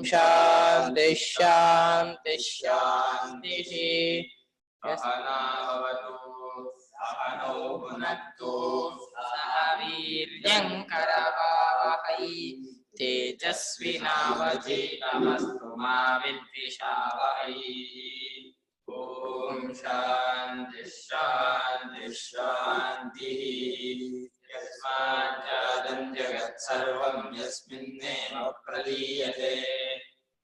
शांति शांति शांति। सहनौ भुनक्तु सह वीर्यं करवावहै तेजस्विनावधीतमस्तु मा विद्विषावहै। ओम शांति शांति शांति। यस्माच्चादं जगत्सर्वं यस्मिन्नेव प्रलीयते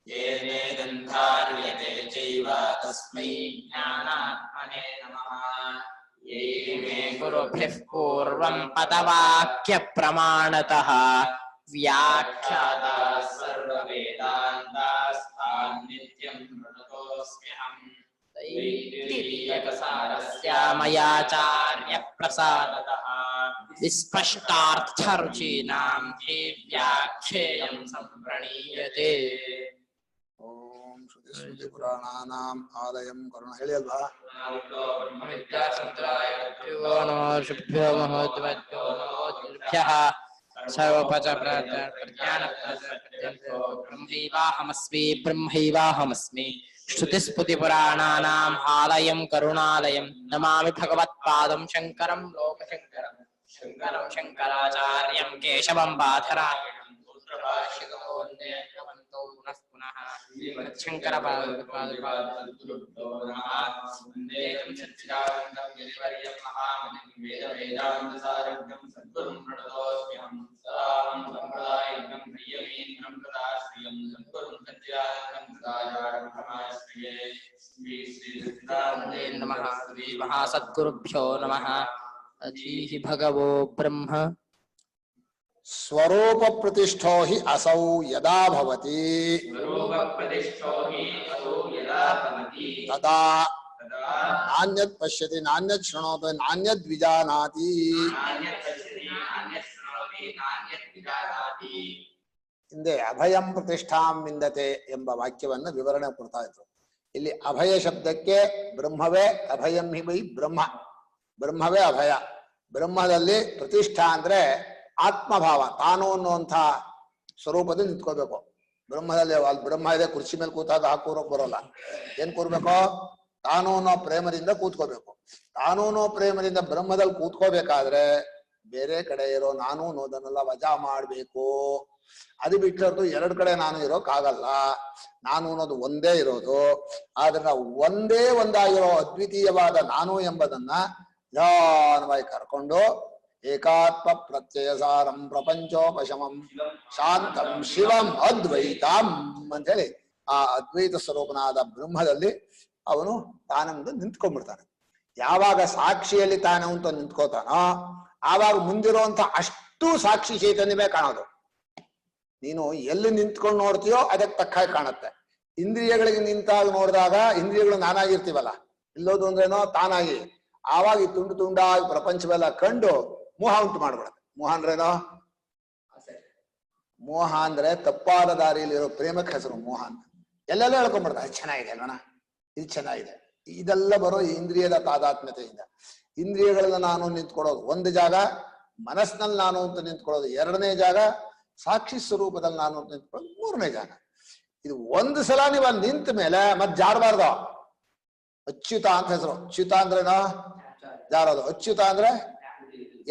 येनेदं धार्यते चैव तस्मै ज्ञानात्मने नमः। ये मे गुरुभिः पूर्वं पदवाक्य प्रमाणतः व्याख्याता सर्ववेदान्तास्तान् नित्यं प्रणतोऽस्म्यहम्। दैतिरीयकसारस्य मयाचार्य प्रसादतः विस्पष्टार्थरुचीनां हि व्याख्येयं सम्प्रणीयते। ओम श्रुति पुराणानाम् आलयं करुण ಹೇಳಿ ಅಲ್ವಾ. ब्रह्मविद्यासंत्राय नमोऽर्षभ्यो महोद्भ्यो नमोऽर्भ्यः सर्वोपच प्रज्ञानप्रत्यन्तो ब्रह्मैवाहमस्मि ब्रह्मैवाहमस्मि। श्रुतिस्मृतिपुराणानाम् आलयं करुणालयं नमामि भगवत्पादं शङ्करं लोकशङ्करं शङ्करं शङ्कराचार्यं केशवं बादरायणं सूत्रभाष्यको वन्दे भगवन्तौ पुनः पुनः श्रीमच्छङ्करपादुकाभ्यो नमः। वन्दे तं सच्चिदानन्दं गिरिवर्यं महामहिं वेदवेदान्तसारज्ञं सद्गुरुं प्रणतोऽस्म्यहम्। सदाहं सम्प्रदायज्ञं प्रियमेन्द्रं प्रदाश्रियं सद्गुरुं सच्चिदानन्दं सदाचार्यमाश्रये। श्री सच्चिदानन्दे नमः। श्री महासद्गुरुभ्यो नमः। अधीहि भगवो ब्रह्म स्वरूप प्रतिष्ठो हि असौ यदा भवति तदा नान्यत् पश्यति नान्यत् शृणोति नान्यत् विजानाति। ಹಿಂದೆ ಅಭಯಂ ಪ್ರತಿಷ್ಠಾಂ ವಿಂದತೆ ಎಂಬ ವಾಕ್ಯವನ್ನು ವಿವರಣೆ ಕೊಡ್ತಾ ಇದ್ರು. ಇಲ್ಲಿ ಅಭಯ ಶಬ್ದಕ್ಕೆ ಬ್ರಹ್ಮವೇ ಅಭಯಂ ಹಿ ವೈ ಬ್ರಹ್ಮ, ಬ್ರಹ್ಮವೇ ಅಭಯ. ಬ್ರಹ್ಮದಲ್ಲಿ ಪ್ರತಿಷ್ಠಾ ಅಂದ್ರೆ ಆತ್ಮಭಾವ, ತಾನು ಅನ್ನುವಂಥ ಸ್ವರೂಪದಲ್ಲಿ ನಿಂತ್ಕೋಬೇಕು. ಬ್ರಹ್ಮದಲ್ಲಿ ಅಲ್ಲಿ ಬ್ರಹ್ಮ ಇದೆ, ಕುರ್ಚಿ ಮೇಲೆ ಕೂತಾಗ ಹಾಕೂರಕ್ ಬರೋಲ್ಲ. ಏನ್ ಕೂರ್ಬೇಕು? ತಾನು ಅನ್ನೋ ಪ್ರೇಮದಿಂದ ಕೂತ್ಕೋಬೇಕು. ತಾನು ಅನ್ನೋ ಪ್ರೇಮದಿಂದ ಬ್ರಹ್ಮದಲ್ಲಿ ಕೂತ್ಕೋಬೇಕಾದ್ರೆ ಬೇರೆ ಕಡೆ ಇರೋ ನಾನು ಅನ್ನೋದನ್ನೆಲ್ಲ ವಜಾ ಮಾಡ್ಬೇಕು. ಅದು ಬಿಟ್ಟದ್ದು ಎರಡು ಕಡೆ ನಾನು ಇರೋಕ್ಕಾಗಲ್ಲ. ನಾನು ಅನ್ನೋದು ಒಂದೇ ಇರೋದು. ಆದ್ರೆ ನಾವು ಒಂದೇ ಒಂದಾಗಿರೋ ಅದ್ವಿತೀಯವಾದ ನಾನು ಎಂಬುದನ್ನ ನಿಧಾನವಾಗಿ ಕರ್ಕೊಂಡು ಏಕಾತ್ಮ ಪ್ರತ್ಯಯಸಾರಂ ಪ್ರಪಂಚೋಪಶಮಂ ಶಾಂತಂ ಶಿವಂ ಅದ್ವೈತಂ ಅಂತ ಹೇಳಿ ಆ ಅದ್ವೈತ ಸ್ವರೂಪನಾದ ಬ್ರಹ್ಮದಲ್ಲಿ ಅವನು ತಾನಂದು ನಿಂತ್ಕೊಂಡ್ಬಿಡ್ತಾನೆ. ಯಾವಾಗ ಸಾಕ್ಷಿಯಲ್ಲಿ ತಾನು ಅಂತ ನಿಂತ್ಕೋತಾನೋ ಆವಾಗ ಮುಂದಿರುವಂತ ಅಷ್ಟು ಸಾಕ್ಷಿ ಚೈತನ್ಯವೇ ಕಾಣೋದು. ನೀನು ಎಲ್ಲಿ ನಿಂತ್ಕೊಂಡು ನೋಡ್ತೀಯೋ ಅದಕ್ಕೆ ತಕ್ಕ ಕಾಣುತ್ತೆ. ಇಂದ್ರಿಯಗಳಿಗೆ ನಿಂತಾಗ ನೋಡಿದಾಗ ಇಂದ್ರಿಯಗಳು ನಾನಾಗಿರ್ತೀವಲ್ಲ, ಇಲ್ಲೋದು ಅಂದ್ರೇನೋ ತಾನಾಗಿ. ಆವಾಗ ಈ ತುಂಡು ತುಂಡಾಗಿ ಪ್ರಪಂಚವೆಲ್ಲ ಕಂಡು ಮೋಹ ಉಂಟು ಮಾಡ್ಬಿಡುತ್ತೆ. ಮೋಹ ಅಂದ್ರೇನೋ? ಮೋಹ ಅಂದ್ರೆ ತಪ್ಪಾದ ದಾರಿಯಲ್ಲಿರೋ ಪ್ರೇಮಕ್ಕೆ ಹೆಸರು ಮೋಹ ಅಂತ. ಎಲ್ಲೆಲ್ಲ ಹೇಳ್ಕೊಂಡ್ಬಿಡ್ತಾರೆ, ಅದು ಚೆನ್ನಾಗಿದೆ ಅಲ್ವಣ, ಇದು ಚೆನ್ನಾಗಿದೆ. ಇದೆಲ್ಲ ಬರೋ ಇಂದ್ರಿಯದ ತಾದಾತ್ಮ್ಯತೆಯಿಂದ. ಇಂದ್ರಿಯಗಳನ್ನ ನಾನು ನಿಂತ್ಕೊಳ್ಳೋದು ಒಂದು ಜಾಗ, ಮನಸ್ಸಿನಲ್ಲಿ ನಾನು ಅಂತ ನಿಂತ್ಕೊಳ್ಳೋದು ಎರಡನೇ ಜಾಗ, ಸಾಕ್ಷಿ ಸ್ವರೂಪದಲ್ಲಿ ನಾನು ಅಂತ ನಿಂತ್ಕೊಳ್ಳೋದು ಮೂರನೇ ಜಾಗ. ಇದು ಒಂದು ಸಲ ನೀವು ಅಲ್ಲಿ ನಿಂತ ಮೇಲೆ ಮತ್ತೆ ಜಾರಬಾರ್ದು. ಅಚ್ಯುತ ಅಂತ ಹೆಸರು. ಅಚ್ಯುತ ಅಂದ್ರೇನೋ? ಜಾರೋದು. ಅಚ್ಯುತ ಅಂದ್ರೆ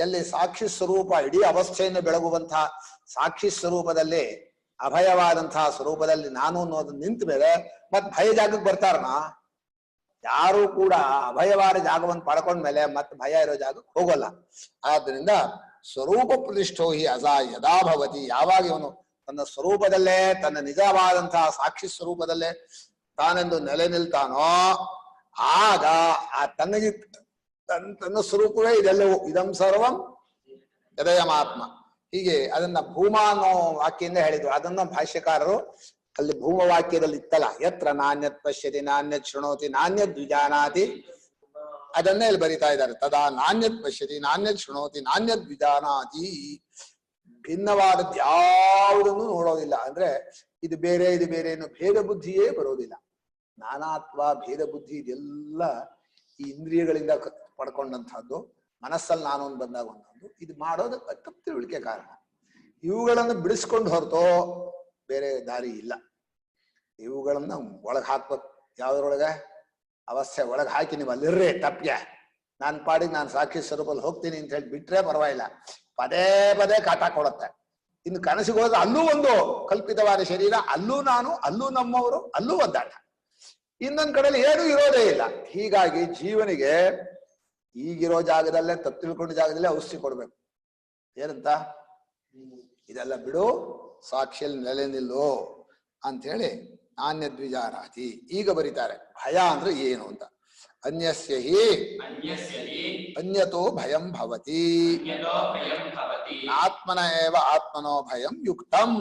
ಎಲ್ಲಿ ಸಾಕ್ಷಿ ಸ್ವರೂಪ ಇಡೀ ಅವಸ್ಥೆಯನ್ನು ಬೆಳಗುವಂತಹ ಸಾಕ್ಷಿ ಸ್ವರೂಪದಲ್ಲಿ ಅಭಯವಾದಂತಹ ಸ್ವರೂಪದಲ್ಲಿ ನಾನು ಅನ್ನೋದು ನಿಂತ ಮೇಲೆ ಮತ್ ಭಯ ಜಾಗಕ್ಕೆ ಬರ್ತಾರನ? ಯಾರು ಕೂಡ ಅಭಯವಾದ ಜಾಗವನ್ನು ಪಡ್ಕೊಂಡ್ಮೇಲೆ ಮತ್ತೆ ಭಯ ಇರೋ ಜಾಗಕ್ಕೆ ಹೋಗಲ್ಲ. ಆದ್ರಿಂದ ಸ್ವರೂಪ ಪ್ರತಿಷ್ಠೋ ಹಿ ಅಜ ಯದಾ ಭವತಿ, ಯಾವಾಗ ಇವನು ತನ್ನ ಸ್ವರೂಪದಲ್ಲೇ ತನ್ನ ನಿಜವಾದಂತಹ ಸಾಕ್ಷಿ ಸ್ವರೂಪದಲ್ಲೇ ತಾನೆಂದು ನೆಲೆ ನಿಲ್ತಾನೋ ಆಗ ಆ ತನ್ನಗಿ ತನ್ನ ಸ್ವರೂಪವೇ ಇದೆಲ್ಲವೂ. ಇದಂ ಸರ್ವಂ ಯದಯಮಾತ್ಮ. ಹೀಗೆ ಅದನ್ನ ಭೂಮ ಅನ್ನೋ ವಾಕ್ಯದಿಂದ ಹೇಳಿದ್ರು. ಅದನ್ನ ಭಾಷ್ಯಕಾರರು ಅಲ್ಲಿ ಭೂಮ ವಾಕ್ಯದಲ್ಲಿ ಇತ್ತಲ್ಲ, ಯತ್ರ ನಾಣ್ಯತ್ ಪಶ್ಯತಿ ನಾಣ್ಯತ್ ಶೃಣೋತಿ ನಾಣ್ಯತ್ ದ್ವಿಜಾನಾತಿ, ಅದನ್ನೇ ಇಲ್ಲಿ ಬರಿತಾ ಇದ್ದಾರೆ. ತದಾ ನಾಣ್ಯತ್ ಪಶ್ಯತಿ ನಾಣ್ಯತ್ ಶೃಣೋತಿ ನಾಣ್ಯತ್ ದ್ವಿಜಾನಾತಿ. ಭಿನ್ನವಾದದ್ದು ಯಾವುದನ್ನು ನೋಡೋದಿಲ್ಲ. ಅಂದ್ರೆ ಇದು ಬೇರೆ ಇದು ಬೇರೆ ಅನ್ನೋ ಭೇದ ಬುದ್ಧಿಯೇ ಬರೋದಿಲ್ಲ. ನಾನಾತ್ವ ಭೇದ ಬುದ್ಧಿ ಇದೆಲ್ಲ ಈ ಇಂದ್ರಿಯಗಳಿಂದ ಪಡ್ಕೊಂಡಂತಹದ್ದು. ಮನಸ್ಸಲ್ಲಿ ನಾನು ಒಂದು ಬಂದಾಗ ಒಂದೊಂದು ಇದು ಮಾಡೋದು ತಪ್ಪು ತಿಳುವಳಿಕೆ ಕಾರಣ. ಇವುಗಳನ್ನು ಬಿಡಿಸ್ಕೊಂಡು ಹೊರತೋ ಬೇರೆ ದಾರಿ ಇಲ್ಲ. ಇವುಗಳನ್ನ ಒಳಗೆ ಹಾಕ್ಬೇಕು. ಯಾವ್ದ್ರೊಳಗೆ? ಅವಸ್ಥೆ ಒಳಗೆ ಹಾಕಿ ನೀವು ಅಲ್ಲಿರ್ರಿ ತಪ್ಪಿಗೆ, ನಾನು ಪಾಡಿಗೆ ನಾನು ಸಾಕ್ಷಿ ಸ್ವರೂಪದಲ್ಲಿ ಹೋಗ್ತೀನಿ ಅಂತ ಹೇಳಿ ಬಿಟ್ರೆ ಪರವಾಗಿಲ್ಲ. ಪದೇ ಪದೇ ಕಾಟ ಕೊಡುತ್ತೆ. ಇನ್ನು ಕನಸಿಗೆ ಹೋದ್ರೆ ಅಲ್ಲೂ ಒಂದು ಕಲ್ಪಿತವಾದ ಶರೀರ, ಅಲ್ಲೂ ನಾನು, ಅಲ್ಲೂ ನಮ್ಮವರು, ಅಲ್ಲೂ ಒದ್ದಾಟ. ಇನ್ನೊಂದ್ ಕಡೆಯಲ್ಲಿ ಏನೂ ಇರೋದೇ ಇಲ್ಲ. ಹೀಗಾಗಿ ಜೀವನಿಗೆ ಈಗಿರೋ ಜಾಗದಲ್ಲೇ, ತಪ್ಪು ತಿಳ್ಕೊಂಡ ಜಾಗದಲ್ಲೇ ಔಷಧಿ ಕೊಡ್ಬೇಕು. ಏನಂತ? ಇದೆಲ್ಲ ಬಿಡು, ಸಾಕ್ಷಿಯಲ್ಲಿ ನೆಲೆ ನಿಲ್ಲು ಅಂತ ಹೇಳಿ ನಾಣ್ಯ ದ್ವಿಜಾರಾತಿ. ಈಗ ಬರೀತಾರೆ ಭಯ ಅಂದ್ರೆ ಏನು ಅಂತ. ಅನ್ಯಸ್ಯ ಹಿ ಅನ್ಯತೋ ಭಯಂ ಭವತಿ, ಆತ್ಮನ ಏವ ಆತ್ಮನೋ ಭಯಂ ಯುಕ್ತಂ.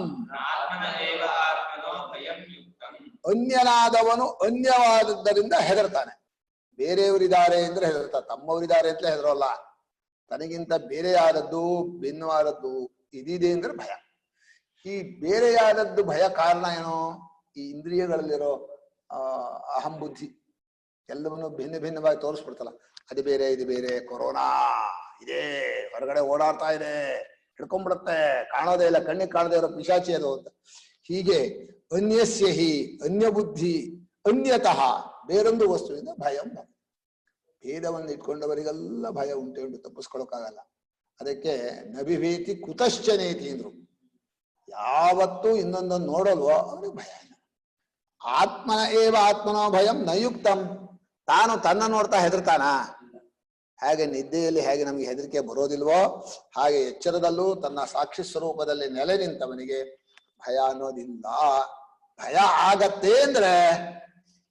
ಅನ್ಯನಾದವನು ಅನ್ಯವಾದದ್ದರಿಂದ ಹೆದರ್ತಾನೆ. ಬೇರೆಯವರಿದ್ದಾರೆ ಅಂದ್ರೆ ಹೆದರ್ತಾನೆ, ತಮ್ಮವರಿದ್ದಾರೆ ಅಂತಲೇ ಹೆದರೋಲ್ಲ. ತನಗಿಂತ ಬೇರೆಯಾದದ್ದು, ಭಿನ್ನವಾದದ್ದು ಇದಿದೆ ಅಂದ್ರೆ ಭಯ. ಈ ಬೇರೆಯಾದದ್ದು ಭಯ ಕಾರಣ ಏನು? ಈ ಇಂದ್ರಿಯಗಳಲ್ಲಿರೋ ಅಹಂಬುದ್ಧಿ ಎಲ್ಲವನ್ನೂ ಭಿನ್ನ ಭಿನ್ನವಾಗಿ ತೋರಿಸ್ಬಿಡ್ತಲ್ಲ. ಅದು ಬೇರೆ, ಇದು ಬೇರೆ, ಕೊರೋನಾ ಇದೆ, ಹೊರಗಡೆ ಓಡಾಡ್ತಾ ಇದೆ, ಹಿಡ್ಕೊಂಡ್ಬಿಡುತ್ತೆ, ಕಾಣೋದೇ ಇಲ್ಲ, ಕಣ್ಣಿಗೆ ಕಾಣದೇ ಇರೋ ಪಿಶಾಚಿ ಅದು ಅಂತ. ಹೀಗೆ ಅನ್ಯಸ್ಯ ಹಿ ಅನ್ಯ ಬುದ್ಧಿ ಅನ್ಯತಃ ಬೇರೊಂದು ವಸ್ತುವಿಂದ ಭಯಂ. ಭೇದವನ್ನು ಇಟ್ಕೊಂಡವರಿಗೆಲ್ಲ ಭಯ ಉಂಟು, ತಪ್ಪಿಸ್ಕೊಳಕ್ಕಾಗಲ್ಲ. ಅದಕ್ಕೆ ನಬಿಭೇತಿ ಕುತಶ್ಚನೇತಿ ಅಂದ್ರು. ಯಾವತ್ತೂ ಇನ್ನೊಂದನ್ನು ನೋಡಲ್ವೋ ಅವ್ರಿಗೆ ಭಯ ಇಲ್ಲ. ಆತ್ಮನ ಏವ ಆತ್ಮನೋ ಭಯಂ ನಯುಕ್ತಂ. ತಾನು ತನ್ನ ನೋಡ್ತಾ ಹೆದರ್ತಾನ? ಹಾಗೆ ನಿದ್ದೆಯಲ್ಲಿ ಹೇಗೆ ನಮ್ಗೆ ಹೆದರಿಕೆ ಬರೋದಿಲ್ವೋ ಹಾಗೆ ಎಚ್ಚರದಲ್ಲೂ ತನ್ನ ಸಾಕ್ಷಿ ಸ್ವರೂಪದಲ್ಲಿ ನೆಲೆ ನಿಂತವನಿಗೆ ಭಯ ಅನ್ನೋದಿಲ್ಲ. ಭಯ ಆಗತ್ತೆ ಅಂದ್ರೆ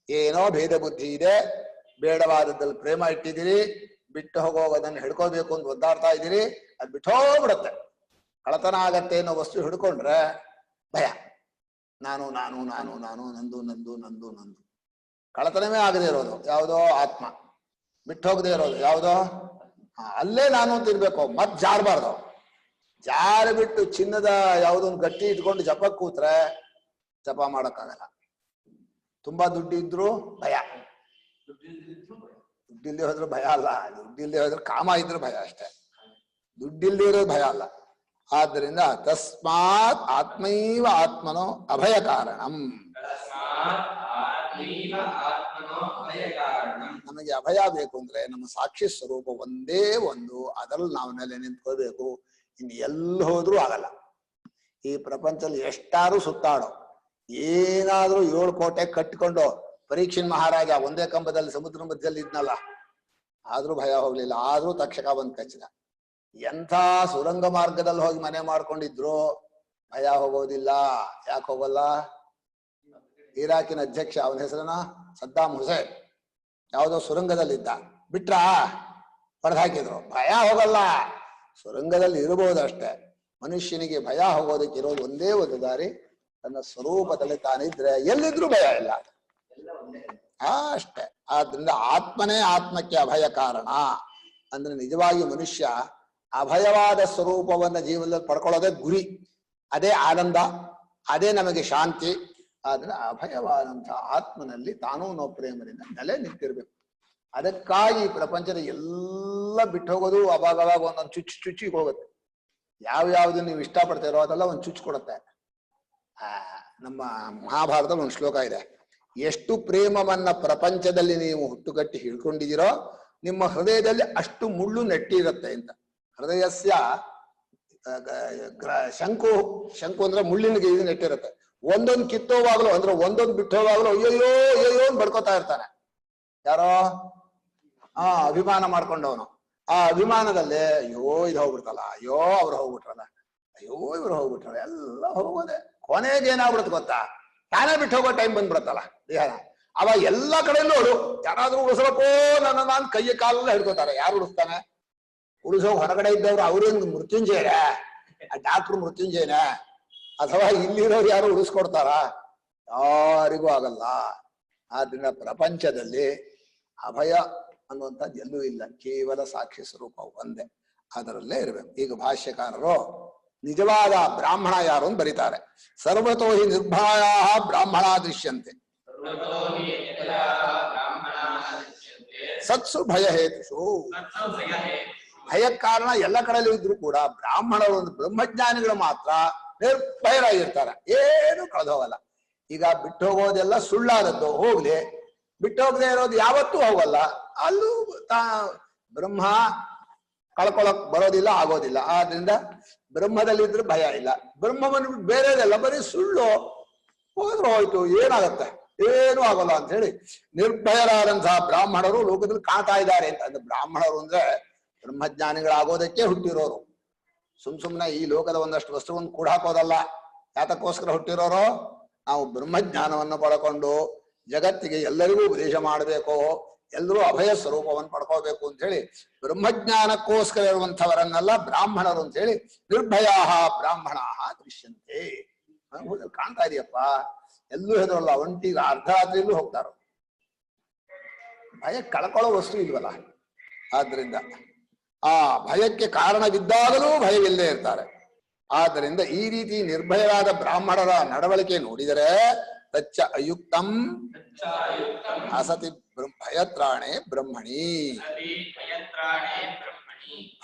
ಏನೋ ಭೇದ ಬುದ್ಧಿ ಇದೆ, ಬೇಡವಾದದ್ದಲ್ಲಿ ಪ್ರೇಮ ಇಟ್ಟಿದ್ದೀರಿ, ಬಿಟ್ಟು ಹೋಗೋದನ್ನು ಹಿಡ್ಕೋಬೇಕು ಅಂತ ಒದ್ದಾಡ್ತಾ ಇದ್ದೀರಿ, ಅದು ಬಿಟ್ಟು ಹೋಗ್ಬಿಡುತ್ತೆ. ಕಳತನ ಆಗತ್ತೆ ಅನ್ನೋ ವಸ್ತು ಹಿಡ್ಕೊಂಡ್ರೆ ಭಯ. ನಾನು ನಾನು ನಾನು ನಾನು ನಂದು ನಂದು ನಂದು ನಂದು. ಕಳತನವೇ ಆಗದೆ ಇರೋದು ಯಾವುದೋ ಆತ್ಮ, ಬಿಟ್ಟು ಹೋಗದೆ ಇರೋದು ಯಾವುದೋ ಅಲ್ಲೇ ನಾನು ಅಂತ ಇರ್ಬೇಕು. ಮತ್ ಜಾರಬಾರ್ದು. ಜಾರಿ ಬಿಟ್ಟು ಚಿನ್ನದ ಯಾವುದೊಂದು ಗಟ್ಟಿ ಇಟ್ಕೊಂಡು ಜಪ ಕೂತ್ರೆ ಜಪ ಮಾಡಕ್ಕಾಗಲ್ಲ. ತುಂಬಾ ದುಡ್ಡು ಇದ್ರು ಭಯ, ದುಡ್ಡಿಲ್ದೆ ಹೋದ್ರೆ ಭಯ ಅಲ್ಲ. ದುಡ್ಡಿಲ್ದೆ ಹೋದ್ರೆ ಕಾಮ ಇದ್ರೆ ಭಯ ಅಷ್ಟೇ, ದುಡ್ಡಿಲ್ದೇ ಇರೋದು ಭಯ ಅಲ್ಲ. ಆದ್ದರಿಂದ ತಸ್ಮಾತ್ ಆತ್ಮೈವ ಆತ್ಮನೋ ಅಭಯ ಕಾರಣಂ. ನಮಗೆ ಅಭಯ ಬೇಕು ಅಂದ್ರೆ ನಮ್ಮ ಸಾಕ್ಷಿ ಸ್ವರೂಪ ಒಂದೇ ಒಂದು, ಅದರಲ್ಲಿ ನಾವು ನೆಲೆ ನಿಂತ್ಕೋಬೇಕು. ಇನ್ನು ಎಲ್ಲಿ ಹೋದ್ರೂ ಆಗಲ್ಲ. ಈ ಪ್ರಪಂಚದಲ್ಲಿ ಎಷ್ಟಾರು ಸುತ್ತಾಡೋ, ಏನಾದ್ರೂ 7 ಕೋಟೆ ಕಟ್ಟಿಕೊಂಡು ಪರೀಕ್ಷಿನ್ ಮಹಾರಾಜ ಒಂದೇ ಕಂಬದಲ್ಲಿ ಸಮುದ್ರ ಮಧ್ಯದಲ್ಲಿ ಇದ್ನಲ್ಲ, ಆದ್ರೂ ಭಯ ಹೋಗ್ಲಿಲ್ಲ. ಆದ್ರೂ ತಕ್ಷಕ ಬಂದ್ ಕಚ್ಚಿದ. ಎಂಥ ಸುರಂಗ ಮಾರ್ಗದಲ್ಲಿ ಹೋಗಿ ಮನೆ ಮಾಡ್ಕೊಂಡಿದ್ರು ಭಯ ಹೋಗೋದಿಲ್ಲ. ಯಾಕೆ ಹೋಗಲ್ಲ? ಇರಾಕಿನ ಅಧ್ಯಕ್ಷ, ಅವನ ಹೆಸರನ್ನ ಸದ್ದಾಮ್ ಹುಸೇನ್, ಯಾವುದೋ ಸುರಂಗದಲ್ಲಿದ್ದ, ಬಿಟ್ರ ಹೊಡೆದು ಹಾಕಿದ್ರು. ಭಯ ಹೋಗಲ್ಲ. ಸುರಂಗದಲ್ಲಿ ಇರಬಹುದು ಅಷ್ಟೇ. ಮನುಷ್ಯನಿಗೆ ಭಯ ಹೋಗೋದಕ್ಕೆ ಇರೋದು ಒಂದೇ ಒಂದು ದಾರಿ, ತನ್ನ ಸ್ವರೂಪದಲ್ಲಿ ತಾನಿದ್ರೆ ಎಲ್ಲಿದ್ರೂ ಭಯ ಇಲ್ಲ ಅಷ್ಟೇ. ಆದ್ರಿಂದ ಆತ್ಮನೇ ಆತ್ಮಕ್ಕೆ ಅಭಯ ಕಾರಣ. ಅಂದ್ರೆ ನಿಜವಾಗಿ ಮನುಷ್ಯ ಅಭಯವಾದ ಸ್ವರೂಪವನ್ನ ಜೀವನದಲ್ಲಿ ಪಡ್ಕೊಳ್ಳೋದೇ ಗುರಿ. ಅದೇ ಆನಂದ, ಅದೇ ನಮಗೆ ಶಾಂತಿ. ಆದ್ರೆ ಅಭಯವಾದಂತಹ ಆತ್ಮನಲ್ಲಿ ತಾನೂ ನಾವು ಪ್ರೇಮದಿಂದ ನೆಲೆ ನಿಂತಿರ್ಬೇಕು. ಅದಕ್ಕಾಗಿ ಪ್ರಪಂಚದ ಎಲ್ಲ ಬಿಟ್ಟು ಹೋಗೋದು ಅವಾಗವಾಗ ಒಂದೊಂದು ಚುಚ್ಚಿಗೆ ಹೋಗುತ್ತೆ. ಯಾವ್ಯಾವ್ದು ನೀವು ಇಷ್ಟಪಡ್ತೀರೋ ಅದೆಲ್ಲ ಒಂದು ಚುಚ್ಚು ಕೊಡುತ್ತೆ. ನಮ್ಮ ಮಹಾಭಾರತದಲ್ಲಿ ಒಂದು ಶ್ಲೋಕ ಇದೆ, ಎಷ್ಟು ಪ್ರೇಮವನ್ನ ಪ್ರಪಂಚದಲ್ಲಿ ನೀವು ಹುಟ್ಟುಗಟ್ಟಿ ಹಿಡ್ಕೊಂಡಿದ್ದೀರೋ ನಿಮ್ಮ ಹೃದಯದಲ್ಲಿ ಅಷ್ಟು ಮುಳ್ಳು ನೆಟ್ಟಿರುತ್ತೆ ಅಂತ. ಹೃದಯಸ್ಯ ಶಂಕು, ಶಂಕು ಅಂದ್ರೆ ಮುಳ್ಳಿನ ಇದು ನೆಟ್ಟಿರುತ್ತೆ. ಒಂದೊಂದು ಕಿತ್ತೋವಾಗ್ಲೂ ಅಂದ್ರೆ ಒಂದೊಂದು ಬಿಟ್ಟು ಹೋವಾಗ್ಲೂ ಅಯ್ಯೋಯ್ಯೋ ಅಯ್ಯೋಯ್ಯೋ ಅಂತ ಬಡ್ಕೋತಾ ಇರ್ತಾನೆ. ಯಾರೋ ಅಭಿಮಾನ ಮಾಡ್ಕೊಂಡವನು. ಆ ಅಭಿಮಾನದಲ್ಲಿ ಅಯ್ಯೋ ಇದು ಹೋಗ್ಬಿಡ್ತಲ್ಲ, ಅಯ್ಯೋ ಅವ್ರು ಹೋಗ್ಬಿಟ್ರಲ್ಲ, ಅಯ್ಯೋ ಇವ್ರು ಹೋಗ್ಬಿಟ್ರಲ್ಲ, ಎಲ್ಲ ಹೋಗೋದೆ. ಕೊನೆಗೆ ಏನಾಗ್ಬಿಡುತ್ತೆ ಗೊತ್ತಾ? ತಾನೇ ಬಿಟ್ಟು ಹೋಗೋ ಟೈಮ್ ಬಂದ್ಬಿಡತ್ತಲ್ಲ ದೇಹ. ಅವಾಗ ಎಲ್ಲಾ ಕಡೆಯಲ್ಲೂ ಅವಳು ಯಾರಾದ್ರೂ ಉಳಿಸ್ಬೇಕೋ ನನ್ನ ನಾನು ಕೈಯ ಕಾಲೆಲ್ಲ ಹಿಡ್ಕೋತಾರೆ. ಯಾರು ಉಳಿಸ್ತಾನೆ? ಉಳಿಸೋಗ ಹೊರಗಡೆ ಇದ್ದವ್ರು ಅವ್ರೇನು ಮೃತ್ಯುಂಜಯರ, ಆ ಡಾಕ್ಟ್ರು ಮೃತ್ಯುಂಜಯನ, ಅಥವಾ ಇಲ್ಲಿರೋರು ಯಾರು ಉಳಿಸ್ಕೊಡ್ತಾರ? ಯಾರಿಗೂ ಆಗಲ್ಲ. ಆದ್ರಿಂದ ಪ್ರಪಂಚದಲ್ಲಿ ಅಭಯ ಅನ್ನುವಂಥದ್ದು ಎಲ್ಲೂ ಇಲ್ಲ. ಕೇವಲ ಸಾಕ್ಷಿ ಸ್ವರೂಪ ಒಂದೇ, ಅದರಲ್ಲೇ ಇರಬೇಕು. ಈಗ ಭಾಷ್ಯಕಾರರು ನಿಜವಾದ ಬ್ರಾಹ್ಮಣ ಯಾರು ಅಂತ ಬರೀತಾರೆ. ಸರ್ವತೋ ಹಿ ನಿರ್ಭಯ ಬ್ರಾಹ್ಮಣ ದೃಶ್ಯಂತೆ ಸತ್ಸು ಭಯ ಹೇತುಷು. ಭಯ ಕಾರಣ ಎಲ್ಲ ಕಡೆಯಲ್ಲೂ ಇದ್ರು ಕೂಡ ಬ್ರಾಹ್ಮಣರು ಒಂದು ಬ್ರಹ್ಮಜ್ಞಾನಿಗಳು ಮಾತ್ರ ನಿರ್ಭಯರಾಗಿರ್ತಾರೆ, ಏನು ಕಳೆದೋಗಲ್ಲ. ಈಗ ಬಿಟ್ಟು ಹೋಗೋದೆಲ್ಲ ಸುಳ್ಳಾದದ್ದು, ಹೋಗ್ಲಿ. ಬಿಟ್ಟು ಹೋಗದೆ ಇರೋದು ಯಾವತ್ತೂ ಹೋಗಲ್ಲ. ಅಲ್ಲೂ ಬ್ರಹ್ಮ ಕಳ್ಕೊಳಕ್ ಬರೋದಿಲ್ಲ, ಆಗೋದಿಲ್ಲ. ಆದ್ರಿಂದ ಬ್ರಹ್ಮದಲ್ಲಿದ್ರೆ ಭಯ ಇಲ್ಲ. ಬ್ರಹ್ಮವನ್ನು ಬೇರೆದೆಲ್ಲ ಬರೀ ಸುಳ್ಳು, ಹೋದ್ರೆ ಹೋಯ್ತು, ಏನಾಗತ್ತೆ, ಏನೂ ಆಗೋಲ್ಲ ಅಂತ ಹೇಳಿ ನಿರ್ಭಯರಾದಂತಹ ಬ್ರಾಹ್ಮಣರು ಲೋಕದಲ್ಲಿ ಕಾಣ್ತಾ ಇದ್ದಾರೆ ಅಂತ. ಅಂದ್ರೆ ಬ್ರಾಹ್ಮಣರು ಅಂದ್ರೆ ಬ್ರಹ್ಮಜ್ಞಾನಿಗಳಾಗೋದಕ್ಕೆ ಹುಟ್ಟಿರೋರು, ಸುಮ್ನೆ ಈ ಲೋಕದ ಒಂದಷ್ಟು ವಸ್ತುವನ್ನು ಕೂಡ ಹಾಕೋದಲ್ಲ. ಯಾತಕ್ಕೋಸ್ಕರ ಹುಟ್ಟಿರೋರು? ನಾವು ಬ್ರಹ್ಮಜ್ಞಾನವನ್ನು ಪಡ್ಕೊಂಡು ಜಗತ್ತಿಗೆ ಎಲ್ಲರಿಗೂ ಉಪದೇಶ ಮಾಡಬೇಕು, ಎಲ್ಲರೂ ಅಭಯ ಸ್ವರೂಪವನ್ನು ಪಡ್ಕೋಬೇಕು ಅಂತ ಹೇಳಿ ಬ್ರಹ್ಮಜ್ಞಾನಕ್ಕೋಸ್ಕರ ಇರುವಂಥವರನ್ನೆಲ್ಲ ಬ್ರಾಹ್ಮಣರು ಅಂತ ಹೇಳಿ ನಿರ್ಭಯಾ ಬ್ರಾಹ್ಮಣಾ ದೃಶ್ಯಂತೆ. ಕಾಣ್ತಾ ಇದೆಯಪ್ಪ, ಎಲ್ಲೂ ಹೆದರಲ್ಲ, ಒಂಟಿಗ ಅರ್ಧರಾತ್ರಿಯಲ್ಲೂ ಹೋಗ್ತಾರ. ಭಯ ಕಳ್ಕೊಳ್ಳೋ ವಸ್ತು ಇಲ್ವಲ್ಲ. ಆದ್ರಿಂದ ಆ ಭಯಕ್ಕೆ ಕಾರಣವಿದ್ದಾಗಲೂ ಭಯವಿಲ್ಲದೆ ಇರ್ತಾರೆ. ಆದ್ದರಿಂದ ಈ ರೀತಿ ನಿರ್ಭಯರಾದ ಬ್ರಾಹ್ಮಣರ ನಡವಳಿಕೆ ನೋಡಿದರೆ ತಚ್ಚ ಅಯುಕ್ತಂ ಅಸತಿ ಭಯತ್ರಾಣೆ ಬ್ರಹ್ಮಣಿ.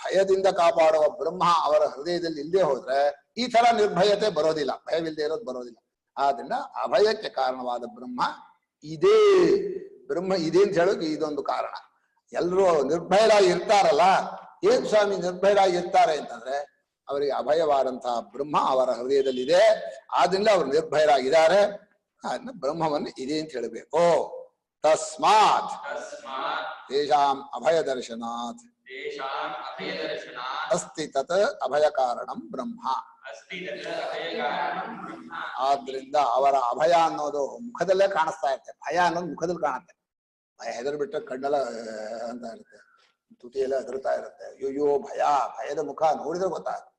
ಭಯದಿಂದ ಕಾಪಾಡುವ ಬ್ರಹ್ಮ ಅವರ ಹೃದಯದಲ್ಲಿ ಇಲ್ಲದೆ ಹೋದ್ರೆ ಈ ತರ ನಿರ್ಭಯತೆ ಬರೋದಿಲ್ಲ, ಭಯವಿಲ್ಲದೆ ಇರೋದು ಬರೋದಿಲ್ಲ. ಆದ್ರಿಂದ ಅಭಯಕ್ಕೆ ಕಾರಣವಾದ ಬ್ರಹ್ಮ ಇದೇ. ಬ್ರಹ್ಮ ಇದೆ ಅಂತ ಹೇಳೋದು ಇದೊಂದು ಕಾರಣ. ಎಲ್ರೂ ನಿರ್ಭಯರಾಗಿ ಇರ್ತಾರಲ್ಲ. ಏನ್ ಸ್ವಾಮಿ ನಿರ್ಭಯರಾಗಿ ಇರ್ತಾರೆ ಅಂತಂದ್ರೆ ಅವರಿಗೆ ಅಭಯವಾದಂತಹ ಬ್ರಹ್ಮ ಅವರ ಹೃದಯದಲ್ಲಿದೆ. ಆದ್ರಿಂದ ಅವರು ನಿರ್ಭಯರಾಗಿದ್ದಾರೆ. ಅದನ್ನ ಬ್ರಹ್ಮವನ್ನು ಇದೆ ಅಂತ ಹೇಳಬೇಕು. ತಸ್ಮಾತ್ ತೇಷಾಂ ಅಭಯ ದರ್ಶನಾತ್ ಅಸ್ತಿ ತತ್ ಅಭಯ ಕಾರಣಂ ಬ್ರಹ್ಮ. ಆದ್ರಿಂದ ಅವರ ಅಭಯ ಅನ್ನೋದು ಮುಖದಲ್ಲೇ ಕಾಣಿಸ್ತಾ ಇರುತ್ತೆ. ಭಯ ಅನ್ನೋದು ಮುಖದಲ್ಲಿ ಕಾಣುತ್ತೆ. ಭಯ ಹೆದರ್ ಬಿಟ್ರೆ ಕಣ್ಣೆಲ್ಲ ಅಂತ ಇರುತ್ತೆ, ತುಟಿಯೆಲ್ಲ ಹೆದರ್ತಾ ಇರುತ್ತೆ. ಅಯ್ಯೋ ಭಯ, ಭಯದ ಮುಖ ನೋಡಿದ್ರೆ ಗೊತ್ತಾಗುತ್ತೆ.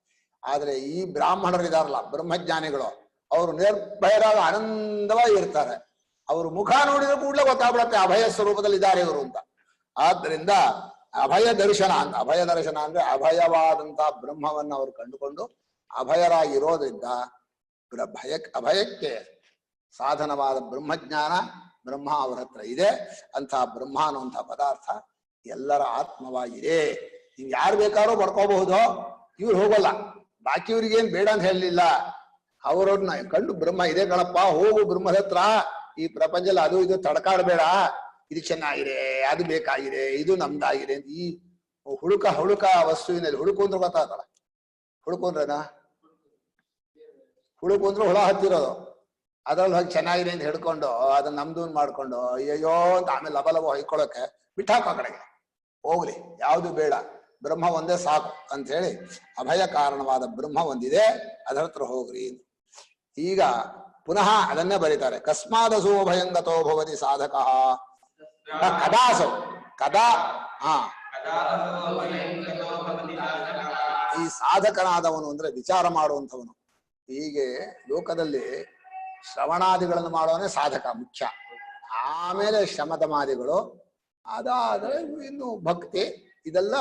ಆದ್ರೆ ಈ ಬ್ರಾಹ್ಮಣರಿದಾರಲ್ಲ, ಬ್ರಹ್ಮಜ್ಞಾನಿಗಳು, ಅವರು ನಿರ್ಭಯರಾಗ ಆನಂದವಾಗಿ ಇರ್ತಾರೆ. ಅವರು ಮುಖ ನೋಡಿದ್ರೆ ಕೂಡಲೇ ಗೊತ್ತಾಗ್ಬಿಡತ್ತೆ ಅಭಯ ಸ್ವರೂಪದಲ್ಲಿ ಇದ್ದಾರೆ ಇವರು ಅಂತ. ಆದ್ರಿಂದ ಅಭಯ ದರ್ಶನ ಅಂತ. ಅಭಯ ದರ್ಶನ ಅಂದ್ರೆ ಅಭಯವಾದಂತಹ ಬ್ರಹ್ಮವನ್ನು ಅವರು ಕಂಡುಕೊಂಡು ಅಭಯರಾಗಿರೋದ್ರಿಂದ ಅಭಯಕ್ಕೆ ಸಾಧನವಾದ ಬ್ರಹ್ಮಜ್ಞಾನ, ಬ್ರಹ್ಮ ಅವರ ಹತ್ರ ಇದೆ. ಅಂತಹ ಬ್ರಹ್ಮ ಅನ್ನುವಂತಹ ಪದಾರ್ಥ ಎಲ್ಲರ ಆತ್ಮವಾಗಿದೆ. ನೀವು ಯಾರು ಬೇಕಾದ್ರೂ ಪಡ್ಕೋಬಹುದು, ಇವ್ರು ಹೋಗಲ್ಲ. ಬಾಕಿಯವ್ರಿಗೇನ್ ಬೇಡ ಅಂತ ಹೇಳಲಿಲ್ಲ. ಅವರನ್ನ ಕಂಡು ಬ್ರಹ್ಮ ಇದೆ ಕಣಪ್ಪ, ಹೋಗು ಬ್ರಹ್ಮದ ಹತ್ರ. ಈ ಪ್ರಪಂಚದಲ್ಲಿ ಅದು ಇದು ತಡ್ಕಾಡ್ಬೇಡ, ಇದು ಚೆನ್ನಾಗಿದೆ, ಅದು ಬೇಕಾಗಿದೆ, ಇದು ನಮ್ದಾಗಿದೆ ಅಂತ ಈ ಹುಡುಕ ವಸ್ತುವಿನಲ್ಲಿ ಹುಡುಕು ಅಂದ್ರೆ ಗೊತ್ತಾಗಲ್ಲ. ಹುಡುಕು ಅಂದ್ರೇನಾ? ಹುಡುಕು ಅಂದ್ರೆ ಹುಳ ಹತ್ತಿರೋದು. ಅದ್ರಲ್ಲಿ ಹೋಗಿ ಚೆನ್ನಾಗಿದೆ ಅಂತ ಹಿಡ್ಕೊಂಡು ಅದನ್ನ ನಮ್ದು ಮಾಡ್ಕೊಂಡು ಅಯ್ಯೋ ಅಂತ ಆಮೇಲೆ ಲಬ ಹೊಯ್ಕೊಳ್ಳೋಕೆ ಬಿಟ್ಟಾಕೋ ಆ ಕಡೆಗೆ. ಹೋಗ್ಲಿ, ಯಾವುದು ಬೇಡ, ಬ್ರಹ್ಮ ಒಂದೇ ಸಾಕು ಅಂತ ಹೇಳಿ ಅಭಯ ಕಾರಣವಾದ ಬ್ರಹ್ಮ ಒಂದಿದೆ, ಅದರ ಹತ್ರ ಹೋಗ್ರಿ. ಈಗ ಪುನಃ ಅದನ್ನೇ ಬರೀತಾರೆ. ಕಸ್ಮಾದಸೋ ಭಯಂಗತೋ ಭವತಿ ಸಾಧಕ ಕದಾಸೋ ಕದಾ. ಈ ಸಾಧಕನಾದವನು ಅಂದ್ರೆ ವಿಚಾರ ಮಾಡುವಂಥವನು. ಹೀಗೆ ಲೋಕದಲ್ಲಿ ಶ್ರವಣಾದಿಗಳನ್ನು ಮಾಡೋನೇ ಸಾಧಕ ಮುಖ್ಯ. ಆಮೇಲೆ ಶಮದಮಾದಿಗಳು, ಅದಾದ್ರೆ ಇನ್ನು ಭಕ್ತಿ, ಇದೆಲ್ಲ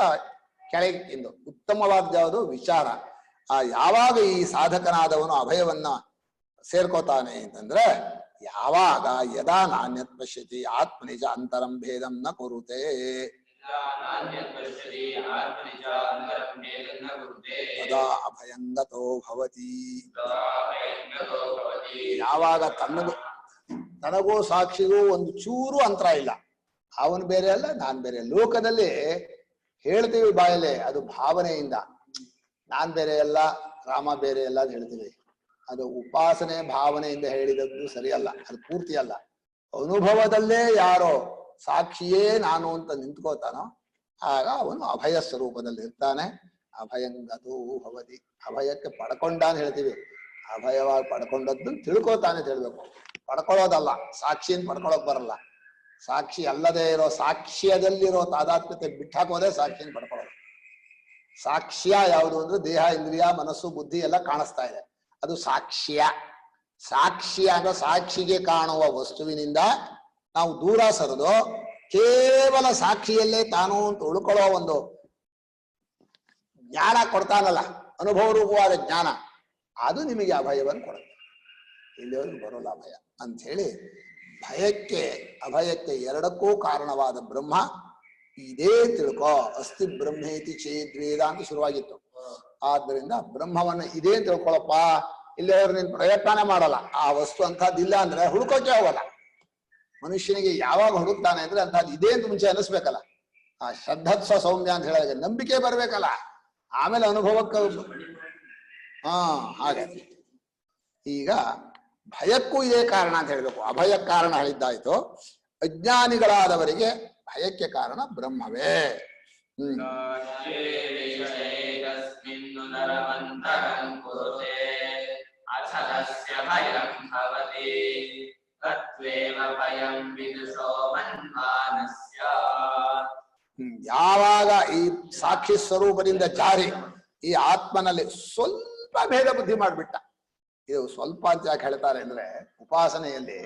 ಕೆಳಗೆ. ಇನ್ನು ಉತ್ತಮವಾದ ಯಾವುದು ವಿಚಾರ. ಯಾವಾಗ ಈ ಸಾಧಕನಾದವನು ಅಭಯವನ್ನ ಸೇರ್ಕೋತಾನೆ ಅಂತಂದ್ರೆ ಯಾವಾಗ ಯದಾ ನಾಣ್ಯತ್ ಪಶ್ಯತಿ ಆತ್ಮನಿಜ ಅಂತರಂ ಭೇದಂ ನ ಕುರುತೆ. ತದಾ ಅಭಯಂಗತೋ ಭವತಿ. ಯಾವಾಗ ತನಗೂ ಸಾಕ್ಷಿಗೂ ಒಂದು ಚೂರು ಅಂತರ ಇಲ್ಲ. ಅವನು ಬೇರೆ ಅಲ್ಲ, ನಾನ್ ಬೇರೆ. ಲೋಕದಲ್ಲಿ ಹೇಳ್ತೀವಿ ಬಾಯಲ್ಲೇ, ಅದು ಭಾವನೆಯಿಂದ. ನಾನ್ ಬೇರೆ ಅಲ್ಲ, ರಾಮ ಬೇರೆ ಅಲ್ಲ ಅಂತ ಹೇಳ್ತೀವಿ. ಅದು ಉಪಾಸನೆ ಭಾವನೆಯಿಂದ ಹೇಳಿದದ್ದು ಸರಿಯಲ್ಲ, ಅದು ಪೂರ್ತಿ ಅಲ್ಲ. ಅನುಭವದಲ್ಲೇ ಯಾರೋ ಸಾಕ್ಷಿಯೇ ನಾನು ಅಂತ ನಿಂತ್ಕೋತಾನೋ ಆಗ ಅವನು ಅಭಯ ಸ್ವರೂಪದಲ್ಲಿ ಇರ್ತಾನೆ. ಅಭಯಂಗತೋ ಭವತಿ. ಅಭಯಕ್ಕೆ ಪಡ್ಕೊಂಡ ಅಂತ ಹೇಳ್ತೀವಿ. ಅಭಯವಾಗಿ ಪಡ್ಕೊಂಡದ್ದು ತಿಳ್ಕೋತಾನೆ ಅಂತ ಹೇಳ್ಬೇಕು, ಪಡ್ಕೊಳ್ಳೋದಲ್ಲ. ಸಾಕ್ಷಿಯನ್ನು ಪಡ್ಕೊಳ್ಳೋಕ್ ಬರಲ್ಲ. ಸಾಕ್ಷಿ ಅಲ್ಲದೆ ಇರೋ ಸಾಕ್ಷ್ಯದಲ್ಲಿರೋ ತಾದಾತ್ಮ್ಯತೆ ಬಿಟ್ಟಾಕೋದೇ ಸಾಕ್ಷಿಯನ್ನು ಪಡ್ಕೊಳ್ಳೋದು. ಸಾಕ್ಷ್ಯ ಯಾವುದು ಅಂದ್ರೆ ದೇಹ, ಇಂದ್ರಿಯ, ಮನಸ್ಸು, ಬುದ್ಧಿ ಎಲ್ಲ ಕಾಣಿಸ್ತಾ ಇದೆ, ಅದು ಸಾಕ್ಷ್ಯ. ಸಾಕ್ಷಿ ಅಂದ್ರೆ ಸಾಕ್ಷಿಗೆ ಕಾಣುವ ವಸ್ತುವಿನಿಂದ ನಾವು ದೂರ ಸರಿದು ಕೇವಲ ಸಾಕ್ಷಿಯಲ್ಲೇ ತಾನು ಅಂತ ಉಳ್ಕೊಳ್ಳೋ ಒಂದು ಜ್ಞಾನ ಕೊಡ್ತಾನಲ್ಲ, ಅನುಭವ ರೂಪವಾದ ಜ್ಞಾನ, ಅದು ನಿಮಗೆ ಅಭಯವನ್ನು ಕೊಡುತ್ತೆ. ಇಲ್ಲಿವರೆಗೂ ಬರೋಲ್ಲ ಅಭಯ ಅಂತ ಹೇಳಿ ಭಯಕ್ಕೆ ಅಭಯಕ್ಕೆ ಎರಡಕ್ಕೂ ಕಾರಣವಾದ ಬ್ರಹ್ಮ ಇದೇ ತಿಳ್ಕೋ. ಅಸ್ತಿ ಬ್ರಹ್ಮೇತಿ ಚೇದ್ವೇದ ಅಂತ ಶುರುವಾಗಿತ್ತು. ಆದ್ದರಿಂದ ಬ್ರಹ್ಮವನ್ನ ಇದೇ ತಿಳ್ಕೊಳಪ್ಪ. ಇಲ್ಲಿ ಅವ್ರು ನೀನ್ ಪ್ರಯತ್ನನೇ ಮಾಡಲ್ಲ. ಆ ವಸ್ತು ಅಂತಹದ್ದಿಲ್ಲ ಅಂದ್ರೆ ಹುಡುಕೋಕೆ ಹೋಗಲ್ಲ. ಮನುಷ್ಯನಿಗೆ ಯಾವಾಗ ಹುಡುಕ್ತಾನೆ ಅಂದ್ರೆ ಅಂತಹದ್ದು ಇದೆ ಅಂತ ಮುಂಚೆ ಅನಿಸ್ಬೇಕಲ್ಲ. ಆ ಶ್ರದ್ಧತ್ವ ಸೌಮ್ಯ ಅಂತ ಹೇಳಿದಾಗ ನಂಬಿಕೆ ಬರ್ಬೇಕಲ್ಲ, ಆಮೇಲೆ ಅನುಭವಕ್ಕೆ. ಹಾಗೆ ಈಗ ಭಯಕ್ಕೂ ಇದೇ ಕಾರಣ ಅಂತ ಹೇಳ್ಬೇಕು. ಅಭಯ ಕಾರಣ ಹೇಳಿದ್ದಾಯ್ತು. ಅಜ್ಞಾನಿಗಳಾದವರಿಗೆ ಭಯಕ್ಕೆ ಕಾರಣ ಬ್ರಹ್ಮವೇ. ಯಾವಾಗ ಈ ಸಾಕ್ಷಿ ಸ್ವರೂಪದಿಂದ ಜಾರಿ ಈ ಆತ್ಮನಲ್ಲಿ ಸ್ವಲ್ಪ ಭೇದ ಬುದ್ಧಿ ಮಾಡ್ಬಿಟ್ಟ. ಇದು ಸ್ವಲ್ಪ ಅಂತ ಯಾಕೆ ಹೇಳ್ತಾರೆ ಅಂದ್ರೆ, ಉಪಾಸನೆಯಲ್ಲಿ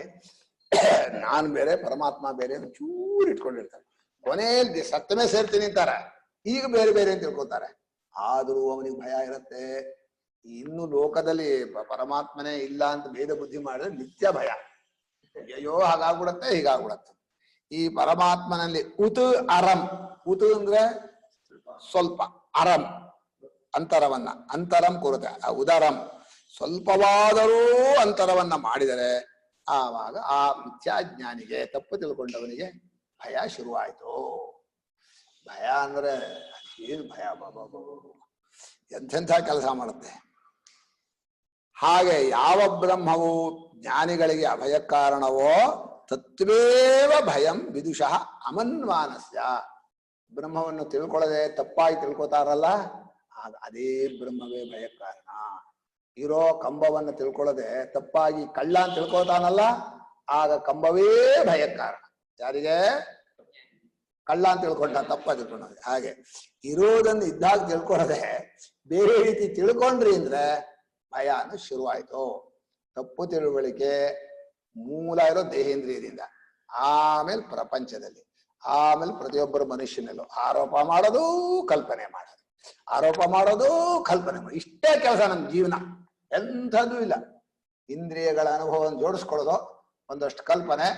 ನಾನ್ ಬೇರೆ ಪರಮಾತ್ಮ ಬೇರೆ ಚೂರು ಇಟ್ಕೊಂಡಿರ್ತಾರೆ. ಕೊನೆಯಲ್ಲಿ ಸತ್ತಮೇ ಸೇರ್ತೀನಿ ಅಂತಾರೆ, ಈಗ ಬೇರೆ ಬೇರೆ ಅಂತ ತಿಳ್ಕೊತಾರೆ. ಆದ್ರೂ ಅವನಿಗೆ ಭಯ ಇರುತ್ತೆ. ಇನ್ನು ಲೋಕದಲ್ಲಿ ಪರಮಾತ್ಮನೇ ಇಲ್ಲ ಅಂತ ಭೇದ ಬುದ್ಧಿ ಮಾಡಿದ್ರೆ ನಿತ್ಯ ಭಯ. ಅಯ್ಯೋ ಹಾಗಾಗ್ಬಿಡತ್ತೆ, ಹೀಗಾಗ್ಬಿಡತ್ತೆ. ಈ ಪರಮಾತ್ಮನಲ್ಲಿ ಉತ್ ಅರಂ, ಉತ್ ಅಂದ್ರೆ ಸ್ವಲ್ಪ, ಅರಂ ಅಂತರವನ್ನ, ಅಂತರಂ ಕೊರತೆ, ಉದರಂ ಸ್ವಲ್ಪವಾದರೂ ಅಂತರವನ್ನ ಮಾಡಿದರೆ ಆವಾಗ ಆ ಮಿಥ್ಯಾಜ್ಞಾನಿಗೆ, ತಪ್ಪು ತಿಳ್ಕೊಂಡವನಿಗೆ ಭಯ ಶುರುವಾಯ್ತು. ಭಯ ಅಂದ್ರೆ ಏನು ಭಯ, ಎಂಥೆಂಥ ಕೆಲಸ ಮಾಡುತ್ತೆ. ಹಾಗೆ ಯಾವ ಬ್ರಹ್ಮವು ಜ್ಞಾನಿಗಳಿಗೆ ಅಭಯ ಕಾರಣವೋ ತತ್ವೇವ ಭಯಂ ವಿದುಷಃ ಅಮನ್ವಾನಸ್ಯ. ಬ್ರಹ್ಮವನ್ನು ತಿಳ್ಕೊಳ್ಳದೆ ತಪ್ಪಾಗಿ ತಿಳ್ಕೊತಾರಲ್ಲ, ಆಗ ಅದೇ ಬ್ರಹ್ಮವೇ ಭಯ ಕಾರಣ. ಇರೋ ಕಂಬವನ್ನು ತಿಳ್ಕೊಳ್ಳದೆ ತಪ್ಪಾಗಿ ಕಳ್ಳ ಅಂತ ತಿಳ್ಕೊತಾನಲ್ಲ, ಆಗ ಕಂಬವೇ ಭಯ ಕಾರಣ. ಯಾರಿಗೆ? ಕಳ್ಳ ಅಂತ ತಿಳ್ಕೊಂಡ, ತಪ್ಪ ತಿಳ್ಕೊಂಡ. ಹಾಗೆ ಇರೋದನ್ನು ಇದ್ದಾಗ ತಿಳ್ಕೊಳ್ಳದೆ ಬೇರೆ ರೀತಿ ತಿಳ್ಕೊಂಡ್ರಿ ಅಂದ್ರೆ ಭಯ ಅನ್ನೋ ಶುರುವಾಯ್ತು. ತಪ್ಪು ತಿಳುವಳಿಕೆ ಮೂಲ ಇರೋ ದೇಹೇಂದ್ರಿಯದಿಂದ, ಆಮೇಲೆ ಪ್ರಪಂಚದಲ್ಲಿ, ಆಮೇಲೆ ಪ್ರತಿಯೊಬ್ಬರ ಮನುಷ್ಯನಲ್ಲೂ ಆರೋಪ ಮಾಡೋದು, ಕಲ್ಪನೆ ಮಾಡೋದು, ಆರೋಪ ಮಾಡೋದು, ಕಲ್ಪನೆ ಮಾಡೋದು. ಇಷ್ಟೇ ಕೆಲಸ ನಮ್ಮ ಜೀವನ, ಎಂಥದ್ದು ಇಲ್ಲ. ಇಂದ್ರಿಯಗಳ ಅನುಭವವನ್ನು ಜೋಡಿಸ್ಕೊಳ್ಳೋದು, ಒಂದಷ್ಟು ಕಲ್ಪನೆ,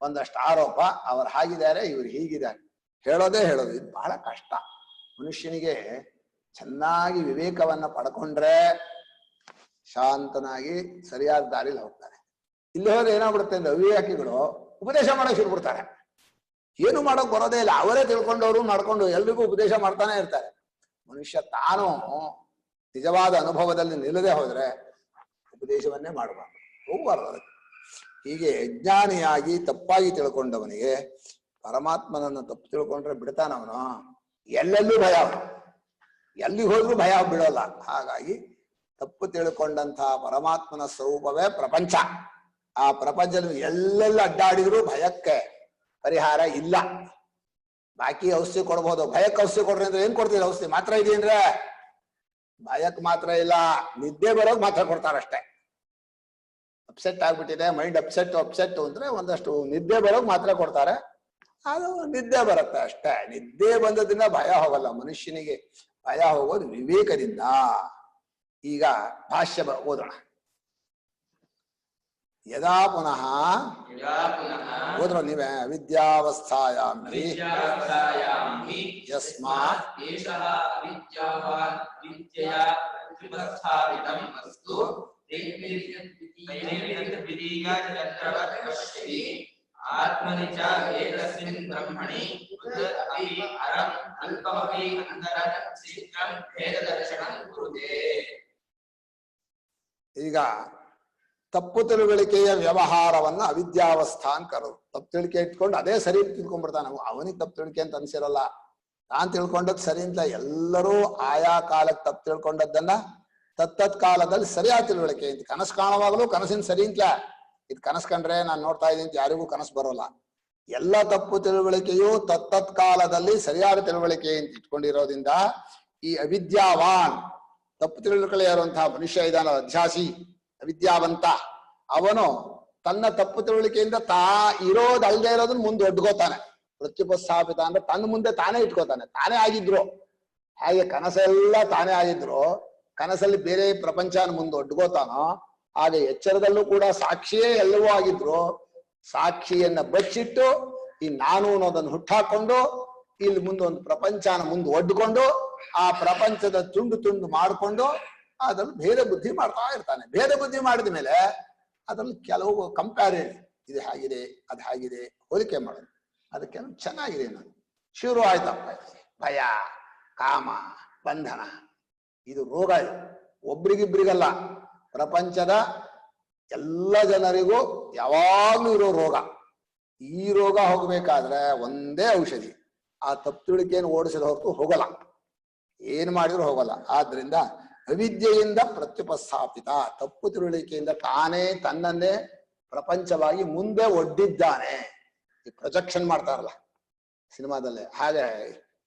ಒಂದಷ್ಟು ಆರೋಪ. ಅವ್ರು ಹಾಗಿದ್ದಾರೆ, ಇವ್ರು ಹೀಗಿದ್ದಾರೆ, ಹೇಳೋದೇ ಹೇಳೋದು. ಇದು ಬಹಳ ಕಷ್ಟ. ಮನುಷ್ಯನಿಗೆ ಚೆನ್ನಾಗಿ ವಿವೇಕವನ್ನ ಪಡ್ಕೊಂಡ್ರೆ ಶಾಂತನಾಗಿ ಸರಿಯಾದ ದಾರಿಲಿ ಹೋಗ್ತಾನೆ. ಇಲ್ಲಿ ಹೋದ್ರೆ ಏನಾಗ್ಬಿಡುತ್ತೆ ಅಂದ್ರೆ ಅವಿವೇಕಿಗಳು ಉಪದೇಶ ಮಾಡಕ್ ಶುರು ಬಿಡ್ತಾರೆ. ಏನು ಮಾಡೋಕ್ ಬರೋದೇ ಇಲ್ಲ, ಅವರೇ ತಿಳ್ಕೊಂಡವ್ರು ಮಾಡ್ಕೊಂಡು ಎಲ್ರಿಗೂ ಉಪದೇಶ ಮಾಡ್ತಾನೆ ಇರ್ತಾರೆ. ಮನುಷ್ಯ ತಾನು ನಿಜವಾದ ಅನುಭವದಲ್ಲಿ ನಿಲ್ಲದೆ ಹೋದ್ರೆ ಉಪದೇಶವನ್ನೇ ಮಾಡಬಾರ್ದು, ಹೋಗ್ಬಾರ್ದು ಅದಕ್ಕೆ. ಹೀಗೆ ಅಜ್ಞಾನಿಯಾಗಿ ತಪ್ಪಾಗಿ ತಿಳ್ಕೊಂಡವನಿಗೆ ಪರಮಾತ್ಮನನ್ನು ತಪ್ಪು ತಿಳ್ಕೊಂಡ್ರೆ ಬಿಡ್ತಾನವನು, ಎಲ್ಲೆಲ್ಲೂ ಭಯ, ಎಲ್ಲಿ ಹೋದ್ರೂ ಭಯ ಬಿಡೋಲ್ಲ. ಹಾಗಾಗಿ ತಪ್ಪು ತಿಳ್ಕೊಂಡಂತಹ ಪರಮಾತ್ಮನ ಸ್ವರೂಪವೇ ಪ್ರಪಂಚ. ಆ ಪ್ರಪಂಚದಲ್ಲಿ ಎಲ್ಲೆಲ್ಲ ಅಡ್ಡಾಡಿದ್ರು ಭಯಕ್ಕೆ ಪರಿಹಾರ ಇಲ್ಲ. ಬಾಕಿ ಔಷಧಿ ಕೊಡ್ಬೋದು, ಭಯಕ್ಕೆ ಔಷಧಿ ಕೊಡ್ರಿ ಅಂದ್ರೆ ಏನ್ ಕೊಡ್ತೀರಿ? ಔಷಧಿ ಮಾತ್ರ ಇದೆ ಅಂದ್ರೆ ಭಯಕ್ಕೆ ಮಾತ್ರ ಇಲ್ಲ, ನಿದ್ದೆ ಬರೋದು ಮಾತ್ರ ಕೊಡ್ತಾರಷ್ಟೇ. ಅಪ್ಸೆಟ್ ಆಗ್ಬಿಟ್ಟಿದೆ, ಮೈಂಡ್ ಅಪ್ಸೆಟ್ ಅಂದ್ರೆ ಒಂದಷ್ಟು ನಿದ್ದೆ ಬರೋದು ಮಾತ್ರ ಕೊಡ್ತಾರೆ, ಅದು ನಿದ್ದೆ ಬರುತ್ತೆ ಅಷ್ಟೇ. ನಿದ್ದೆ ಬಂದದ್ರಿಂದ ಭಯ ಹೋಗಲ್ಲ. ಮನುಷ್ಯನಿಗೆ ಭಯ ಹೋಗೋದು ವಿವೇಕದಿಂದ. ಈಗ ಭಾಷ್ಯ ಓದೋಣ. ಯದಾ ಪುನಃ ಓದ್ರೋ ನೀವೇ. ಅವಿದ್ಯಾವಸ್ಥಾಯಾಂ ಹಿ ಯಸ್ಮಾತ್ ಆತ್ಮನಿ ಚ ಏಕಸ್ಮಿನ್ ಬ್ರಹ್ಮಣಿ ಅಪಿ ಅರಂ ಅಲ್ಪಮಪಿ ಅಂತರಂ ಶೀಘ್ರಂ ಭೇದ ದರ್ಶನಂ ಕುರುತೆ. ಈಗ ತಪ್ಪು ತಿಳುವಳಿಕೆಯ ವ್ಯವಹಾರವನ್ನ ಅವಿದ್ಯಾವಸ್ಥಾ ಅಂತ ಕರೋದು. ತಪ್ಪು ತಿಳುವಳಿಕೆ ಇಟ್ಕೊಂಡು ಅದೇ ಸರಿ ತಿಳ್ಕೊಂಡ್ಬಿಡ್ತಾನೆ. ಅವನಿಗೆ ತಪ್ಪು ತಿಳುವಳಿಕೆ ಅಂತ ಅನ್ಸಿರಲ್ಲ, ನಾನ್ ತಿಳ್ಕೊಂಡದ್ ಸರಿ ಅಂತ. ಎಲ್ಲರೂ ಆಯಾ ಕಾಲಕ್ಕೆ ತಪ್ಪು ತಿಳ್ಕೊಂಡದ್ದನ್ನ ತತ್ತತ್ ಕಾಲದಲ್ಲಿ ಸರಿಯಾದ ತಿಳುವಳಿಕೆ ಅಂತ. ಕನಸು ಕಾಣುವಾಗಲೂ ಕನಸಿನ ಸರಿ ಅಂತ, ಇದು ಕನಸು ಕಂಡ್ರೆ ನಾನು ನೋಡ್ತಾ ಇದ್ದೀನಿ ಅಂತ ಯಾರಿಗೂ ಕನಸು ಬರೋಲ್ಲ. ಎಲ್ಲ ತಪ್ಪು ತಿಳುವಳಿಕೆಯು ತತ್ತತ್ ಕಾಲದಲ್ಲಿ ಸರಿಯಾದ ತಿಳುವಳಿಕೆ ಅಂತ ಇಟ್ಕೊಂಡಿರೋದ್ರಿಂದ ಈ ಅವಿದ್ಯಾವಾನ್, ತಪ್ಪು ತಿಳುವಳಿಕೆ ಇರುವಂತಹ ಮನುಷ್ಯ ಇದಾನ, ಅಧ್ಯಾಸಿ ಅವಿದ್ಯಾವಂತ, ಅವನು ತನ್ನ ತಪ್ಪು ತಿಳುವಳಿಕೆಯಿಂದ ಇರೋದಲ್ದೇ ಇರೋದನ್ನ ಮುಂದೆ ಒಡ್ಕೋತಾನೆ. ಪ್ರತ್ಯುಪಸ್ಥಾಪಿತ ಅಂದ್ರೆ ತನ್ನ ಮುಂದೆ ತಾನೇ ಇಟ್ಕೋತಾನೆ. ತಾನೇ ಆಗಿದ್ರು, ಹಾಗೆ ಕನಸೆಲ್ಲ ತಾನೇ ಆಗಿದ್ರು, ಕನಸಲ್ಲಿ ಬೇರೆ ಪ್ರಪಂಚನ ಮುಂದೆ ಒಡ್ಕೋತಾನೋ ಹಾಗೆ ಎಚ್ಚರದಲ್ಲೂ ಕೂಡ ಸಾಕ್ಷಿಯೇ ಎಲ್ಲವೂ ಆಗಿದ್ರು, ಸಾಕ್ಷಿಯನ್ನ ಬಚ್ಚಿಟ್ಟು ಈ ನಾನು ಅನ್ನೋದನ್ನು ಹುಟ್ಟಾಕೊಂಡು ಇಲ್ಲಿ ಮುಂದೆ ಒಂದು ಪ್ರಪಂಚನ ಮುಂದೆ ಒಡ್ಕೊಂಡು ಆ ಪ್ರಪಂಚದ ತುಂಡು ತುಂಡು ಮಾಡಿಕೊಂಡು ಅದ್ರಲ್ಲಿ ಭೇದ ಬುದ್ಧಿ ಮಾಡ್ತಾ ಇರ್ತಾನೆ. ಭೇದ ಬುದ್ಧಿ ಮಾಡಿದ ಮೇಲೆ ಅದ್ರಲ್ಲಿ ಕೆಲವು ಕಂಪ್ಯಾರಿಸನ್, ಇದು ಹಾಗಿದೆ ಅದು ಹಾಗಿದೆ ಹೋಲಿಕೆ ಮಾಡೋದು, ಅದಕ್ಕೆ ಚೆನ್ನಾಗಿದೆ ನಾನು ಶುರು ಆಯ್ತಪ್ಪ. ಭಯ, ಕಾಮ, ಬಂಧನ, ಇದು ರೋಗ. ಇದು ಒಬ್ರಿಗಿಬ್ರಿಗಲ್ಲ, ಪ್ರಪಂಚದ ಎಲ್ಲ ಜನರಿಗೂ ಯಾವಾಗ್ಲೂ ಇರೋ ರೋಗ. ಈ ರೋಗ ಹೋಗ್ಬೇಕಾದ್ರೆ ಒಂದೇ ಔಷಧಿ, ಆ ತಪ್ಪು ತಿಳುವಳಿಕೆಯನ್ನು ಓಡಿಸಿದ ಹೊರತು ಹೋಗಲ್ಲ, ಏನ್ ಮಾಡಿದ್ರು ಹೋಗಲ್ಲ. ಆದ್ರಿಂದ ಅವಿದ್ಯೆಯಿಂದ ಪ್ರತ್ಯುಪಸ್ಥಾಪಿತ, ತಪ್ಪು ತಿಳುವಳಿಕೆಯಿಂದ ತಾನೇ ತನ್ನನ್ನೇ ಪ್ರಪಂಚವಾಗಿ ಮುಂದೆ ಒಡ್ಡಿದ್ದಾನೆ. ಈ ಪ್ರೊಜೆಕ್ಷನ್ ಮಾಡ್ತಾರಲ್ಲ ಸಿನಿಮಾದಲ್ಲೇ, ಹಾಗೆ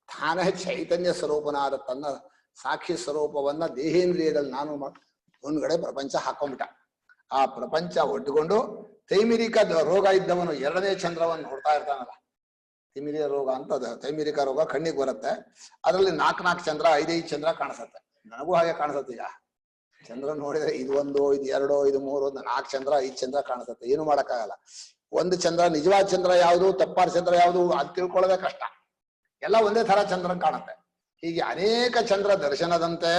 ತಾನೇ ಚೈತನ್ಯ ಸ್ವರೂಪನಾದ ತನ್ನ ಸಾಕ್ಷಿ ಸ್ವರೂಪವನ್ನ ದೇಹೇಂದ್ರಿಯದಲ್ಲಿ ನಾನು ಒಂದ್ಗಡೆ ಪ್ರಪಂಚ ಹಾಕೊಂಡ್ಬಿಟ್ಟ. ಆ ಪ್ರಪಂಚ ಒಡ್ಡುಕೊಂಡು ತೈಮಿರಿಕ ರೋಗ ಇದ್ದವನು ಎರಡನೇ ಚಂದ್ರವನ್ನು ನೋಡ್ತಾ ಇರ್ತಾನಲ್ಲ, ತಿಮಿರಿಯ ರೋಗ ಅಂತ ಅದು. ತೈಮಿರಿಕ ರೋಗ ಕಣ್ಣಿಗೆ ಬರುತ್ತೆ, ಅದರಲ್ಲಿ 4 ಚಂದ್ರ 5 ಚಂದ್ರ ಕಾಣಿಸುತ್ತೆ. ನನಗೂ ಹಾಗೆ ಕಾಣಿಸುತ್ತೆ. ಈಗ ಚಂದ್ರ ನೋಡಿದ್ರೆ ಇದು 1 ಇದು 2 ಇದು 3 4 ಚಂದ್ರ 5 ಚಂದ್ರ ಕಾಣಿಸುತ್ತೆ. ಏನು ಮಾಡಕ್ಕಾಗಲ್ಲ. ಒಂದು ಚಂದ್ರ ನಿಜವಾದ ಚಂದ್ರ ಯಾವುದು, ತಪ್ಪಾದ ಚಂದ್ರ ಯಾವುದು ಅದು ತಿಳ್ಕೊಳ್ಳೋದೇ ಕಷ್ಟ. ಎಲ್ಲ ಒಂದೇ ತರ ಚಂದ್ರ ಕಾಣುತ್ತೆ. ಹೀಗೆ ಅನೇಕ ಚಂದ್ರ ದರ್ಶನದಂತೆ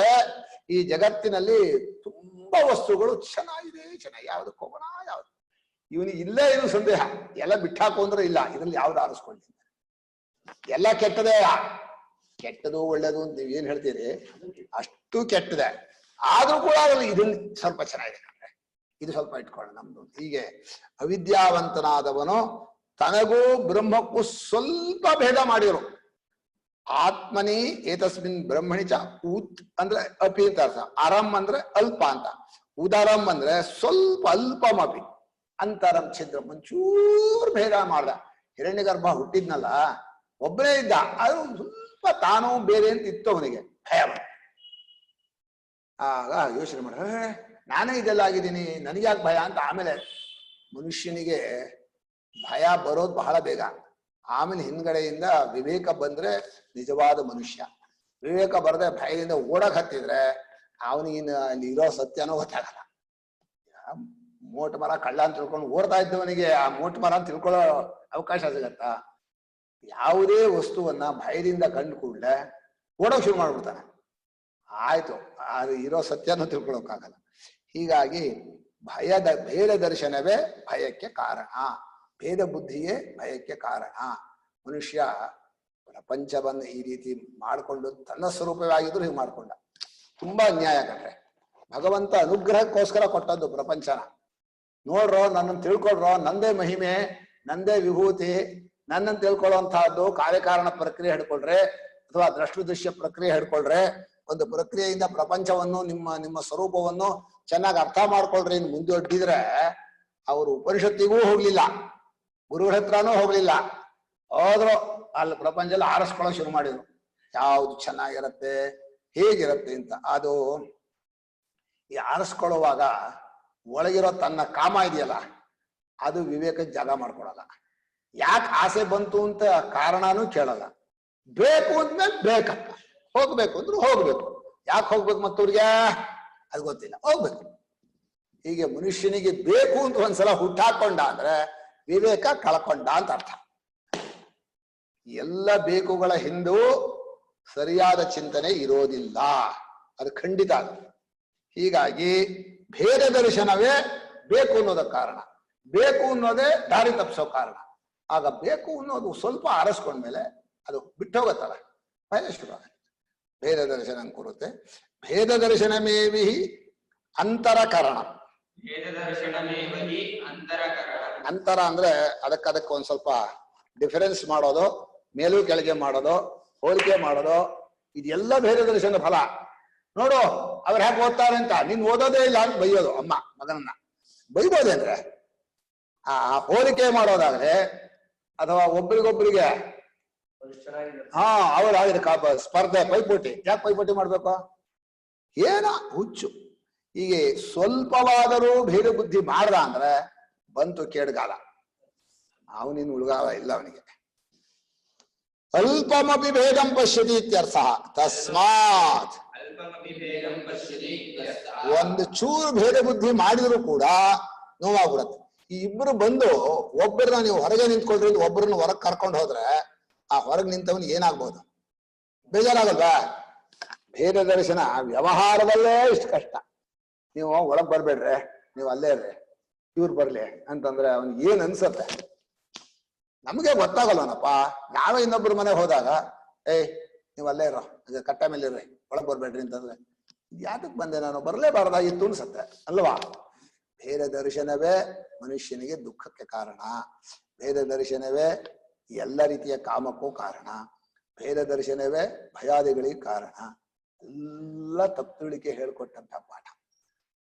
ಈ ಜಗತ್ತಿನಲ್ಲಿ ತುಂಬಾ ವಸ್ತುಗಳು ಚೆನ್ನಾಗಿದೆ, ಚೆನ್ನಾಗಿ ಯಾವ್ದಕ್ಕೆ ಹೋಗೋಣ, ಯಾವ್ದು ಇವನಿಗೆ ಇಲ್ಲೇ ಇದು ಸಂದೇಹ. ಎಲ್ಲ ಬಿಟ್ಟಾಕು ಅಂದ್ರೆ ಇಲ್ಲ, ಇದ್ರಲ್ಲಿ ಯಾವ್ದು ಆರಿಸ್ಕೊಂಡಿದ್ದೆ, ಎಲ್ಲ ಕೆಟ್ಟದೇ. ಕೆಟ್ಟದು ಒಳ್ಳೇದು ಅಂತ ನೀವ್ ಏನ್ ಹೇಳ್ತೀರಿ, ಅಷ್ಟು ಕೆಟ್ಟದೆ. ಆದ್ರೂ ಕೂಡ ಅದ್ರಲ್ಲಿ ಇದನ್ನ ಸ್ವಲ್ಪ ಚೆನ್ನಾಗಿದೆ, ಇದು ಸ್ವಲ್ಪ ಇಟ್ಕೊಳ್ಳೋಣ ನಮ್ದು. ಹೀಗೆ ಅವಿದ್ಯಾವಂತನಾದವನು ತನಗೂ ಬ್ರಹ್ಮಕ್ಕೂ ಸ್ವಲ್ಪ ಭೇದ ಮಾಡಿರು. ಆತ್ಮನಿ ಏತಸ್ಮಿನ್ ಬ್ರಹ್ಮಣಿ ಚ ಉತ್ ಅಂದ್ರೆ ಅಪಿ ಅಂತ ಅರ್ಥ, ಅರಂ ಅಂದ್ರೆ ಅಲ್ಪ ಅಂತ, ಉದರಂ ಅಂದ್ರೆ ಸ್ವಲ್ಪ ಅಲ್ಪಮಪಿ, ಅಂತರಂ ಛಿದ್ರಂ ಒಂಚೂರು ಭೇದ ಮಾಡ್ದ. ಹಿರಣ್ಯಗರ್ಭ ಹುಟ್ಟಿದ್ನಲ್ಲ ಒಬ್ಬನೇ ಇದ್ದ, ಅದು ಸ್ವಲ್ಪ ತಾನು ಬೇರೆ ಅಂತ ಇತ್ತು ಅವನಿಗೆ. ಭಯ ಆಗ ಯೋಚನೆ ಮಾಡ, ನಾನೇ ಇದೆಲ್ಲ ಆಗಿದ್ದೀನಿ, ನನಗೆ ಯಾಕೆ ಭಯ ಅಂತ. ಆಮೇಲೆ ಮನುಷ್ಯನಿಗೆ ಭಯ ಬರೋದು ಬಹಳ ಬೇಗ, ಆಮೇಲೆ ಹಿಂದ್ಗಡೆಯಿಂದ ವಿವೇಕ ಬಂದ್ರೆ ನಿಜವಾದ ಮನುಷ್ಯ. ವಿವೇಕ ಬರದೆ ಭಯದಿಂದ ಓಡಕ್ ಹತ್ತಿದ್ರೆ ಅವನಿಗಿನ್ನ ಅಲ್ಲಿ ಇರೋ ಸತ್ಯನೋ ಗೊತ್ತಾಗಲ್ಲ. ಮೋಟ್ ಮರ ಕಳ್ಳ ಅಂತ ತಿಳ್ಕೊಂಡು ಓಡ್ತಾ ಇದ್ದವನಿಗೆ ಆ ಮೋಟ್ ಮರ ಅಂತ ತಿಳ್ಕೊಳ್ಳೋ ಅವಕಾಶ ಸಿಗತ್ತಾ? ಯಾವುದೇ ವಸ್ತುವನ್ನ ಭಯದಿಂದ ಕಂಡು ಕೂಡಲೇ ಓಡೋಕ್ ಶುರು ಮಾಡ್ಬಿಡ್ತಾನೆ. ಆಯ್ತು, ಅದು ಇರೋ ಸತ್ಯನೂ ತಿಳ್ಕೊಳಕ್ಕಾಗಲ್ಲ. ಹೀಗಾಗಿ ಭೇದ ದರ್ಶನವೇ ಭಯಕ್ಕೆ ಕಾರಣ, ಭೇದ ಬುದ್ಧಿಯೇ ಭಯಕ್ಕೆ ಕಾರಣ. ಮನುಷ್ಯ ಪ್ರಪಂಚವನ್ನು ಈ ರೀತಿ ಮಾಡಿಕೊಂಡು ತನ್ನ ಸ್ವರೂಪವಾಗಿದ್ರು ಹೀಗೆ ಮಾಡ್ಕೊಂಡ. ತುಂಬಾ ಅನ್ಯಾಯ ಕಣ್ರೆ. ಭಗವಂತ ಅನುಗ್ರಹಕ್ಕೋಸ್ಕರ ಕೊಟ್ಟದ್ದು ಪ್ರಪಂಚನ. ನೋಡ್ರೋ, ನನ್ನನ್ನು ತಿಳ್ಕೊಳ್ರೋ, ನಂದೇ ಮಹಿಮೆ, ನಂದೇ ವಿಭೂತಿ, ನನ್ನನ್ನು ತಿಳ್ಕೊಳ್ಳುವಂತಹದ್ದು ಕಾರ್ಯಕಾರಣ ಪ್ರಕ್ರಿಯೆ ಹಿಡ್ಕೊಳ್ರೆ ಅಥವಾ ದೃಷ್ಟ ದೃಶ್ಯ ಪ್ರಕ್ರಿಯೆ ಹಿಡ್ಕೊಳ್ರೆ, ಒಂದು ಪ್ರಕ್ರಿಯೆಯಿಂದ ಪ್ರಪಂಚವನ್ನು ನಿಮ್ಮ ಸ್ವರೂಪವನ್ನು ಚೆನ್ನಾಗಿ ಅರ್ಥ ಮಾಡ್ಕೊಳ್ರಿ ಮುಂದೆ ಒಡ್ಡಿದ್ರೆ ಅವರು ಉಪನಿಷತ್ತಿಗೂ ಹೋಗ್ಲಿಲ್ಲ, ಗುರುಗಳ ಹತ್ರನೂ ಹೋಗ್ಲಿಲ್ಲ. ಹೋದ್ರು ಅಲ್ಲಿ ಪ್ರಪಂಚದಲ್ಲಿ ಆರಿಸ್ಕೊಳ್ಳೋ ಶುರು ಮಾಡಿದ್ರು, ಯಾವ್ದು ಚೆನ್ನಾಗಿರತ್ತೆ ಹೇಗಿರತ್ತೆ ಅಂತ. ಅದು ಈ ಆರಿಸ್ಕೊಳ್ಳುವಾಗ ಒಳಗಿರೋ ತನ್ನ ಕಾಮ ಇದೆಯಲ್ಲ, ಅದು ವಿವೇಕಕ್ಕೆ ಜಾಗ ಮಾಡ್ಕೊಡಲ್ಲ. ಯಾಕೆ ಆಸೆ ಬಂತು ಅಂತ ಕಾರಣನೂ ಕೇಳಲ್ಲ. ಬೇಕು ಅಂದ್ಮೇಲೆ ಬೇಕಪ್ಪ, ಹೋಗ್ಬೇಕು ಅಂದ್ರು ಹೋಗ್ಬೇಕು. ಯಾಕೆ ಹೋಗ್ಬೇಕು ಮತ್ತವ್ರಿಗೆ ಅದು ಗೊತ್ತಿಲ್ಲ, ಹೋಗ್ಬೇಕು. ಹೀಗೆ ಮನುಷ್ಯನಿಗೆ ಬೇಕು ಅಂತ ಒಂದ್ಸಲ ಹುಟ್ಟಾಕೊಂಡ ಅಂದ್ರೆ ವಿವೇಕ ಕಳ್ಕೊಂಡ ಅಂತ ಅರ್ಥ. ಎಲ್ಲ ಬೇಕುಗಳ ಹಿಂದೂ ಸರಿಯಾದ ಚಿಂತನೆ ಇರೋದಿಲ್ಲ, ಅದು ಖಂಡಿತ. ಹೀಗಾಗಿ ಭೇದ ದರ್ಶನವೇ ಬೇಕು ಅನ್ನೋದಕ್ಕೆ ಕಾರಣ, ಬೇಕು ಅನ್ನೋದೇ ದಾರಿ ತಪ್ಪಿಸೋ ಕಾರಣ. ಆಗ ಬೇಕು ಅನ್ನೋದು ಸ್ವಲ್ಪ ಆರಿಸ್ಕೊಂಡ್ಮೇಲೆ ಅದು ಬಿಟ್ಟೋಗತ್ತಲ್ಲ, ಭಯ ಶುರು ಆಗುತ್ತೆ. ಭೇದ ದರ್ಶನ ಕೊಡುತ್ತೆ. ಭೇದ ದರ್ಶನಮೇವಿ ಅಂತರಕರಣ. ಅಂತರ ಅಂದ್ರೆ ಅದಕ್ಕೆ ಒಂದ್ ಸ್ವಲ್ಪ ಡಿಫರೆನ್ಸ್ ಮಾಡೋದು, ಮೇಲೂ ಕೆಳಗೆ ಮಾಡೋದು, ಹೋಲಿಕೆ ಮಾಡೋದು, ಇದೆಲ್ಲ ಭೇದ ದರ್ಶನ ಫಲ. ನೋಡು ಅವ್ರು ಹೇಗೆ ಓದ್ತಾರೆ ಅಂತ, ನೀನ್ ಓದೋದೇ ಇಲ್ಲ ಅಂತ ಬೈಯೋದು ಅಮ್ಮ ಮಗನನ್ನ. ಬೈಬೋದೇಂದ್ರೆ ಆ ಹೋಲಿಕೆ ಮಾಡೋದಾದ್ರೆ, ಅಥವಾ ಒಬ್ರಿಗೊಬ್ರಿಗೆ ಅವ್ರ ಸ್ಪರ್ಧೆ ಪೈಪೋಟಿ. ಯಾಕೆ ಪೈಪೋಟಿ ಮಾಡ್ಬೇಕು? ಏನ ಹುಚ್ಚು. ಹೀಗೆ ಸ್ವಲ್ಪವಾದರೂ ಭೇದ ಬುದ್ಧಿ ಮಾಡ್ದ ಅಂದ್ರೆ ಬಂತು ಕೇಡ್ಗಾಲ. ಅವನಿನ್ ಉಳ್ಗಾಲ ಇಲ್ಲ ಅವನಿಗೆ. ಅಲ್ಪಮಪಿ ಭೇದಂ ಪಶ್ಯತಿ ಇತ್ಯರ್ಥ. ತಸ್ಮಾತ್ ಒಂದು ಚೂರು ಭೇದ ಬುದ್ಧಿ ಮಾಡಿದ್ರು ಕೂಡ ನೋವಾಗ್ಬಿಡತ್ತೆ. ಈ ಇಬ್ರು ಬಂದು ಒಬ್ಬರನ್ನ ನೀವು ಹೊರಗೆ ನಿಂತ್ಕೊಳ್ರಿ, ಒಬ್ಬರನ್ನ ಹೊರಗೆ ಕರ್ಕೊಂಡು ಹೋದ್ರೆ ಆ ಹೊರಗೆ ನಿಂತವನಿಗೆ ಏನಾಗ್ಬೋದು? ಬೇಜಾರಾಗಲ್ವಾ? ಭೇದ ದರ್ಶನ ವ್ಯವಹಾರದಲ್ಲೇ ಇಷ್ಟು ಕಷ್ಟ. ನೀವು ಒಳಗ್ ಬರ್ಬೇಡ್ರೆ, ನೀವು ಅಲ್ಲೇ ಇರ್ರಿ, ಇವ್ರು ಬರ್ಲಿ ಅಂತಂದ್ರೆ ಅವ್ನಿಗೆ ಏನ್ ಅನ್ಸತ್ತೆ? ನಮ್ಗೆ ಗೊತ್ತಾಗಲ್ಲನಪ್ಪ. ನಾವೇ ಇನ್ನೊಬ್ರ ಮನೆಗೆ ಹೋದಾಗ ನೀವ್ ಅಲ್ಲೇ ಇರೋ, ಕಟ್ಟ ಮೇಲೆ ಇರ್ರಿ, ಒಳಗ್ ಬರ್ಬೇಡ್ರಿ ಅಂತಂದ್ರೆ ಯಾತಕ್ ಬಂದೆ ನಾನು, ಬರ್ಲೇಬಾರ್ದಾಗಿತ್ತು ಅನ್ಸತ್ತೆ ಅಲ್ವಾ? ಭೇದ ದರ್ಶನವೇ ಮನುಷ್ಯನಿಗೆ ದುಃಖಕ್ಕೆ ಕಾರಣ. ಭೇದ ದರ್ಶನವೇ ಎಲ್ಲ ರೀತಿಯ ಕಾಮಕ್ಕೂ ಕಾರಣ. ಭೇದ ದರ್ಶನವೇ ಭಯಾದಿಗಳಿಗೆ ಕಾರಣ. ಎಲ್ಲ ತಪ್ಪುಳಿಕೆ ಹೇಳ್ಕೊಟ್ಟಂತ ಪಾಠ.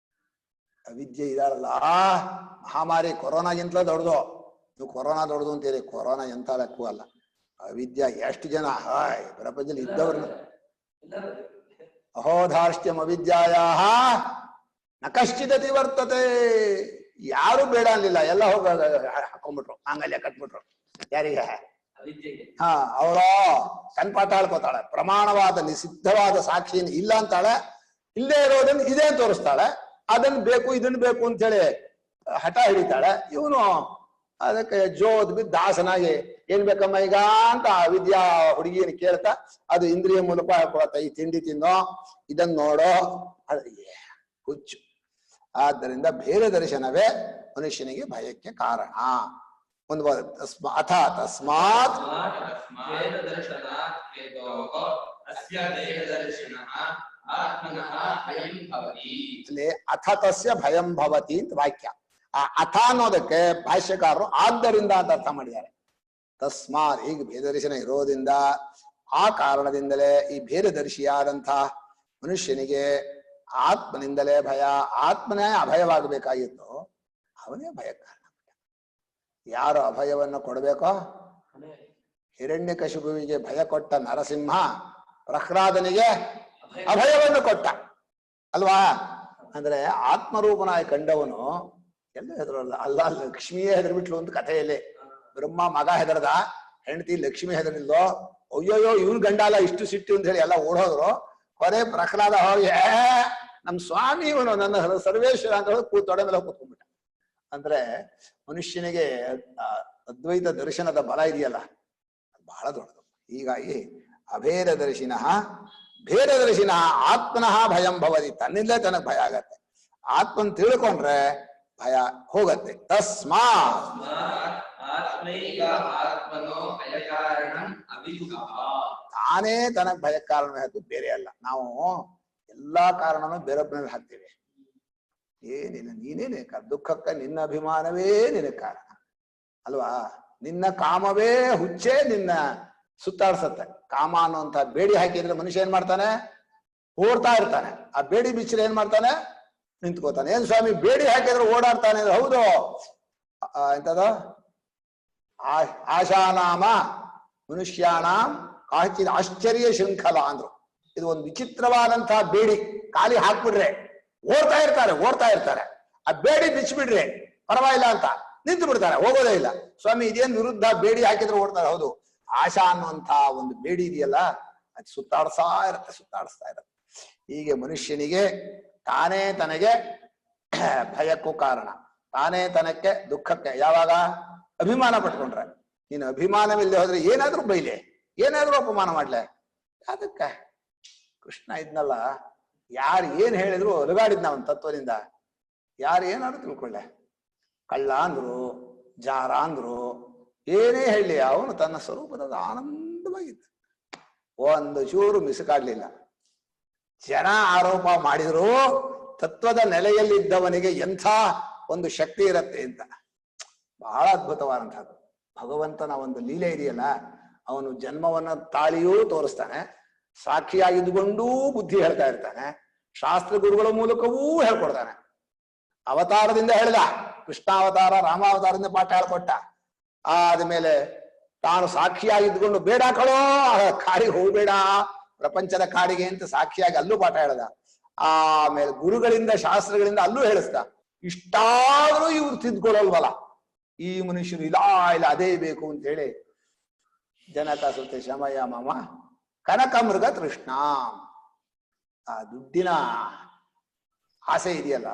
ಅವಿದ್ಯೆ ಇದಾರಲ್ಲ, ಮಹಾಮಾರಿ ಕೊರೋನಾಗಿಂತಲೇ ದೊಡ್ಡದು. ನೀವು ಕೊರೋನಾ ದೊಡ್ಡದು ಅಂತೀರಿ, ಕೊರೋನಾ ಎಂತ ಲೆಕ್ಕೂ ಅಲ್ಲ. ಅವಿದ್ಯೆ ಎಷ್ಟು ಜನ ಪ್ರಪಂಚದಲ್ಲಿ ಇದ್ದವ್ರನ್ನ ಅಹೋಧಾರ್ಷ್ಟ್ಯಂ ಅವಿದ್ಯಾಯಾ ನ ಕಶ್ಚಿದತಿ ವರ್ತತೆ. ಯಾರು ಬೇಡ ಅನ್ಲಿಲ್ಲ, ಎಲ್ಲ ಹೋಗ ಹಾಕೊಂಡ್ಬಿಟ್ರು, ಮಾಂಗಲ್ಯ ಕಟ್ಬಿಟ್ರು. ಯಾರಿಗೆ? ಅವಳು ತನ್ನ ಪಾಠ ಹೇಳ್ಕೊತಾಳೆ. ಪ್ರಮಾಣವಾದ ನಿಷಿದ್ಧವಾದ ಸಾಕ್ಷಿಯನ್ನು ಇಲ್ಲ ಅಂತಾಳೆ, ಇಲ್ಲೇ ಇರೋದನ್ನ ಇದೇ ತೋರಿಸ್ತಾಳೆ. ಅದನ್ನ ಬೇಕು ಇದನ್ನ ಬೇಕು ಅಂತ ಹೇಳಿ ಹಠ ಹಿಡಿತಾಳೆ. ಇವನು ಅದಕ್ಕೆ ಜೋದ್ ಬಿದ್ದು ದಾಸನಾಗಿ ಏನ್ ಬೇಕಮ್ಮ ಈಗ ಅಂತ ವಿದ್ಯಾ ಹುಡುಗಿಯನ್ನು ಕೇಳ್ತಾ ಅದು ಇಂದ್ರಿಯ ಮೂಲಕ ಹೇಳ್ಕೊಳತ್ತ. ಈ ತಿಂಡಿ ತಿನ್ನೋ, ಇದನ್ನ ನೋಡೋ, ಹುಚ್ಚು. ಆದ್ದರಿಂದ ಭೇದ ದರ್ಶನವೇ ಮನುಷ್ಯನಿಗೆ ಭಯಕ್ಕೆ ಕಾರಣ. ಒಂದು ಅಥ ತಸ್ಮಾತ್ ಅಲ್ಲಿ ಅಥ ತಸ್ಯ ಭಯಂ ಭವತಿ ಅಂತ ವಾಕ್ಯ. ಆ ಅಥ ಅನ್ನೋದಕ್ಕೆ ಭಾಷ್ಯಕಾರರು ಆದ್ದರಿಂದ ಅಂತ ಅರ್ಥ ಮಾಡಿದ್ದಾರೆ. ತಸ್ಮಾತ್, ಈಗ ಭೇದದರ್ಶನ ಇರೋದ್ರಿಂದ, ಆ ಕಾರಣದಿಂದಲೇ ಈ ಭೇದದರ್ಶಿಯಾದಂತಹ ಮನುಷ್ಯನಿಗೆ ಆತ್ಮನಿಂದಲೇ ಭಯ. ಆತ್ಮನೇ ಅಭಯವಾಗಬೇಕಾಗಿತ್ತು, ಅವನೇ ಭಯ ಕಾರಣ. ಯಾರು ಅಭಯವನ್ನು ಕೊಡಬೇಕೋ? ಹಿರಣ್ಯಕಶಿಪುವಿಗೆ ಭಯ ಕೊಟ್ಟ ನರಸಿಂಹ ಪ್ರಹ್ಲಾದನಿಗೆ ಅಭಯವನ್ನು ಕೊಟ್ಟ ಅಲ್ವಾ? ಅಂದ್ರೆ ಆತ್ಮರೂಪನಾಗಿ ಕಂಡವನು ಎಲ್ಲ ಹೆದರಲ್ಲ. ಅಲ್ಲ, ಲಕ್ಷ್ಮಿಯೇ ಹೆದರ್ಬಿಟ್ಲು ಅಂತ ಕಥೆಯಲ್ಲಿ. ಬ್ರಹ್ಮ ಮಗ ಹೆದರ್ದ, ಹೆಂಡತಿ ಲಕ್ಷ್ಮಿ ಹೆದರಿಲ್ವೋ, ಅಯ್ಯೋಯ್ಯೋ ಇವನ್ ಗಂಡ ಅಲ್ಲ ಇಷ್ಟು ಸಿಟ್ಟು ಅಂತ ಹೇಳಿ ಎಲ್ಲ ಓಡೋದ್ರು. ಕೊನೆ ಪ್ರಹ್ಲಾದ ಹೋಗಿ ನಮ್ ಸ್ವಾಮಿ ಇವನು, ನನ್ನ ಸರ್ವೇಶ್ವರ ಅಂತ ಹೇಳಿ ತೊಡೆ ಮೇಲೆ ಕೂತ್ಕೊಂಡ್ಬಿಟ್ಟ. ಅಂದ್ರೆ ಮನುಷ್ಯನಿಗೆ ಅದ್ವೈತ ದರ್ಶನದ ಬಲ ಇದೆಯಲ್ಲ, ಬಹಳ ದೊಡ್ಡದು. ಹೀಗಾಗಿ ಅಭೇದ ದರ್ಶಿನಃ ಭೇದ ದರ್ಶಿನಃ ಆತ್ಮನಃ ಭಯಂ ಭವತಿ. ತನ್ನಿಂದಲೇ ತನಗೆ ಭಯ ಆಗತ್ತೆ. ಆತ್ಮನ್ ತಿಳ್ಕೊಂಡ್ರೆ ಭಯ ಹೋಗತ್ತೆ. ತಸ್ಮಾತ್ ತಾನೇ ತನಗ್ ಭಯ ಕಾರಣ ಹಾಕಿ ಬೇರೆ ಅಲ್ಲ. ನಾವು ಎಲ್ಲಾ ಕಾರಣನೂ ಬೇರೊಬ್ಬನಲ್ಲಿ ಹಾಕ್ತೀವಿ. ಏನಿಲ್ಲ, ನೀನೇನೆ ದುಃಖಕ್ಕೆ ನಿನ್ನ ಅಭಿಮಾನವೇ ನಿನಗೆ ಕಾರಣ ಅಲ್ವಾ? ನಿನ್ನ ಕಾಮವೇ ಹುಚ್ಚೆ ನಿನ್ನ ಸುತ್ತಾಡ್ಸತ್ತೆ. ಕಾಮ ಅನ್ನುವಂತ ಬೇಡಿ ಹಾಕಿದ್ರೆ ಮನುಷ್ಯ ಏನ್ ಮಾಡ್ತಾನೆ? ಓಡ್ತಾ ಇರ್ತಾನೆ. ಆ ಬೇಡಿ ಬಿಚ್ಚರೆ ಏನ್ ಮಾಡ್ತಾನೆ? ನಿಂತ್ಕೋತಾನೆ. ಏನ್ ಸ್ವಾಮಿ ಬೇಡಿ ಹಾಕಿದ್ರೆ ಓಡಾಡ್ತಾನೆ ಅಂದ್ರೆ? ಹೌದು. ಎಂತದ ಆಶಾನಾಮ ಮನುಷ್ಯಾನಾಂ ಕಾಚಿದ ಆಶ್ಚರ್ಯ ಶೃಂಖಲ ಅಂದ್ರು. ಇದು ಒಂದು ವಿಚಿತ್ರವಾದಂತಹ ಬೇಡಿ. ಖಾಲಿ ಹಾಕ್ಬಿಡ್ರೆ ಓಡ್ತಾ ಇರ್ತಾರೆ. ಆ ಬೇಡಿ ಬಿಚ್ಚಿಬಿಡ್ರೆ ಪರವಾಗಿಲ್ಲ ಅಂತ ನಿಂತು ಬಿಡ್ತಾರೆ, ಹೋಗೋದೇ ಇಲ್ಲ. ಸ್ವಾಮಿ ಇದೇನ್ ವಿರುದ್ಧ ಬೇಡಿ ಹಾಕಿದ್ರೆ ಓಡ್ತಾರೆ. ಹೌದು, ಆಶಾ ಅನ್ನುವಂತ ಒಂದು ಬೇಡಿ ಇದೆಯಲ್ಲ, ಅದು ಸುತ್ತಾಡಿಸ್ತಾ ಇರತ್ತೆ. ಹೀಗೆ ಮನುಷ್ಯನಿಗೆ ತಾನೇ ತನಗೆ ಭಯಕ್ಕೂ ಕಾರಣ, ತಾನೇ ತನಕ್ಕೆ ದುಃಖಕ್ಕೆ. ಯಾವಾಗ ಅಭಿಮಾನ ಪಟ್ಕೊಂಡ್ರೆ, ನೀನು ಅಭಿಮಾನವಿಲ್ಲದೆ ಹೋದ್ರೆ ಏನಾದ್ರೂ ಬೈಲೆ, ಏನಾದ್ರೂ ಅಪಮಾನ ಮಾಡ್ಲೆ. ಅದಕ್ಕೆ ಕೃಷ್ಣ ಇದ್ನಲ್ಲ, ಯಾರು ಏನ್ ಹೇಳಿದ್ರು ಅಲುಗಾಡಿದ್ನ ಅವನ ತತ್ವದಿಂದ. ಯಾರು ಏನಾದ್ರು ತಿಳ್ಕೊಳ್ಳೆ, ಕಳ್ಳ ಅಂದ್ರು, ಜಾರ ಅಂದ್ರು, ಏನೇ ಹೇಳಿ ಅವನು ತನ್ನ ಸ್ವರೂಪದ ಆನಂದವಾಗಿತ್ತು. ಒಂದು ಚೂರು ಮಿಸುಕಾಡ್ಲಿಲ್ಲ. ಜನ ಆರೋಪ ಮಾಡಿದ್ರು ತತ್ವದ ನೆಲೆಯಲ್ಲಿದ್ದವನಿಗೆ ಎಂಥ ಒಂದು ಶಕ್ತಿ ಇರತ್ತೆ ಅಂತ. ಬಹಳ ಅದ್ಭುತವಾದಂಥದ್ದು ಭಗವಂತನ ಒಂದು ಲೀಲೆ ಇದೆಯಲ್ಲ. ಅವನು ಜನ್ಮವನ್ನ ತಾಳಿಯೂ ತೋರಿಸ್ತಾನೆ, ಸಾಕ್ಷಿಯಾಗಿದ್ದುಕೊಂಡೂ ಬುದ್ಧಿ ಹೇಳ್ತಾ ಇರ್ತಾನೆ, ಶಾಸ್ತ್ರ ಗುರುಗಳ ಮೂಲಕವೂ ಹೇಳ್ಕೊಡ್ತಾನೆ. ಅವತಾರದಿಂದ ಹೇಳ್ದ, ಕೃಷ್ಣಾವತಾರ ರಾಮಾವತಾರದಿಂದ ಪಾಠ ಹೇಳ್ಕೊಟ್ಟ. ಆದ್ಮೇಲೆ ತಾನು ಸಾಕ್ಷಿಯಾಗಿದ್ದುಕೊಂಡು ಬೇಡ ಕಳೋ ಕಾಡಿಗೆ ಹೋಗ್ಬೇಡ, ಪ್ರಪಂಚದ ಕಾಡಿಗೆ ಅಂತ ಸಾಕ್ಷಿಯಾಗಿ ಅಲ್ಲೂ ಪಾಠ ಹೇಳ್ದ. ಆಮೇಲೆ ಗುರುಗಳಿಂದ ಶಾಸ್ತ್ರಗಳಿಂದ ಅಲ್ಲೂ ಹೇಳಿಸ್ದ. ಇಷ್ಟಾದ್ರೂ ಇವ್ರು ತಿದ್ಕೊಳ್ಳಲ್ವಲ್ಲ, ಈ ಮನುಷ್ಯರು ಇಲ್ಲ ಅದೇ ಬೇಕು ಅಂತ ಹೇಳಿ ಜನಕ ಸುತ್ತೆ ಶಮಯ ಮಮ ಕನಕ ಮೃಗ ತೃಷ್ಣ. ಆ ದುಡ್ಡಿನ ಆಸೆ ಇದೆಯಲ್ಲ,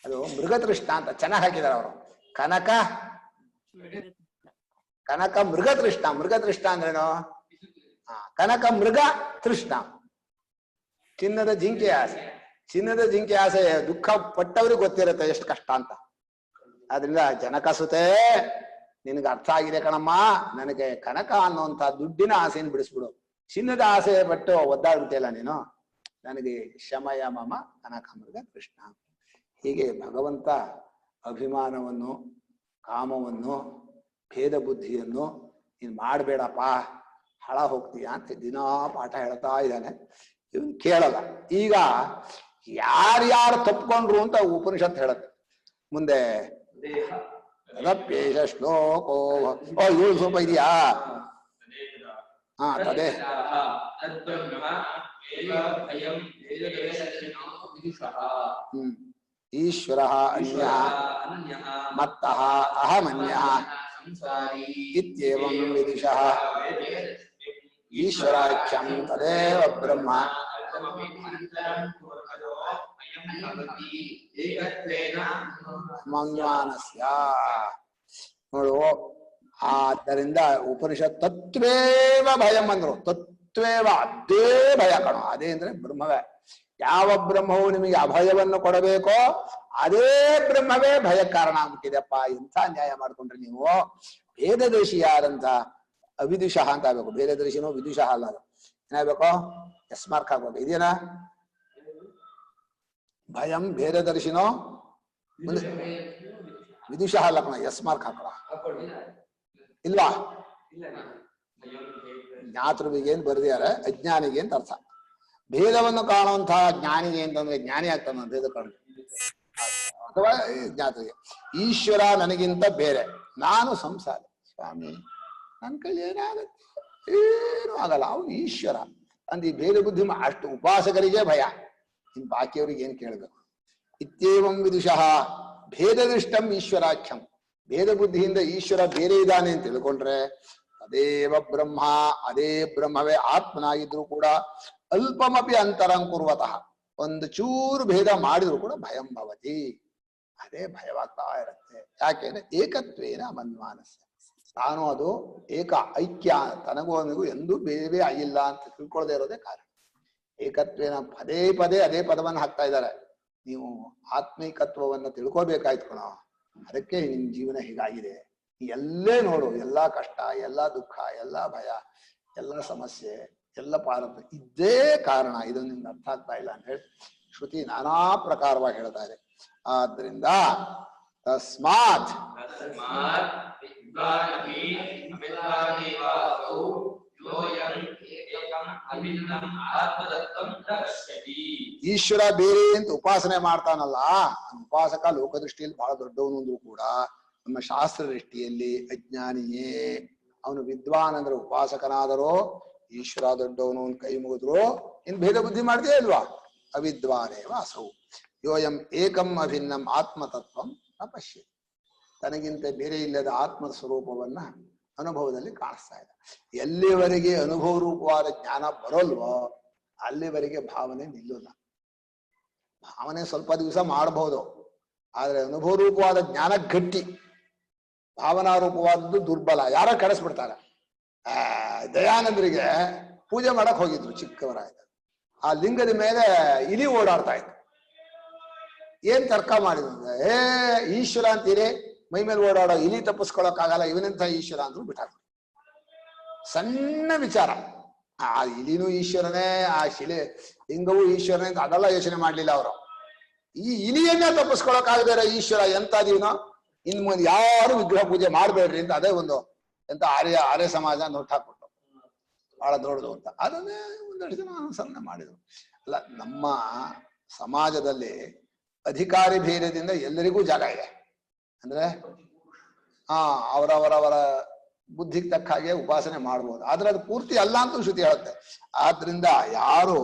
ಅದು ಮೃಗತೃಷ್ಣ ಅಂತ ಚೆನ್ನಾಗಿ ಹಾಕಿದಾರೆ ಅವರು. ಕನಕ ಮೃಗ ತೃಷ್ಣ. ಮೃಗತೃಷ್ಣ ಅಂದ್ರೇನು? ಕನಕ ಮೃಗ ತೃಷ್ಣ. ಚಿನ್ನದ ಜಿಂಕೆ ಆಸೆ. ಚಿನ್ನದ ಜಿಂಕೆ ಆಸೆ ದುಃಖ ಪಟ್ಟವ್ರಿಗೆ ಗೊತ್ತಿರುತ್ತೆ ಎಷ್ಟು ಕಷ್ಟ ಅಂತ. ಆದ್ರಿಂದ ಜನಕಸುತೆ ನಿನಗೆ ಅರ್ಥ ಆಗಿದೆ ಕಣಮ್ಮ, ನನಗೆ ಕನಕ ಅನ್ನುವಂತ ದುಡ್ಡಿನ ಆಸೆಯನ್ನು ಬಿಡಿಸ್ಬಿಡು. ಚಿನ್ನದ ಆಸೆ ಪಟ್ಟು ಒದ್ದಾಡ್ಬಿಟ್ಟಿಲ್ಲ ನೀನು, ನನಗೆ ಶಮಯ ಮಮ ಕನಕ ಮೃಗ ಕೃಷ್ಣ. ಹೀಗೆ ಭಗವಂತ ಅಭಿಮಾನವನ್ನು, ಕಾಮವನ್ನು, ಭೇದ ಬುದ್ಧಿಯನ್ನು ನೀನ್ ಮಾಡಬೇಡಪ್ಪ, ಹಳ ಹೋಗ್ತೀಯ ಅಂತ ದಿನಾ ಪಾಠ ಹೇಳ್ತಾ ಇದ್ದಾನೆ. ಇವನ್ ಕೇಳಲ್ಲ. ಈಗ ಯಾರ್ಯಾರು ತಪ್ಕೊಂಡ್ರು ಅಂತ ಉಪನಿಷತ್ ಹೇಳುತ್ತೆ ಮುಂದೆ. ತದಪ್ಯೇಷ ಶ್ಲೋಕೋ. ಇವ್ರು ಸ್ವಲ್ಪ ಇದೆಯಾ? ಹಾ, ತದೇ ಈಶ್ವರ ಅನ್ಯ ಮತ್ತಃ ಅಹಮನ್ಯಃ ಇತ್ಯೇವಂ ವಿದುಷಃ ಈಶ್ವರಾಖ್ಯಂ ತದೇವ ಬ್ರಹ್ಮ. ನೋಡು, ಆದ್ದರಿಂದ ಉಪನಿಷತ್ ತತ್ವೇವ ಭಯಂ ಅಂದ್ರು. ತತ್ವೇವ ಅದೇ ಭಯ ಕಣೋ. ಅದೇ ಅಂದ್ರೆ ಬ್ರಹ್ಮವೇ. ಯಾವ ಬ್ರಹ್ಮವು ನಿಮಗೆ ಅಭಯವನ್ನು ಕೊಡಬೇಕೋ ಅದೇ ಬ್ರಹ್ಮವೇ ಭಯ ಕಾರಣ ಆಗ್ಬಿಟ್ಟಿದೆಪ್ಪ. ಎಂಥ ನ್ಯಾಯ ಮಾಡ್ಕೊಂಡ್ರಿ ನೀವು. ಭೇದದರ್ಶಿಯಾದಂತ ಅವಿದುಷಃ ಅಂತ ಆಗ್ಬೇಕು. ಭೇದದರ್ಶಿನೋ ವಿದುಷಃ ಅಲ್ಲ. ಅದು ಏನಾಗ್ಬೇಕು? ಎಸ್ ಮಾರ್ಕ್ ಆಗ್ಬೇಕು. ಇದೇನಾ ಭಯಂ ಭೇದದರ್ಶಿನೋ ವಿದುಷಃ ಅಲ್ಲ ಕಣ. ಎಸ್ ಮಾರ್ಕ್ ಹಾಕೋಣ ಇಲ್ವಾ? ಜ್ಞಾತೃವಿಗೆ ಏನ್ ಬರ್ದಿದ್ದಾರೆ, ಅಜ್ಞಾನಿಗೆ ಅಂತ ಅರ್ಥ. ಭೇದವನ್ನು ಕಾಣುವಂತಹ ಜ್ಞಾನಿಗೆ ಅಂತಂದ್ರೆ ಜ್ಞಾನಿ ಆಗ್ತಾನ ಭೇದ ಕಾಣ, ಅಥವಾ ಜ್ಞಾತೃಗೆ. ಈಶ್ವರ ನನಗಿಂತ ಬೇರೆ, ನಾನು ಸಂಸಾರ. ಸ್ವಾಮಿ ನನ್ನ ಕೈಲಿ ಏನಾಗತ್ತೆ? ಏನು ಆಗಲ್ಲ. ಅವನು ಈಶ್ವರ ಅಂದ ಈ ಭೇದ ಬುದ್ಧಿ ಅಷ್ಟು ಉಪಾಸಕರಿಗೆ ಭಯ. ಇನ್ ಬಾಕಿಯವ್ರಿಗೆ ಏನ್ ಕೇಳ್ಬೇಕು? ಇತ್ಯೇವಂ ವಿದುಷಃ ಭೇದದೃಷ್ಟಂ ಈಶ್ವರಾಖ್ಯಂ. ಭೇದ ಬುದ್ಧಿಯಿಂದ ಈಶ್ವರ ಬೇರೆ ಇದ್ದಾನೆ ಅಂತ ತಿಳ್ಕೊಂಡ್ರೆ ಅದೇವ ಬ್ರಹ್ಮ, ಅದೇ ಬ್ರಹ್ಮವೇ ಆತ್ಮನಾಗಿದ್ರು ಕೂಡ ಅಲ್ಪಮಪಿ ಅಂತರಂ ಕುರ್ವತಃ, ಒಂದು ಚೂರು ಭೇದ ಮಾಡಿದ್ರು ಕೂಡ ಭಯಂ ಭವತಿ, ಅದೇ ಭಯವಾಗ್ತಾ ಇರುತ್ತೆ. ಯಾಕೆಂದ್ರೆ ಏಕತ್ವೇನ ಮನ್ಮಾನಸ್ಯ, ತಾನು ಅದು ಏಕ ಐಕ್ಯ, ತನಗೂ ಅವನಿಗೂ ಎಂದೂ ಬೇರೆ ಆಗಿಲ್ಲ ಅಂತ ತಿಳ್ಕೊಳ್ಳದೆ ಇರೋದೇ ಕಾರಣ. ಏಕತ್ವೇನ ಪದೇ ಪದೇ ಅದೇ ಪದವನ್ನು ಹಾಕ್ತಾ ಇದ್ದಾರೆ. ನೀವು ಆತ್ಮೀಕತ್ವವನ್ನು ತಿಳ್ಕೋಬೇಕಾಯ್ತು ಕಣೋ. ಅದಕ್ಕೆ ನಿನ್ ಜೀವನ ಹೀಗಾಗಿದೆ. ಎಲ್ಲೇ ನೋಡು, ಎಲ್ಲಾ ಕಷ್ಟ, ಎಲ್ಲಾ ದುಃಖ, ಎಲ್ಲಾ ಭಯ, ಎಲ್ಲ ಸಮಸ್ಯೆ, ಎಲ್ಲ ಪಾರತ ಇದೇ ಕಾರಣ. ಇದು ನಿಮ್ಗೆ ಅರ್ಥ ಆಗ್ತಾ ಇಲ್ಲ ಅಂತ ಹೇಳಿ ಶ್ರುತಿ ನಾನಾ ಪ್ರಕಾರವಾಗಿ ಹೇಳ್ತಾ ಇದೆ. ಆದ್ರಿಂದ ತಸ್ಮಾತ್ ಈಶ್ವರ ಬೇರೆ ಅಂತ ಉಪಾಸನೆ ಮಾಡ್ತಾನಲ್ಲ, ಉಪಾಸಕ ಲೋಕದೃಷ್ಟಿಯಲ್ಲಿ ಬಹಳ ದೊಡ್ಡವನು ಅಂದ್ರೂ ಕೂಡ ನಮ್ಮ ಶಾಸ್ತ್ರ ದೃಷ್ಟಿಯಲ್ಲಿ ಅಜ್ಞಾನಿಯೇ. ಅವನು ವಿದ್ವಾನ್ ಅಂದ್ರೆ ಉಪಾಸಕನಾದರೂ ಈಶ್ವರ ದೊಡ್ಡವನು ಕೈ ಮುಗಿದ್ರು ಇನ್ ಭೇದ ಬುದ್ಧಿ ಮಾಡ್ತೀಯ ಇಲ್ವಾ? ಅವಿದ್ವಾನೇವ ಅಸೌ ಯೋಯಂ ಏಕಂ ಅಭಿನ್ನಂ ಆತ್ಮತತ್ವಂ ನ ಪಶ್ಯ. ತನಗಿಂತ ಬೇರೆ ಇಲ್ಲದ ಆತ್ಮ ಸ್ವರೂಪವನ್ನ ಅನುಭವದಲ್ಲಿ ಕಾಣಿಸ್ತಾ ಇದೆ. ಎಲ್ಲಿವರೆಗೆ ಅನುಭವ ರೂಪವಾದ ಜ್ಞಾನ ಬರೋಲ್ವೋ ಅಲ್ಲಿವರೆಗೆ ಭಾವನೆ ನಿಲ್ಲಲ್ಲ. ಭಾವನೆ ಸ್ವಲ್ಪ ದಿವಸ ಮಾಡಬಹುದು, ಆದ್ರೆ ಅನುಭವ ರೂಪವಾದ ಜ್ಞಾನ ಗಟ್ಟಿ, ಭಾವನಾ ರೂಪವಾದದ್ದು ದುರ್ಬಲ. ಯಾರ ಕಳಿಸ್ಬಿಡ್ತಾರೆ. ದಯಾನಂದರಿಗೆ ಪೂಜೆ ಮಾಡಕ್ ಹೋಗಿದ್ರು ಚಿಕ್ಕವರಾಯ್ತು. ಆ ಲಿಂಗದ ಮೇಲೆ ಇಲಿ ಓಡಾಡ್ತಾ ಇತ್ತು. ಏನ್ ತರ್ಕ ಮಾಡಿದ್ರು? ಈಶ್ವರ ಅಂತೀರಿ, ಮೈ ಮೇಲೆ ಓಡಾಡೋ ಇಲಿ ತಪ್ಪಿಸ್ಕೊಳಕ್ ಆಗಲ್ಲ, ಇವನೆಂತ ಈಶ್ವರ ಅಂದ್ರು ಬಿಟ್ಟಾಕ್ರು. ಸಣ್ಣ ವಿಚಾರ. ಆ ಇಲಿನೂ ಈಶ್ವರನೇ, ಆ ಶಿಲೆ ಲಿಂಗವೂ ಈಶ್ವರನೇ ಅಂತ ಅದೆಲ್ಲ ಯೋಚನೆ ಮಾಡ್ಲಿಲ್ಲ ಅವರು. ಈ ಇಲಿಯನ್ನೇ ತಪ್ಪಿಸ್ಕೊಳಕ್ ಆಗದಿರ ಈಶ್ವರ ಎಂತ ದೀವನೋ, ಇನ್ ಮುಂದೆ ಯಾರು ವಿಗ್ರಹ ಪೂಜೆ ಮಾಡ್ಬೇಡ್ರಿ ಅಂತ ಅದೇ ಒಂದು ಎಂತ ಆರ್ಯ ಸಮಾಜ ನೋಟಾಕ್ಬಿಟ್ಟು ಬಹಳ ದೊಡ್ಡದು ಅಂತ ಅದನ್ನೇ ಒಂದಷ್ಟು ಜನ ಅನುಸರಣೆ ಮಾಡಿದ್ರು. ಅಲ್ಲ, ನಮ್ಮ ಸಮಾಜದಲ್ಲಿ ಅಧಿಕಾರಿ ಭೇದದಿಂದ ಎಲ್ಲರಿಗೂ ಜಾಗ ಇದೆ. ಅಂದ್ರೆ ಅವರವರವರ ಬುದ್ಧಿಗೆ ತಕ್ಕ ಹಾಗೆ ಉಪಾಸನೆ ಮಾಡ್ಬೋದು, ಆದ್ರೆ ಅದು ಪೂರ್ತಿ ಅಲ್ಲ ಅಂತ ಶ್ರುತಿ ಹೇಳುತ್ತೆ. ಆದ್ರಿಂದ ಯಾರು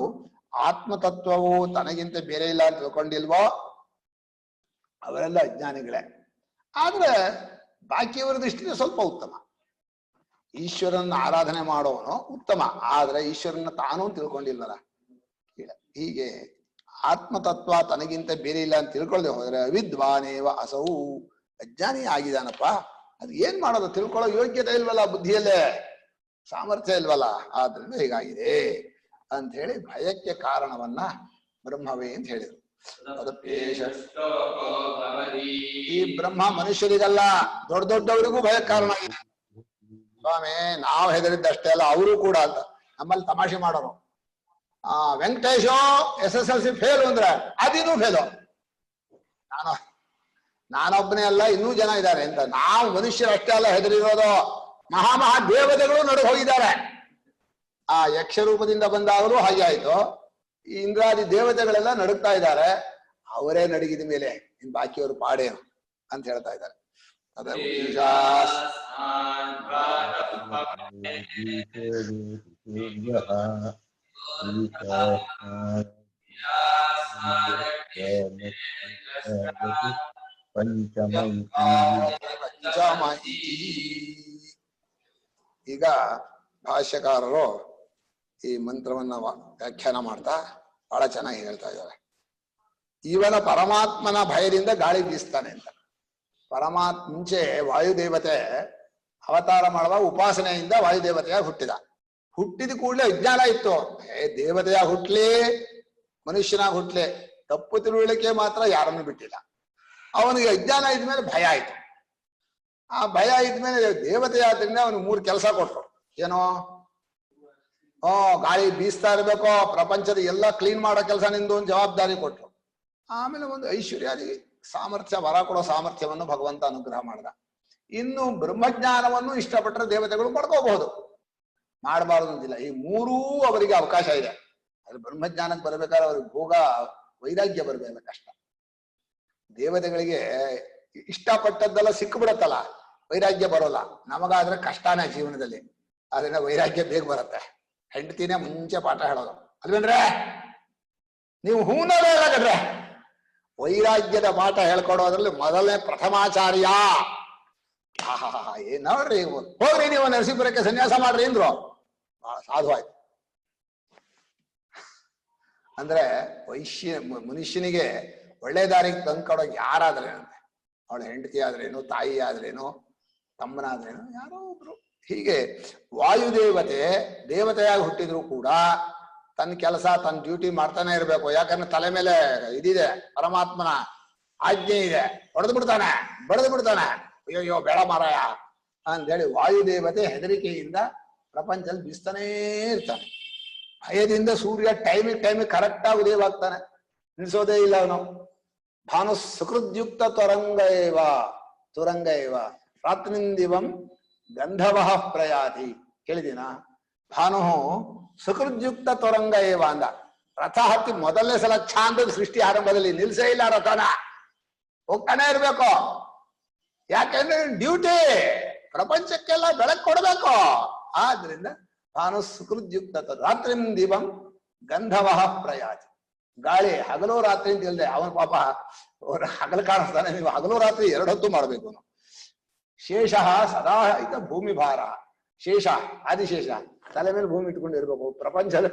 ಆತ್ಮತತ್ವವು ತನಗಿಂತ ಬೇರೆ ಇಲ್ಲ ಅಂತ ತಿಳ್ಕೊಂಡಿಲ್ವೋ ಅವರೆಲ್ಲ ಅಜ್ಞಾನಿಗಳೇ. ಆದ್ರೆ ಬಾಕಿಯವರ ದೃಷ್ಟಿಗೆ ಸ್ವಲ್ಪ ಉತ್ತಮ. ಈಶ್ವರನ ಆರಾಧನೆ ಮಾಡೋನು ಉತ್ತಮ, ಆದ್ರೆ ಈಶ್ವರನ ತಾನೂ ತಿಳ್ಕೊಂಡಿಲ್ವಲ್ಲ. ಹೀಗೆ ಆತ್ಮತತ್ವ ತನಗಿಂತ ಬೇರೆ ಇಲ್ಲ ಅಂತ ತಿಳ್ಕೊಳ್ದೆ ಹೋದ್ರೆ ಅವಿದ್ವಾನೇವ ಅಸೌ, ಅಜ್ಞಾನಿ ಆಗಿದಾನಪ್ಪ. ಅದು ಏನ್ ಮಾಡೋದು? ತಿಳ್ಕೊಳ್ಳೋ ಯೋಗ್ಯತೆ ಇಲ್ವಲ್ಲ, ಬುದ್ಧಿಯಲ್ಲೇ ಸಾಮರ್ಥ್ಯ ಇಲ್ವಲ್ಲ. ಆದ್ರಿಂದ ಹೀಗಾಗಿದೆ. ಅಂತ ಹೇಳಿ ಭಯಕ್ಕೆ ಕಾರಣವನ್ನ ಬ್ರಹ್ಮವೇ ಅಂತ ಹೇಳಿದ್ರು. ಈ ಬ್ರಹ್ಮ ಮನುಷ್ಯರಿಗಲ್ಲ, ದೊಡ್ಡ ದೊಡ್ಡವರಿಗೂ ಭಯಕ್ಕೆ ಕಾರಣ ಆಗಿದೆ. ಸ್ವಾಮಿ ನಾವು ಹೆದರಿದ್ದಷ್ಟೇ ಅಲ್ಲ ಅವರು ಕೂಡ ಅಂತ ನಮ್ಮಲ್ಲಿ ತಮಾಷೆ ಮಾಡೋರು. ವೆಂಕಟೇಶು SSLC ಫೇಲ್ ಅಂದ್ರೆ ಅದಿನ್ನೂ ಫೇಲು, ನಾನೊಬ್ಬನೇ ಅಲ್ಲ ಇನ್ನೂ ಜನ ಇದ್ದಾರೆ ಅಂತ. ನಾವು ಮನುಷ್ಯರು ಅಷ್ಟೇ ಅಲ್ಲ ಹೆದರಿರೋದು, ಮಹಾ ದೇವತೆಗಳು ನಡುವೆ ಹೋಗಿದ್ದಾರೆ. ಆ ಯಕ್ಷ ರೂಪದಿಂದ ಬಂದಾಗಲೂ ಹಾಗೆ ಆಯ್ತು. ಈ ಇಂದ್ರಾದಿ ದೇವತೆಗಳೆಲ್ಲ ನಡುಗ್ತಾ ಇದ್ದಾರೆ. ಅವರೇ ನಡಗಿದ ಮೇಲೆ ಇನ್ ಬಾಕಿಯವರು ಪಾಡೇನು ಅಂತ ಹೇಳ್ತಾ ಇದ್ದಾರೆ. ಈಗ ಭಾಷ್ಯಕಾರರು ಈ ಮಂತ್ರವನ್ನ ವ್ಯಾಖ್ಯಾನ ಮಾಡ್ತಾ ಬಹಳ ಚೆನ್ನಾಗಿ ಹೇಳ್ತಾ ಇದ್ದಾರೆ. ಇವನ ಪರಮಾತ್ಮನ ಭಯದಿಂದ ಗಾಳಿ ಬೀಸ್ತಾನೆ ಅಂತ. ಮುಂಚೆ ವಾಯುದೇವತೆ ಅವತಾರ ಮಾಡುವ ಉಪಾಸನೆಯಿಂದ ವಾಯುದೇವತೆಯಾಗಿ ಹುಟ್ಟಿದ ಕೂಡಲೇ ಅಜ್ಞಾನ ಇತ್ತು. ದೇವತೆಯಾಗಿ ಹುಟ್ಲಿ ಮನುಷ್ಯನಾಗಿ ಹುಟ್ಲಿ ತಪ್ಪು ತಿಳುವಳಿಕೆ ಮಾತ್ರ ಯಾರನ್ನು ಬಿಟ್ಟಿಲ್ಲ. ಅವನಿಗೆ ಅಜ್ಞಾನ ಇದ್ಮೇಲೆ ಭಯ ಆಯ್ತು. ಆ ಭಯ ಇದ್ಮೇಲೆ ದೇವತೆಯಾದ್ರಿಂದ ಅವನಿಗೆ 3 ಕೆಲಸ ಕೊಟ್ರು. ಏನೋ ಗಾಳಿ ಬೀಸ್ತಾ ಇರ್ಬೇಕು, ಪ್ರಪಂಚದ ಎಲ್ಲ ಕ್ಲೀನ್ ಮಾಡೋ ಕೆಲಸ ನಿಂದು ಒಂದು ಜವಾಬ್ದಾರಿ ಕೊಟ್ರು. ಆಮೇಲೆ ಒಂದು ಐಶ್ವರ್ಯಾದಿ ಸಾಮರ್ಥ್ಯ, ವರ ಕೊಡೋ ಸಾಮರ್ಥ್ಯವನ್ನು ಭಗವಂತ ಅನುಗ್ರಹ ಮಾಡ್ದ. ಇನ್ನು ಬ್ರಹ್ಮಜ್ಞಾನವನ್ನು ಇಷ್ಟಪಟ್ಟರೆ ದೇವತೆಗಳು ಪಡ್ಕೋಬಹುದು, ಮಾಡಬಾರದು ಅಂತಿಲ್ಲ. ಈ 3 ಅವರಿಗೆ ಅವಕಾಶ ಇದೆ. ಅದು ಬ್ರಹ್ಮಜ್ಞಾನಕ್ಕೆ ಬರ್ಬೇಕಾದ್ರೆ ಅವ್ರಿಗೆ ಭೋಗ ವೈರಾಗ್ಯ ಬರ್ಬೇಕು, ಕಷ್ಟ. ದೇವತೆಗಳಿಗೆ ಇಷ್ಟಪಟ್ಟದ್ದೆಲ್ಲ ಸಿಕ್ಕಿಬಿಡತ್ತಲ್ಲ, ವೈರಾಗ್ಯ ಬರೋಲ್ಲ. ನಮಗಾದ್ರೆ ಕಷ್ಟನೇ ಜೀವನದಲ್ಲಿ, ಅದರಿಂದ ವೈರಾಗ್ಯ ಬೇಗ ಬರುತ್ತೆ. ಹೆಂಡತಿನೇ ಮುಂಚೆ ಪಾಠ ಹೇಳೋದು ಅಲ್ವೇನ್ರೆ, ನೀವು ಹೂನವೇ ಹೇಳಕಡ್ರೆ. ವೈರಾಗ್ಯದ ಪಾಠ ಹೇಳ್ಕೊಡೋದ್ರಲ್ಲಿ ಮೊದಲನೇ ಪ್ರಥಮಾಚಾರ್ಯ. ಏನ್ ನೋಡ್ರಿ, ಹೋಗ್ರಿ ನೀವು ನರಸೀಪುರಕ್ಕೆ ಸನ್ಯಾಸ ಮಾಡ್ರಿ ಅಂದ್ರು. ಬಹಳ ಸಾಧುವಾಯ್ತು. ಅಂದ್ರೆ ಮನುಷ್ಯನಿಗೆ ಒಳ್ಳೆ ದಾರಿಗೆ ತಂದ್ಕೊಡೋಕೆ ಯಾರಾದ್ರೇನಂತೆ, ಅವಳ ಹೆಂಡತಿ ಆದ್ರೇನು, ತಾಯಿ ಆದ್ರೇನು, ತಮ್ಮನಾದ್ರೇನು, ಯಾರೋ ಒಬ್ರು. ಹೀಗೆ ವಾಯುದೇವತೆ ದೇವತೆಯಾಗಿ ಹುಟ್ಟಿದ್ರು ಕೂಡ ತನ್ನ ಕೆಲಸ, ತನ್ನ ಡ್ಯೂಟಿ ಮಾಡ್ತಾನೆ ಇರ್ಬೇಕು. ಯಾಕಂದ್ರೆ ತಲೆ ಮೇಲೆ ಇದಿದೆ, ಪರಮಾತ್ಮನ ಆಜ್ಞೆ ಇದೆ. ಬಡದು ಬಿಡ್ತಾನೆ. ಅಯ್ಯೋ ಬೇಡ ಮಾರಾಯ ಅಂತೇಳಿ ವಾಯುದೇವತೆ ಹೆದರಿಕೆಯಿಂದ ಪ್ರಪಂಚದಲ್ಲಿ ಬೀಸ್ತಾನೇ ಇರ್ತಾನೆ. ಭಯದಿಂದ ಸೂರ್ಯ ಟೈಮಿಗೆ ಕರೆಕ್ಟ್ ಆಗಿ ಉದಯವಾಗ್ತಾನೆ, ನಿಲ್ಸೋದೇ ಇಲ್ಲ ಅವನು. ಭಾನು ಸುಕೃದ್ಯುಕ್ತ ತುರಂಗ ಇವ ರಾತ್ರಿಂದಿವಂ ಗಂಧವಃ ಪ್ರಯಾತಿ. ಕೇಳಿದೀನಾ? ಭಾನು ಸುಕೃದ್ಯುಕ್ತ ತುರಂಗ ಏವ ಅಂದ. ರಥ ಹತ್ತಿ ಮೊದಲನೇ ಸಲ ಛಾಂದದ ಸೃಷ್ಟಿ ಆರಂಭದಲ್ಲಿ ನಿಲ್ಸೇ ಇಲ್ಲ, ರಥನ ಹೋಗ್ತಾನೆ ಇರ್ಬೇಕು. ಯಾಕೆಂದ್ರೆ ಡ್ಯೂಟಿ, ಪ್ರಪಂಚಕ್ಕೆಲ್ಲ ಬೆಳಕು ಕೊಡ್ಬೇಕು. ಆದ್ರಿಂದ ಭಾನು ಸುಕೃದ್ಯುಕ್ತ ರಾತ್ರಿಂದಿವಂ ಗಂಧವಃ ಪ್ರಯಾತಿ. ಗಾಳಿ ಹಗಲು ರಾತ್ರಿ ಅಂತ ಇಲ್ದೆ ಅವನ ಪಾಪ ಹಗಲು ಕಾಣಿಸ್ತಾನೆ, ನೀವು ಹಗಲು ರಾತ್ರಿ 2 ಹೊತ್ತು ಮಾಡ್ಬೇಕು. ಶೇಷ ಸದಾ ಇತ ಭೂಮಿ ಭಾರ. ಶೇಷ ಆದಿಶೇಷ ತಲೆ ಮೇಲೆ ಭೂಮಿ ಇಟ್ಕೊಂಡಿರ್ಬೇಕು, ಪ್ರಪಂಚದ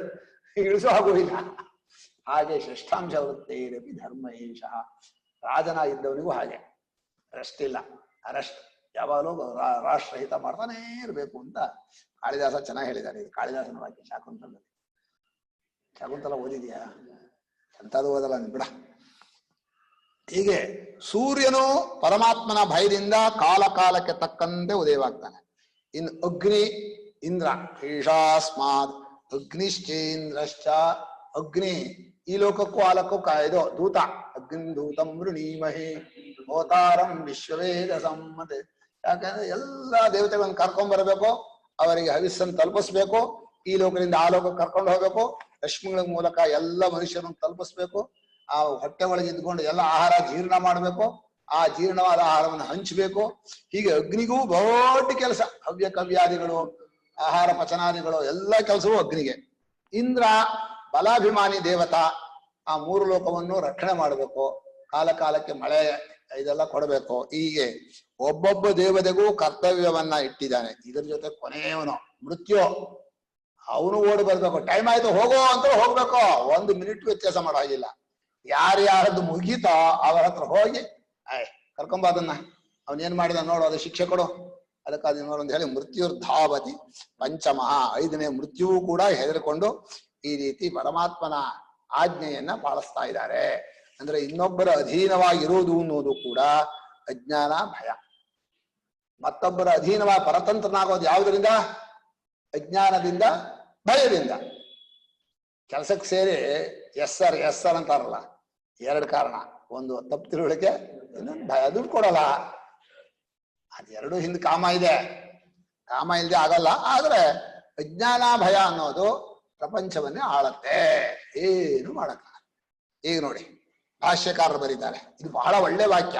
ಇಳಿಸೋ ಆಗುವುದಿಲ್ಲ. ಹಾಗೆ ಷಷ್ಠಾಂಶ ವೃತ್ತೈರಪಿ ಧರ್ಮ ಏಷ. ರಾಜನ ಇದ್ದವನಿಗೂ ಹಾಗೆ ರೆಸ್ಟ್ ಇಲ್ಲ, ಅರೆಸ್ಟ್ ಯಾವಾಗಲೂ ರಾಷ್ಟ್ರಹಿತ ಮಾಡ್ತಾನೇ ಇರ್ಬೇಕು ಅಂತ ಕಾಳಿದಾಸ ಚೆನ್ನಾಗಿ ಹೇಳಿದ್ದಾರೆ. ಇದು ಕಾಳಿದಾಸನ ವಾಕ್ಯ ಶಾಕುಂತಲ ಓದಿದ್ಯಾ? ಎಂತದು ಓದಲ್ಲ ನೀನ್ ಬಿಡ. ಹೀಗೆ ಸೂರ್ಯನು ಪರಮಾತ್ಮನ ಭಯದಿಂದ ಕಾಲಕ್ಕೆ ತಕ್ಕಂತೆ ಉದಯವಾಗ್ತಾನೆ. ಇನ್ನು ಅಗ್ನಿ, ಇಂದ್ರ, ಈಶಾಸ್ಮಾತ್ ಅಗ್ನಿಶ್ಚೇಂದ್ರಶ್ಚ. ಅಗ್ನಿ ಈ ಲೋಕಕ್ಕೂ ಆ ಲೋಕಕ್ಕೂ ಇದು ದೂತ. ಅಗ್ನಿಧೂತಂ ವೃಣೀಮಹೇ ಹೋತಾರಂ ವಿಶ್ವವೇದ ಸಮ್ಮತೆ. ಯಾಕಂದ್ರೆ ಎಲ್ಲಾ ದೇವತೆಗಳನ್ನು ಕರ್ಕೊಂಡ್ ಬರಬೇಕು, ಅವರಿಗೆ ಹವಿಸ್ಸನ್ನು ತಲುಪಿಸ್ಬೇಕು, ಈ ಲೋಕದಿಂದ ಆ ಲೋಕಕ್ಕೆ ಕರ್ಕೊಂಡು ಹೋಗ್ಬೇಕು, ರಶ್ಮಿಗಳ ಮೂಲಕ ಎಲ್ಲ ಮನುಷ್ಯರನ್ನು ತಲುಪಿಸ್ಬೇಕು. ಆ ಹೊಟ್ಟೆ ಒಳಗೆ ಇದ್ಕೊಂಡು ಎಲ್ಲ ಆಹಾರ ಜೀರ್ಣ ಮಾಡ್ಬೇಕು, ಆ ಜೀರ್ಣವಾದ ಆಹಾರವನ್ನು ಹಂಚಬೇಕು. ಹೀಗೆ ಅಗ್ನಿಗೂ ದೊಡ್ಡ ಕೆಲಸ, ಹವ್ಯ ಕವ್ಯಾದಿಗಳು, ಆಹಾರ ಪಚನಾದಿಗಳು ಎಲ್ಲ ಕೆಲಸವೂ ಅಗ್ನಿಗೆ. ಇಂದ್ರ ಬಲಾಭಿಮಾನಿ ದೇವತಾ, ಆ 3 ಲೋಕವನ್ನು ರಕ್ಷಣೆ ಮಾಡಬೇಕು, ಕಾಲಕ್ಕೆ ಮಳೆ ಇದೆಲ್ಲ ಕೊಡಬೇಕು. ಹೀಗೆ ಒಬ್ಬೊಬ್ಬ ದೇವತೆಗೂ ಕರ್ತವ್ಯವನ್ನ ಇಟ್ಟಿದ್ದಾನೆ. ಇದ್ರ ಜೊತೆ ಕೊನೆಯವನು ಮೃತ್ಯು, ಅವನು ಓಡಿ ಬರ್ಬೇಕು. ಟೈಮ್ ಆಯ್ತು ಹೋಗೋ ಅಂತ ಹೋಗ್ಬೇಕು, 1 ಮಿನಿಟ್ ವ್ಯತ್ಯಾಸ ಮಾಡೋ ಹಾಗಿಲ್ಲ. ಯಾರ್ಯಾರದ್ದು ಮುಗೀತೋ ಅವರ ಹತ್ರ ಹೋಗಿ ಕರ್ಕೊಂಬ ಅದನ್ನ, ಅವನೇನ್ ಮಾಡಿದ ನೋಡು, ಅದು ಶಿಕ್ಷೆ ಕೊಡು, ಅದಕ್ಕೆ ನೋಡು ಅಂತ ಹೇಳಿ ಮೃತ್ಯುರ್ಧಾವತಿ ಪಂಚಮಃ. 5ನೇ ಮೃತ್ಯುವು ಕೂಡ ಹೆದರ್ಕೊಂಡು ಈ ರೀತಿ ಪರಮಾತ್ಮನ ಆಜ್ಞೆಯನ್ನ ಪಾಲಿಸ್ತಾ ಇದ್ದಾರೆ. ಅಂದ್ರೆ ಇನ್ನೊಬ್ಬರ ಅಧೀನವಾಗಿರುವುದು ಅನ್ನೋದು ಕೂಡ ಅಜ್ಞಾನ, ಭಯ. ಮತ್ತೊಬ್ಬರ ಅಧೀನವಾಗಿ ಪರತಂತ್ರನಾಗೋದು ಯಾವುದರಿಂದ? ಅಜ್ಞಾನದಿಂದ, ಭಯದಿಂದ. ಕೆಲಸಕ್ಕೆ ಸೇರಿ ಎಸ್ ಸರ್ ಅಂತಾರಲ್ಲ, ಎರಡು ಕಾರಣ. ಒಂದು ತಪ್ಪು ತಿಳುವಳಿಕೆ, ಇನ್ನೊಂದು ಭಯ. ದುಡ್ಡು ಕೊಡಲ್ಲ. ಅದೆರಡು ಹಿಂದೆ ಕಾಮ ಇದೆ. ಕಾಮ ಇಲ್ಲದೆ ಆಗಲ್ಲ. ಆದ್ರೆ ಅಜ್ಞಾನ, ಭಯ ಅನ್ನೋದು ಪ್ರಪಂಚವನ್ನೇ ಆಳತ್ತೆ, ಏನು ಮಾಡಕ್ಕ. ಈಗ ನೋಡಿ, ಭಾಷ್ಯಕಾರರು ಬರೀತಾರೆ, ಇದು ಬಹಳ ಒಳ್ಳೆ ವಾಕ್ಯ.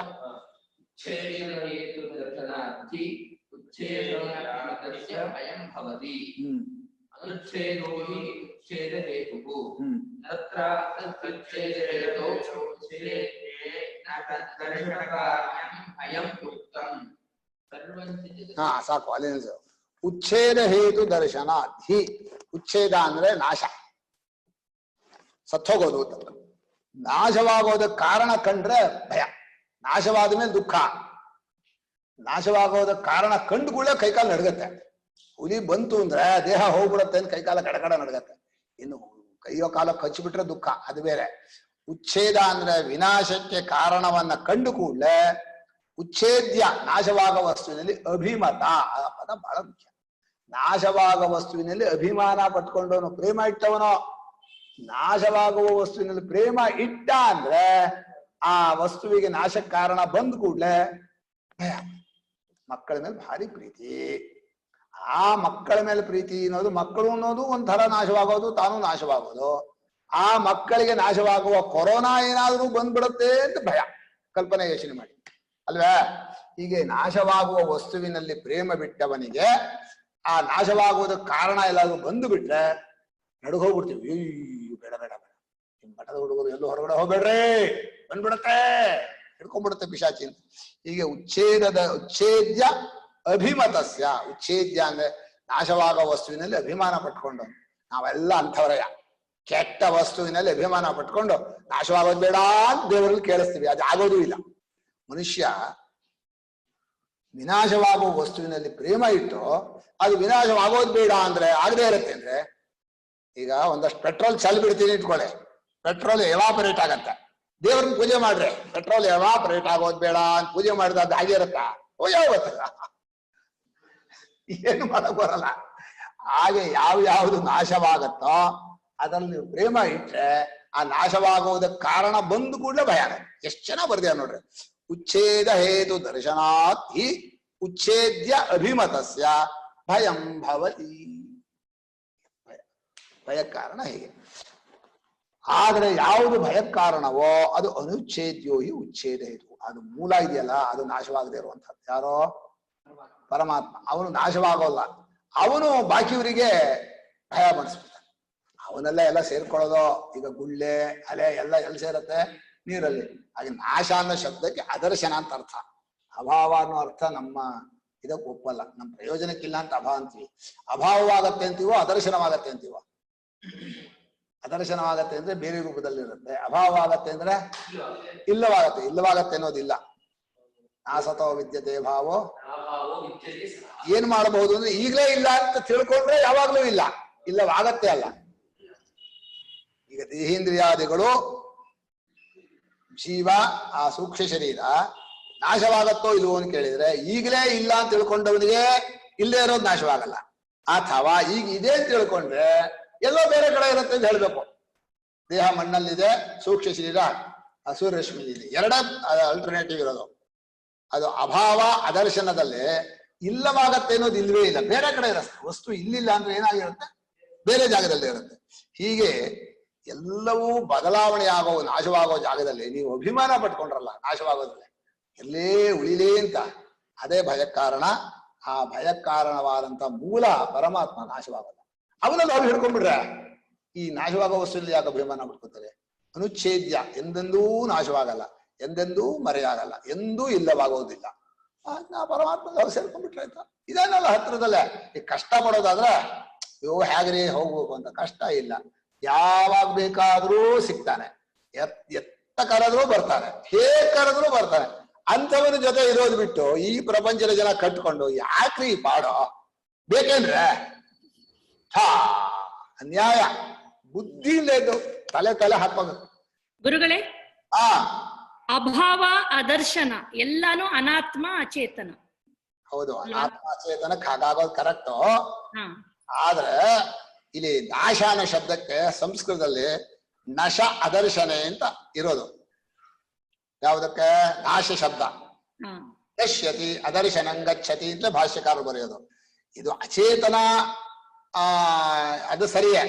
ಹಾ ಸಾಕು, ಅಲ್ಲಿ ಉಚ್ಛೇದ ಹೇತು ದರ್ಶನ. ಹಿ ಉಚ್ಛೇದ ಅಂದ್ರೆ ನಾಶ, ಸತ್ತೋಗೋದು. ನಾಶವಾಗೋದಕ್ಕೆ ಕಾರಣ ಕಂಡ್ರೆ ಭಯ, ನಾಶವಾದ ಮೇಲೆ ದುಃಖ. ನಾಶವಾಗೋದಕ್ಕೆ ಕಾರಣ ಕಂಡುಗಳೇ ಕೈಕಾಲು ನಡ್ಗತ್ತೆ. ಹುಲಿ ಬಂತು ಅಂದ್ರೆ ದೇಹ ಹೋಗ್ಬಿಡತ್ತೆ ಅಂತ ಕೈಕಾಲ ಕಡಕಡ ನಡ್ಗತ್ತೆ. ಇನ್ನು ಕೈಯೋ ಕಾಲ ಕಚ್ಚಿಬಿಟ್ರೆ ದುಃಖ, ಅದು ಬೇರೆ. ಉಚ್ಛೇದ ಅಂದ್ರೆ ವಿನಾಶಕ್ಕೆ ಕಾರಣವನ್ನ ಕಂಡು ಕೂಡಲೇ ಉಚ್ಛೇದ್ಯ, ನಾಶವಾಗ ವಸ್ತುವಿನಲ್ಲಿ ಅಭಿಮತ. ಆ ಪದ ಬಹಳ ಮುಖ್ಯ. ನಾಶವಾಗ ವಸ್ತುವಿನಲ್ಲಿ ಅಭಿಮಾನ ಪಟ್ಕೊಂಡವನು, ಪ್ರೇಮ ಇಟ್ಟವನೋ. ನಾಶವಾಗುವ ವಸ್ತುವಿನಲ್ಲಿ ಪ್ರೇಮ ಇಟ್ಟ ಅಂದ್ರೆ ಆ ವಸ್ತುವಿಗೆ ನಾಶಕ್ಕೆ ಕಾರಣ ಬಂದ ಕೂಡಲೇ ಭಯ. ಮಕ್ಕಳ ಮೇಲೆ ಭಾರಿ ಪ್ರೀತಿ. ಆ ಮಕ್ಕಳ ಮೇಲೆ ಪ್ರೀತಿ ಅನ್ನೋದು, ಮಕ್ಕಳು ಅನ್ನೋದು ಒಂಥರ ನಾಶವಾಗೋದು, ತಾನು ನಾಶವಾಗೋದು. ಆ ಮಕ್ಕಳಿಗೆ ನಾಶವಾಗುವ ಕೊರೋನಾ ಏನಾದ್ರೂ ಬಂದ್ಬಿಡುತ್ತೆ ಅಂತ ಭಯ. ಕಲ್ಪನೆ ಯೋಚನೆ ಮಾಡಿ ಅಲ್ವೇ? ಹೀಗೆ ನಾಶವಾಗುವ ವಸ್ತುವಿನಲ್ಲಿ ಪ್ರೇಮ ಬಿಟ್ಟವನಿಗೆ ಆ ನಾಶವಾಗುವುದಕ್ಕೆ ಕಾರಣ ಎಲ್ಲಾದ್ರೂ ಬಂದು ಬಿಟ್ರೆ ನಡುಗೋಗ್ಬಿಡ್ತೀವಿ. ಅಯ್ಯೋ ಬೇಡ ಬೇಡ ಬೇಡ, ನಿಮ್ ಮಠದ ಹುಡುಗರು ಎಲ್ಲೂ ಹೊರಗಡೆ ಹೋಗ್ಬೇಡ್ರಿ, ಬಂದ್ಬಿಡತ್ತೆ, ಹಿಡ್ಕೊಂಡ್ಬಿಡುತ್ತೆ ಪಿಶಾಚಿ ಅಂತ. ಹೀಗೆ ಉಚ್ಛೇದ್ಯ ಅಭಿಮತಸ್ಯ. ಉಚ್ಛೇದ್ಯ ಅಂದ್ರೆ ನಾಶವಾಗುವ ವಸ್ತುವಿನಲ್ಲಿ ಅಭಿಮಾನ ಪಟ್ಕೊಂಡು, ನಾವೆಲ್ಲ ಅಂಥವರಯ್ಯ. ಕೆಟ್ಟ ವಸ್ತುವಿನಲ್ಲಿ ಅಭಿಮಾನ ಪಟ್ಕೊಂಡು ನಾಶವಾಗೋದು ಬೇಡ ಅಂತ ದೇವರಲ್ಲಿ ಕೇಳಿಸ್ತೀವಿ, ಅದು ಆಗೋದೂ ಇಲ್ಲ. ಮನುಷ್ಯ ವಿನಾಶವಾಗುವ ವಸ್ತುವಿನಲ್ಲಿ ಪ್ರೇಮ ಇಟ್ಟು ಅದು ವಿನಾಶವಾಗೋದು ಬೇಡ ಅಂದ್ರೆ ಆಗದೆ ಇರುತ್ತೆ. ಅಂದ್ರೆ ಈಗ ಒಂದಷ್ಟು ಪೆಟ್ರೋಲ್ ಚಲ್ ಬಿಡ್ತೀನಿ ಇಟ್ಕೊಳ್ಳಿ, ಪೆಟ್ರೋಲ್ ಎವಾಪರೇಟ್ ಆಗತ್ತೆ. ದೇವ್ರನ್ನ ಪೂಜೆ ಮಾಡ್ರಿ, ಪೆಟ್ರೋಲ್ ಎವಾಪರೇಟ್ ಆಗೋದು ಬೇಡ ಅಂತ ಪೂಜೆ ಮಾಡಿದ ಅದು ಹಾಗೆ ಇರುತ್ತಾ? ಹೋಗ್ಯಾವತ್ತಲ್ಲ, ಏನು ಮಾಡಕ್ ಬರಲ್ಲ. ಹಾಗೆ ಯಾವ್ದು ನಾಶವಾಗತ್ತೋ ಅದ್ರಲ್ಲಿ ನೀವು ಪ್ರೇಮ ಇಟ್ರೆ ಆ ನಾಶವಾಗುವುದಕ್ಕೆ ಕಾರಣ ಬಂದು ಕೂಡಲೇ ಭಯ ಆಗುತ್ತೆ. ಎಷ್ಟು ಚೆನ್ನಾಗಿ ಬರ್ತೀಯ ನೋಡ್ರಿ. ಉಚ್ಛೇದ ಹೇತು ದರ್ಶನಾತ್ ಹಿ ಉಚ್ಛೇದ್ಯ ಅಭಿಮತಸ್ಯ ಭಯಂ ಭವತಿ. ಭಯಕ್ಕೆ ಕಾರಣ ಹೀಗೆ. ಆದ್ರೆ ಯಾವುದು ಭಯಕ್ಕೆ ಕಾರಣವೋ ಅದು ಅನುಚ್ಛೇದ್ಯೋ ಹಿ ಉಚ್ಛೇದ ಹೇತು. ಅದು ಮೂಲ ಇದೆಯಲ್ಲ, ಅದು ನಾಶವಾಗದೆ ಇರುವಂತಹದ್ದು. ಯಾರೋ ಪರಮಾತ್ಮ, ಅವನು ನಾಶವಾಗೋಲ್ಲ. ಅವನು ಬಾಕಿಯವರಿಗೆ ಭಯ ಮಾಡಿಸ್ಬಿಡ್ತಾನೆ. ಅವನೆಲ್ಲ ಎಲ್ಲ ಸೇರ್ಕೊಳ್ಳೋದು. ಈಗ ಗುಳ್ಳೆ, ಅಲೆ ಎಲ್ಲ ಎಲ್ಲಿ ಸೇರತ್ತೆ? ನೀರಲ್ಲಿ. ಹಾಗೆ ನಾಶ ಅನ್ನೋ ಶಬ್ದಕ್ಕೆ ಅದರ್ಶನ ಅಂತ ಅರ್ಥ. ಅಭಾವ ಅನ್ನೋ ಅರ್ಥ ನಮ್ಮ ಇದಕ್ಕೆ ಒಪ್ಪಲ್ಲ. ನಮ್ಮ ಪ್ರಯೋಜನಕ್ಕಿಲ್ಲ ಅಂತ ಅಭಾವ ಅಂತೀವಿ. ಅಭಾವವಾಗತ್ತೆ ಅಂತೀವೋ ಅದರ್ಶನವಾಗತ್ತೆ ಅಂತೀವೋ? ಅದರ್ಶನವಾಗತ್ತೆ ಅಂದ್ರೆ ಬೇರೆ ರೂಪದಲ್ಲಿ ಇರುತ್ತೆ, ಅಭಾವವಾಗತ್ತೆ ಅಂದ್ರೆ ಇಲ್ಲವಾಗತ್ತೆ. ಇಲ್ಲವಾಗತ್ತೆ ಅನ್ನೋದಿಲ್ಲ. ನಾಸತೋ ವಿದ್ಯತೆ ಭಾವೋ. ಏನ್ ಮಾಡಬಹುದು ಅಂದ್ರೆ ಈಗಲೇ ಇಲ್ಲ ಅಂತ ತಿಳ್ಕೊಂಡ್ರೆ ಯಾವಾಗ್ಲೂ ಇಲ್ಲ, ಇಲ್ಲವಾಗತ್ತೆ ಅಲ್ಲ. ಈಗ ದೇಹೇಂದ್ರಿಯಾದಿಗಳು, ಜೀವ, ಆ ಸೂಕ್ಷ್ಮ ಶರೀರ ನಾಶವಾಗತ್ತೋ ಇಲ್ವೋ ಅಂತ ಕೇಳಿದ್ರೆ ಈಗಲೇ ಇಲ್ಲ ಅಂತ ತಿಳ್ಕೊಂಡವನಿಗೆ ಇಲ್ಲೇ ಇರೋದು ನಾಶವಾಗಲ್ಲ. ಅಥವಾ ಈಗ ಇದೆ ಅಂತ ತಿಳ್ಕೊಂಡ್ರೆ ಎಲ್ಲೋ ಬೇರೆ ಕಡೆ ಇರುತ್ತೆ ಅಂತ ಹೇಳ್ಬೇಕು. ದೇಹ ಮಣ್ಣಲ್ಲಿದೆ, ಸೂಕ್ಷ್ಮ ಶರೀರ ಸೂರ್ಯರಶ್ಮಿ ಇದೆ, ಎರಡೇ ಅಲ್ಟರ್ನೇಟಿವ್ ಇರೋದು. ಅದು ಅಭಾವ ಅದರ್ಶನದಲ್ಲಿ ಇಲ್ಲವಾಗತ್ತೆ ಅನ್ನೋದು ಇಲ್ವೇ ಇಲ್ಲ, ಬೇರೆ ಕಡೆ ಇರುತ್ತೆ. ವಸ್ತು ಇಲ್ಲಿಲ್ಲ ಅಂದ್ರೆ ಏನಾಗಿರುತ್ತೆ? ಬೇರೆ ಜಾಗದಲ್ಲಿ ಇರುತ್ತೆ. ಹೀಗೆ ಎಲ್ಲವೂ ಬದಲಾವಣೆ ಆಗೋ, ನಾಶವಾಗೋ ಜಾಗದಲ್ಲಿ ನೀವು ಅಭಿಮಾನ ಪಟ್ಕೊಂಡ್ರಲ್ಲ, ನಾಶವಾಗೋದ್ರೆ ಎಲ್ಲೇ ಉಳಿಲೇ ಅಂತ, ಅದೇ ಭಯಕ್ಕೆ ಕಾರಣ. ಆ ಭಯಕ್ಕೆ ಕಾರಣವಾದಂತ ಮೂಲ ಪರಮಾತ್ಮ ನಾಶವಾಗಲ್ಲ. ಅವನಲ್ಲಿ ಅವ್ರು ಹಿಡ್ಕೊಂಡ್ಬಿಟ್ರೆ ಈ ನಾಶವಾಗೋ ವಸ್ತುವಿನಲ್ಲಿ ಯಾಕೆ ಅಭಿಮಾನ ಪಟ್ಕೋತಾರೆ? ಅನುಚ್ಛೇದ್ಯ, ಎಂದೆಂದೂ ನಾಶವಾಗಲ್ಲ, ಎಂದೆಂದೂ ಮರೆಯಾಗಲ್ಲ, ಎಂದೂ ಇಲ್ಲವಾಗೋದಿಲ್ಲ. ನಾ ಪರಮಾತ್ಮ ಸೇರ್ಕೊಂಡ್ಬಿಟ್ರೆ ಆಯ್ತಾ? ಇದೇನಲ್ಲ ಹತ್ರದಲ್ಲೇ. ಈ ಕಷ್ಟ ಪಡೋದಾದ್ರೆ ಹೇಗ್ರಿ ಹೋಗ್ಬೇಕು ಅಂತ ಕಷ್ಟ ಇಲ್ಲ. ಯಾವಾಗ ಬೇಕಾದ್ರೂ ಸಿಗ್ತಾನೆ, ಎತ್ತ ಕರೆದ್ರೂ ಬರ್ತಾನೆ, ಹೇಗ್ ಕರೆದ್ರೂ ಬರ್ತಾನೆ. ಅಂಥವನ ಜೊತೆ ಇರೋದು ಬಿಟ್ಟು ಈ ಪ್ರಪಂಚದ ಜನ ಕಟ್ಕೊಂಡು ಯಾಕ್ರಿ ಪಾಡೋ? ಬೇಕೇಂದ್ರೆ ಅನ್ಯಾಯ. ಬುದ್ಧಿ ಇಲ್ಲ ಇದ್ದು ತಲೆ ಹಾಕೋದು. ಗುರುಗಳೇ, ಆ ಅಭಾವ ಅದರ್ಶನ ಎಲ್ಲಾನು ಅನಾತ್ಮ ಅಚೇತನ. ಹೌದು, ಅನಾತ್ಮ ಅಚೇತನಕ್ಕೆ ಹಾಗಾಗೋದು ಕರೆಕ್ಟು. ಹಾ, ಆದ್ರೆ ಇಲ್ಲಿ ನಾಶ ಅನ್ನೋ ಶಬ್ದಕ್ಕೆ ಸಂಸ್ಕೃತದಲ್ಲಿ ನಶ ಅದರ್ಶನೆ ಅಂತ ಇರೋದು. ಯಾವುದಕ್ಕೆ? ನಾಶ ಶಬ್ದ. ಹಾ, ನಶ್ಯತಿ ಅದರ್ಶನಂ ಗಚ್ಚತಿ ಅಂತ ಭಾಷ್ಯಕಾರರು ಬರೆಯೋದು. ಇದು ಅಚೇತನ, ಅದು ಸರಿಯೇ.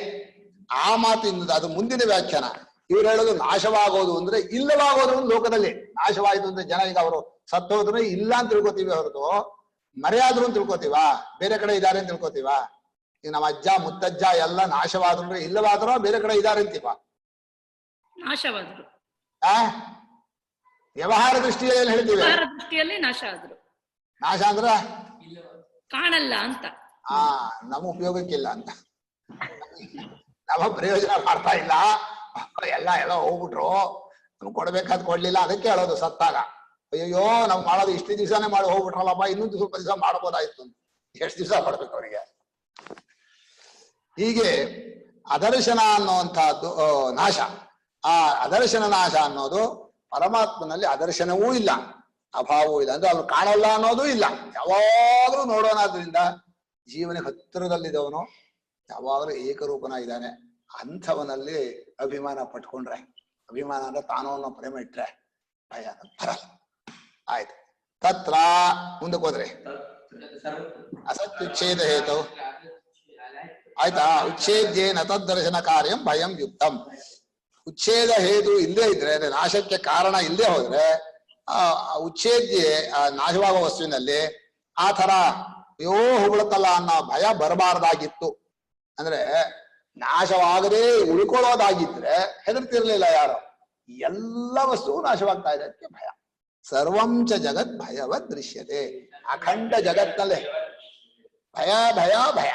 ಆ ಮಾತಿಂದ ಅದು ಮುಂದಿನ ವ್ಯಾಖ್ಯಾನ. ಇವ್ರು ಹೇಳೋದು ನಾಶವಾಗೋದು ಅಂದ್ರೆ ಇಲ್ಲವಾಗೋದು ಲೋಕದಲ್ಲಿ. ನಾಶವಾಯಿತು ಅಂದ್ರೆ ಜನ ಈಗ ಅವರು ಸತ್ತೋದ್ರೆ ಇಲ್ಲ ಅಂತ ತಿಳ್ಕೊತೀವಿ ಹೊರತು ಮರೆಯಾದ್ರು ಅಂತ ತಿಳ್ಕೊತೀವ, ಬೇರೆ ಕಡೆ ಇದ್ದಾರೆ ಅಂತ ತಿಳ್ಕೊತೀವ. ಈಗ ನಮ್ಮ ಅಜ್ಜ ಮುತ್ತಜ್ಜ ಎಲ್ಲ ನಾಶವಾದ್ರು ಇಲ್ಲವಾದ್ರೂ ಬೇರೆ ಕಡೆ ಇದ್ದಾರೆ ಅಂತೀವ. ನಾಶವಾದ್ರು ವ್ಯವಹಾರ ದೃಷ್ಟಿಯಲ್ಲಿ ಏನ್ ಹೇಳ್ತೀವಿ? ದೃಷ್ಟಿಯಲ್ಲಿ ನಾಶ ಆದ್ರು. ನಾಶ ಅಂದ್ರ ಕಾಣಲ್ಲ ಅಂತ. ನಮ್ಮ ಉಪಯೋಗಕ್ಕಿಲ್ಲ ಅಂತ, ನಮ್ಮ ಪ್ರಯೋಜನ ಮಾಡ್ತಾ ಇಲ್ಲ, ಎಲ್ಲ ಹೋಗ್ಬಿಟ್ರು, ನಮ್ಗೆ ಕೊಡ್ಬೇಕಾದ್ ಕೊಡ್ಲಿಲ್ಲ, ಅದಕ್ಕೆ ಹೇಳೋದು ಸತ್ತಾಗ ಅಯ್ಯೋ ನಾವ್ ಮಾಡೋದು ಇಷ್ಟು ದಿವಸನೇ ಮಾಡಿ ಹೋಗ್ಬಿಟ್ರಲ್ಲಪ್ಪ, ಇನ್ನೊಂದು ಸ್ವಲ್ಪ ದಿವಸ ಮಾಡ್ಬೋದಾಯ್ತು ಅಂತ. ಎಷ್ಟು ದಿವಸ ಮಾಡ್ಬೇಕು ಅವರಿಗೆ? ಹೀಗೆ ಅದರ್ಶನ ಅನ್ನುವಂಥದ್ದು ನಾಶ. ಆ ಅದರ್ಶನ ನಾಶ ಅನ್ನೋದು ಪರಮಾತ್ಮನಲ್ಲಿ ಅದರ್ಶನವೂ ಇಲ್ಲ, ಅಭಾವವೂ ಇಲ್ಲ, ಅಂದ್ರೆ ಅವ್ರು ಕಾಣಲ್ಲ ಅನ್ನೋದು ಇಲ್ಲ. ಯಾವಾಗಲೂ ನೋಡೋಣಾದ್ರಿಂದ ಜೀವನಕ್ಕೆ ಹತ್ತಿರದಲ್ಲಿದ್ದವನು ಯಾವಾಗಲೂ ಏಕರೂಪನಾಗಿದ್ದಾನೆ. ಅಂಥವನಲ್ಲಿ ಅಭಿಮಾನ ಪಟ್ಕೊಂಡ್ರೆ, ಅಭಿಮಾನ ಅಂದ್ರೆ ತಾನೋ ಅನ್ನೋ ಪ್ರೇಮ ಇಟ್ರೆ ಭಯ ಬರಲ್ಲ. ಆಯ್ತು. ತತ್ರ ಮುಂದಕ್ಕೆ ಹೋದ್ರೆ ಅಸತ್ಯುಚ್ಛೇದ ಹೇತು ಆಯ್ತಾ? ಉಚ್ಛೇದ್ಯೇನ ತದ್ದರ್ಶನ ಕಾರ್ಯಂ ಭಯಂ ಯುಕ್ತಂ. ಉಚ್ಛೇದ ಹೇತು ಇಲ್ಲದೆ ಇದ್ರೆ, ನಾಶಕ್ಕೆ ಕಾರಣ ಇಲ್ಲದೆ ಹೋದ್ರೆ, ಉಚ್ಛೇದ್ಯ ನಾಶವಾಗುವ ವಸ್ತುವಿನಲ್ಲಿ ಆ ತರ ಅಯ್ಯೋ ಹೋಗ್ಬಿಡುತ್ತಲ್ಲ ಅನ್ನೋ ಭಯ ಬರಬಾರ್ದಾಗಿತ್ತು. ಅಂದ್ರೆ ನಾಶವಾಗದೇ ಉಳ್ಕೊಳ್ಳೋದಾಗಿದ್ರೆ ಹೆದರ್ತಿರ್ಲಿಲ್ಲ ಯಾರು. ಎಲ್ಲ ವಸ್ತುವು ನಾಶವಾಗ್ತಾ ಇದೆ, ಅದಕ್ಕೆ ಭಯ. ಸರ್ವಂಚ ಜಗತ್ ಭಯವದ್ ದೃಶ್ಯತೆ. ಅಖಂಡ ಜಗತ್ನಲ್ಲೇ ಭಯ ಭಯ ಭಯ.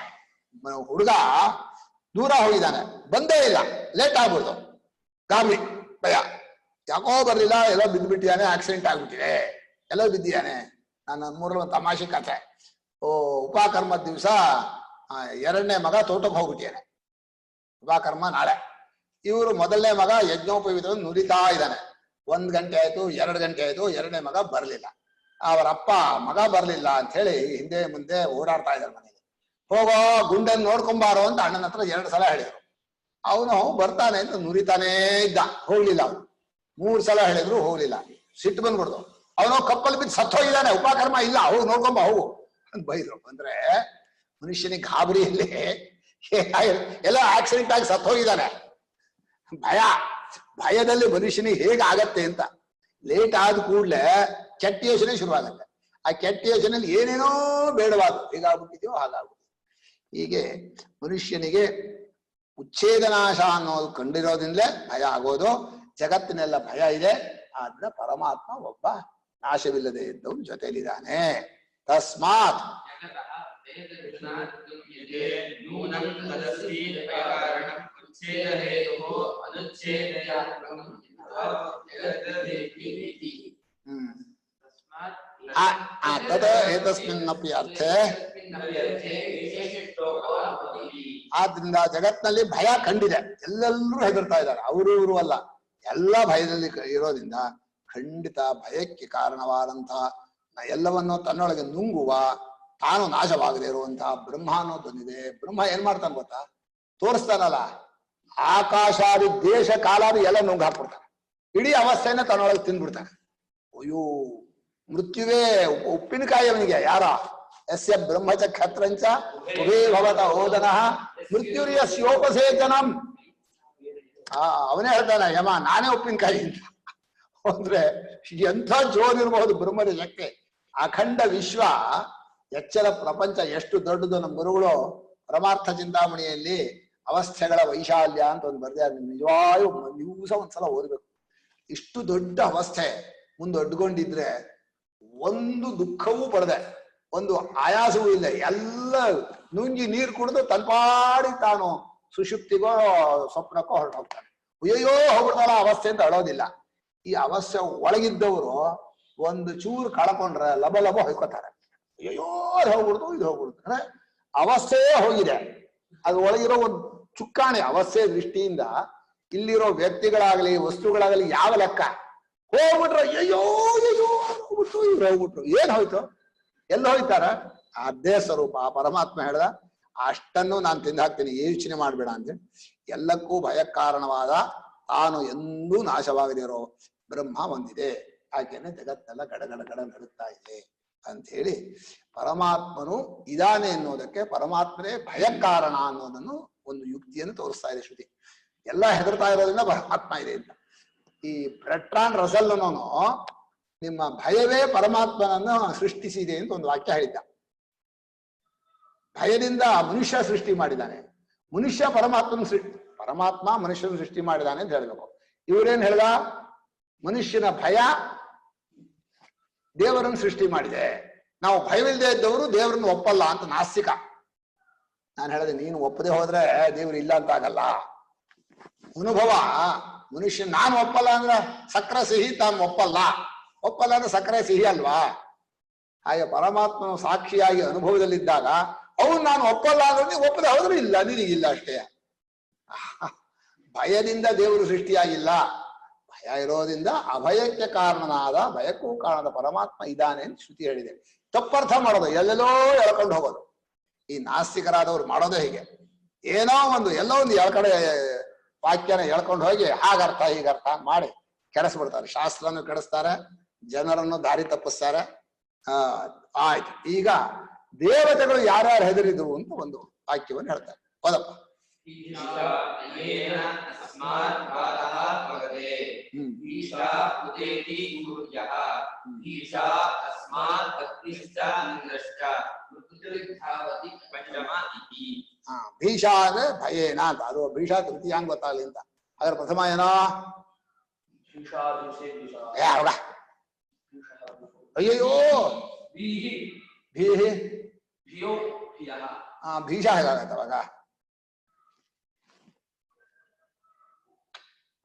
ಹುಡುಗ ದೂರ ಹೋಗಿದ್ದಾನೆ, ಬಂದೇ ಇಲ್ಲ, ಲೇಟ್ ಆಗ್ಬಿಡ್ತು, ಗಾಬರಿ ಭಯ. ಯಾಕೋ ಬರ್ಲಿಲ್ಲ, ಎಲ್ಲೋ ಬಿದ್ದುಬಿಟ್ಟಿದ್ದಾನೆ, ಆಕ್ಸಿಡೆಂಟ್ ಆಗ್ಬಿಟ್ಟಿದೆ, ಎಲ್ಲೋ ಬಿದ್ದಿದ್ದಾನೆ. ನನ್ನ ಮೂರಲ್ಲಿ ಒಂದು ತಮಾಷೆ ಕಥೆ. ಉಪಕರ್ಮದ ದಿವಸ ಎರಡನೇ ಮಗ ತೋಟಕ್ಕೆ ಹೋಗ್ಬಿಟ್ಟಿದ್ದಾನೆ. ಉಪಕರ್ಮ ನಾಳೆ. ಇವರು ಮೊದಲನೇ ಮಗ ಯಜ್ಞೋಪವೀತವನ್ನು ನುರಿತಾ ಇದ್ದಾನೆ. 1 ಗಂಟೆ ಆಯ್ತು, 2 ಗಂಟೆ ಆಯ್ತು, ಎರಡನೇ ಮಗ ಬರ್ಲಿಲ್ಲ. ಅವರ ಅಪ್ಪ ಮಗ ಬರ್ಲಿಲ್ಲ ಅಂತ ಹೇಳಿ ಹಿಂದೆ ಮುಂದೆ ಓಡಾಡ್ತಾ ಇದ್ದಾರೆ ಮನೆಗೆ. ಹೋಗೋ ಗುಂಡನ್ ನೋಡ್ಕೊಂಬಾರೋ ಅಂತ ಅಣ್ಣನ ಹತ್ರ 2 ಸಲ ಹೇಳಿದ್ರು. ಅವನು ಬರ್ತಾನೆ ಅಂತ ನುರಿತಾನೇ ಇದ್ದ, ಹೋಗ್ಲಿಲ್ಲ. ಅವನು 3 ಸಲ ಹೇಳಿದ್ರು ಹೋಗ್ಲಿಲ್ಲ. ಸಿಟ್ಟು ಬಂದ್ಬಿಡ್ದು. ಅವನು ಕಪ್ಪಲ್ ಬಿದ್ದು ಸತ್ತೋಗಿದ್ದಾನೆ, ಉಪಕರ್ಮ ಇಲ್ಲ, ಹೋಗಿ ನೋಡ್ಕೊಂಬ ಹೋಗು ಅಂತ ಬೈದ್ರು. ಅಂದ್ರೆ ಮನುಷ್ಯನಿಗೆ ಗಾಬರಿಯಲ್ಲಿ ಎಲ್ಲ ಆಕ್ಸಿಡೆಂಟ್ ಆಗಿ ಸತ್ತೋಗಿದ್ದಾನೆ. ಭಯದಲ್ಲಿ ಮನುಷ್ಯನಿಗೆ ಹೇಗಾಗತ್ತೆ ಅಂತ. ಲೇಟ್ ಆದ ಕೂಡ್ಲೆ ಕೆಟ್ಟ ಯೋಚನೆ ಶುರುವಾಗತ್ತೆ. ಆ ಕೆಟ್ಟ ಯೋಚನೆಯಲ್ಲಿ ಏನೇನೋ ಬೇಡವಾದ, ಹೀಗಾಗ್ಬಿಟ್ಟಿದೆಯೋ ಹಾಗಾಗ್ಬಿಟ್ಟಿದೆ. ಹೀಗೆ ಮನುಷ್ಯನಿಗೆ ಉಚ್ಛೇದನಾಶ ಅನ್ನೋದು ಕಂಡಿರೋದ್ರಿಂದಲೇ ಭಯ ಆಗೋದು. ಜಗತ್ತಿನೆಲ್ಲ ಭಯ ಇದೆ, ಆದ್ರೆ ಪರಮಾತ್ಮ ಒಬ್ಬ ನಾಶವಿಲ್ಲದೆ ಇದ್ದವನು ಜೊತೆಯಲ್ಲಿದ್ದಾನೆ. ತಸ್ಮಾತ್ ಏತಸ್ಮಿನ್ನಪಿ ಅರ್ಥೆ. ಆದ್ರಿಂದ ಜಗತ್ನಲ್ಲಿ ಭಯ ಕಂಡಿದೆ, ಎಲ್ಲೆಲ್ಲರೂ ಹೆದರ್ತಾ ಇದ್ದಾರೆ, ಅವರು ಇವರು ಅಲ್ಲ, ಎಲ್ಲ ಭಯದಲ್ಲಿ ಇರೋದ್ರಿಂದ ಖಂಡಿತ ಭಯಕ್ಕೆ ಕಾರಣವಾದಂತಹ ಎಲ್ಲವನ್ನು ತನ್ನೊಳಗೆ ನುಂಗುವ, ತಾನು ನಾಶವಾಗದೇ ಇರುವಂತಹ ಬ್ರಹ್ಮ ಅನ್ನೋದೊಂದಿದೆ. ಬ್ರಹ್ಮ ಏನ್ ಮಾಡ್ತಾನೆ ಗೊತ್ತಾ? ತೋರಿಸ್ತಾನಲ್ಲ, ಆಕಾಶಾದಿ ದೇಶ ಕಾಲಾದಿ ಎಲ್ಲ ನುಂಗ್ ಹಾಕ್ಬಿಡ್ತಾನೆ, ಇಡೀ ಅವಸ್ಥೆಯನ್ನ ತನ್ನೊಳಗೆ ತಿಂದ್ಬಿಡ್ತಾನೆ. ಅಯ್ಯೋ ಮೃತ್ಯುವೇ ಉಪ್ಪಿನಕಾಯಿ ಅವನಿಗೆ. ಯಾರ ಯಸ್ಯ ಬ್ರಹ್ಮಚ ಕ್ಷತ್ರಂಚ ಉಭೇ ಭವತ ಓದನಃ ಮೃತ್ಯುರ್ಯಸ್ಯೋಪಸೇಚನಂ. ಅವನೇ ಹೇಳ್ತಾನೆ ಯಮ, ನಾನೇ ಉಪ್ಪಿನಕಾಯಿ ಅಂತ. ಅಂದ್ರೆ ಎಂಥ ಜೋರಿರಬಹುದು ಬ್ರಹ್ಮದ ಶಕ್ತಿ. ಅಖಂಡ ವಿಶ್ವ, ಎಚ್ಚರ ಪ್ರಪಂಚ ಎಷ್ಟು ದೊಡ್ಡದು. ನಮ್ಮ ಗುರುಗಳು ಪರಮಾರ್ಥ ಚಿಂತಾಮಣಿಯಲ್ಲಿ ಅವಸ್ಥೆಗಳ ವೈಶಾಲ್ಯ ಅಂತ ಒಂದು ಬರ್ದಿದ್ದಾರೆ. ನಿಜವಾಯು ದಿವಸ ಒಂದ್ಸಲ ಓದ್ಬೇಕು. ಇಷ್ಟು ದೊಡ್ಡ ಅವಸ್ಥೆ ಮುಂದೆ ಅಡ್ಕೊಂಡಿದ್ರೆ ಒಂದು ದುಃಖವೂ ಪಡೆದೆ, ಒಂದು ಆಯಾಸವೂ ಇಲ್ಲ, ಎಲ್ಲ ನುಂಗಿ ನೀರು ಕುಡಿದು ತನ್ಪಾಡಿ ತಾನು ಸುಷುಪ್ತಿಗೋ ಸ್ವಪ್ನಕ್ಕೋ ಹೊರಟು ಹೋಗ್ತಾನೆ. ಅಯ್ಯೋ ಹೋಗ್ಬಿಡ್ತಾರ ಅವಸ್ಥೆ ಅಂತ ಅಳೋದಿಲ್ಲ. ಈ ಅವಸ್ಥೆ ಒಳಗಿದ್ದವರು ಒಂದು ಚೂರು ಕಳ್ಕೊಂಡ್ರೆ ಲಭ ಲಭ ಹೊಯ್ಕೋತಾರೆ. ಅಯ್ಯೋ ಅದು ಹೋಗ್ಬಿಡ್ತು, ಇದು ಹೋಗ್ಬಿಡ್ತು. ಅಂದ್ರೆ ಅವಸ್ಥೆಯೇ ಹೋಗಿದೆ, ಅದು ಒಳಗಿರೋ ಒಂದು ಚುಕ್ಕಾಣಿ ಅವಸ್ಥೆ ದೃಷ್ಟಿಯಿಂದ ಇಲ್ಲಿರೋ ವ್ಯಕ್ತಿಗಳಾಗಲಿ ವಸ್ತುಗಳಾಗಲಿ ಯಾವ ಲೆಕ್ಕ. ಹೋಗ್ಬಿಟ್ರು, ಅಯ್ಯೋ ಅಯ್ಯೋ ಹೋಗ್ಬಿಟ್ರು, ಇವ್ರು ಹೋಗ್ಬಿಟ್ರು, ಏನ್ ಹೋಯ್ತು, ಎಲ್ಲ ಹೋಯ್ತಾರ? ಅದೇ ಸ್ವರೂಪ. ಆ ಪರಮಾತ್ಮ ಹೇಳ್ದ, ಅಷ್ಟನ್ನು ನಾನು ತಿಂದು ಹಾಕ್ತೀನಿ, ಯೋಚನೆ ಮಾಡ್ಬೇಡ ಅಂತೇಳಿ. ಎಲ್ಲಕ್ಕೂ ಭಯ ಕಾರಣವಾದ ತಾನು ಎಂದೂ ನಾಶವಾಗದಿರೋ ಬ್ರಹ್ಮ ಒಂದಿದೆ, ಹಾಗೇನೆ ಜಗತ್ತೆಲ್ಲ ಗಡಗಡ ಗಡ ನಡುತ್ತಾ ಇದೆ ಅಂತ ಹೇಳಿ ಪರಮಾತ್ಮನು ಇದಾನೆ ಅನ್ನೋದಕ್ಕೆ ಪರಮಾತ್ಮನೇ ಭಯ ಕಾರಣ ಅನ್ನೋದನ್ನು ಒಂದು ಯುಕ್ತಿಯನ್ನು ತೋರಿಸ್ತಾ ಇದೆ ಶ್ರುತಿ. ಎಲ್ಲ ಹೆದರ್ತಾ ಇರೋದ್ರಿಂದ ಪರಮಾತ್ಮ ಇದೆ ಅಂತ. ಈ ಬ್ರೆಟ್ರಾನ್ ರಸಲ್ ಅನ್ನೋನು ನಿಮ್ಮ ಭಯವೇ ಪರಮಾತ್ಮನನ್ನು ಸೃಷ್ಟಿಸಿದೆ ಅಂತ ಒಂದು ವಾಕ್ಯ ಹೇಳಿದ್ದ. ಭಯದಿಂದ ಮನುಷ್ಯ ಸೃಷ್ಟಿ ಮಾಡಿದ್ದಾನೆ, ಮನುಷ್ಯ ಪರಮಾತ್ಮ ಮನುಷ್ಯನ ಸೃಷ್ಟಿ ಮಾಡಿದಾನೆ ಅಂತ ಹೇಳ್ಬೇಕು. ಇವ್ರೇನ್ ಹೇಳ್ದ, ಮನುಷ್ಯನ ಭಯ ದೇವರನ್ನು ಸೃಷ್ಟಿ ಮಾಡಿದೆ, ನಾವು ಭಯವಿಲ್ಲದೆ ಇದ್ದವರು ದೇವರನ್ನು ಒಪ್ಪಲ್ಲ ಅಂತ ನಾಸ್ತಿಕ. ನಾನು ಹೇಳಿದೆ, ನೀನು ಒಪ್ಪದೆ ಹೋದ್ರೆ ದೇವರು ಇಲ್ಲ ಅಂತ ಆಗಲ್ಲ. ಅನುಭವ ಮನುಷ್ಯ ನಾನು ಒಪ್ಪಲ್ಲ ಅಂದ್ರೆ ಸಕ್ಕರೆ ಸಿಹಿ, ತಾನು ಒಪ್ಪಲ್ಲ ಅಂದ್ರೆ ಸಕ್ಕರೆ ಸಿಹಿ ಅಲ್ವಾ? ಹಾಗೆ ಪರಮಾತ್ಮನ ಸಾಕ್ಷಿಯಾಗಿ ಅನುಭವದಲ್ಲಿದ್ದಾಗ ಅವನು ನಾನು ಒಪ್ಪಲ್ಲ ಅಂದ್ರೆ ನೀವು ಒಪ್ಪದೆ ಹೋದ್ರೂ ಇಲ್ಲ, ನಿನಗಿಲ್ಲ ಅಷ್ಟೇ. ಭಯದಿಂದ ದೇವರು ಸೃಷ್ಟಿಯಾಗಿಲ್ಲ, ಭಯ ಇರೋದ್ರಿಂದ ಅಭಯಕ್ಕೆ ಕಾರಣನಾದ, ಭಯಕ್ಕೂ ಕಾರಣದ ಪರಮಾತ್ಮ ಇದ್ದಾನೆ ಅಂತ ಶ್ರುತಿ ಹೇಳಿದೆ. ತಪ್ಪರ್ಥ ಮಾಡೋದು, ಎಲ್ಲೆಲ್ಲೋ ಎಳ್ಕೊಂಡು ಹೋಗೋದು. ಈ ನಾಸ್ತಿಕರಾದವ್ರು ಮಾಡೋದೇ ಹೀಗೆ, ಏನೋ ಒಂದು ಎಲ್ಲೋ ಒಂದು ಕಡೆ ವಾಕ್ಯನ ಎಳ್ಕೊಂಡು ಹೋಗಿ ಹಾಗರ್ಥ ಹೀಗರ್ಥ ಮಾಡಿ ಕೆಡಿಸ್ಬಿಡ್ತಾರೆ. ಶಾಸ್ತ್ರವನ್ನು ಕೆಡಿಸ್ತಾರೆ, ಜನರನ್ನು ದಾರಿ ತಪ್ಪಿಸ್ತಾರೆ. ಆಯ್ತು, ಈಗ ದೇವತೆಗಳು ಯಾರ್ಯಾರು ಹೆದರಿದ್ರು ಅಂತ ಒಂದು ವಾಕ್ಯವನ್ನು ಹೇಳ್ತಾರೆ. ಹೌದಪ್ಪ. ಭೀಷ ಅಂದ್ರೆ ಭಯೇನ ಅಂತ, ಅದು ಭೀಷ ತೃತೀಯಾಂಗ ಗೊತ್ತಾಗಲಿ ಅಂತ. ಅದ್ರ ಪ್ರಥಮ ಏನೋ ಅಯ್ಯಯ್ಯೋ ಭೀಷ ಹೇಗಾಗತ್ತ ಅವಾಗ?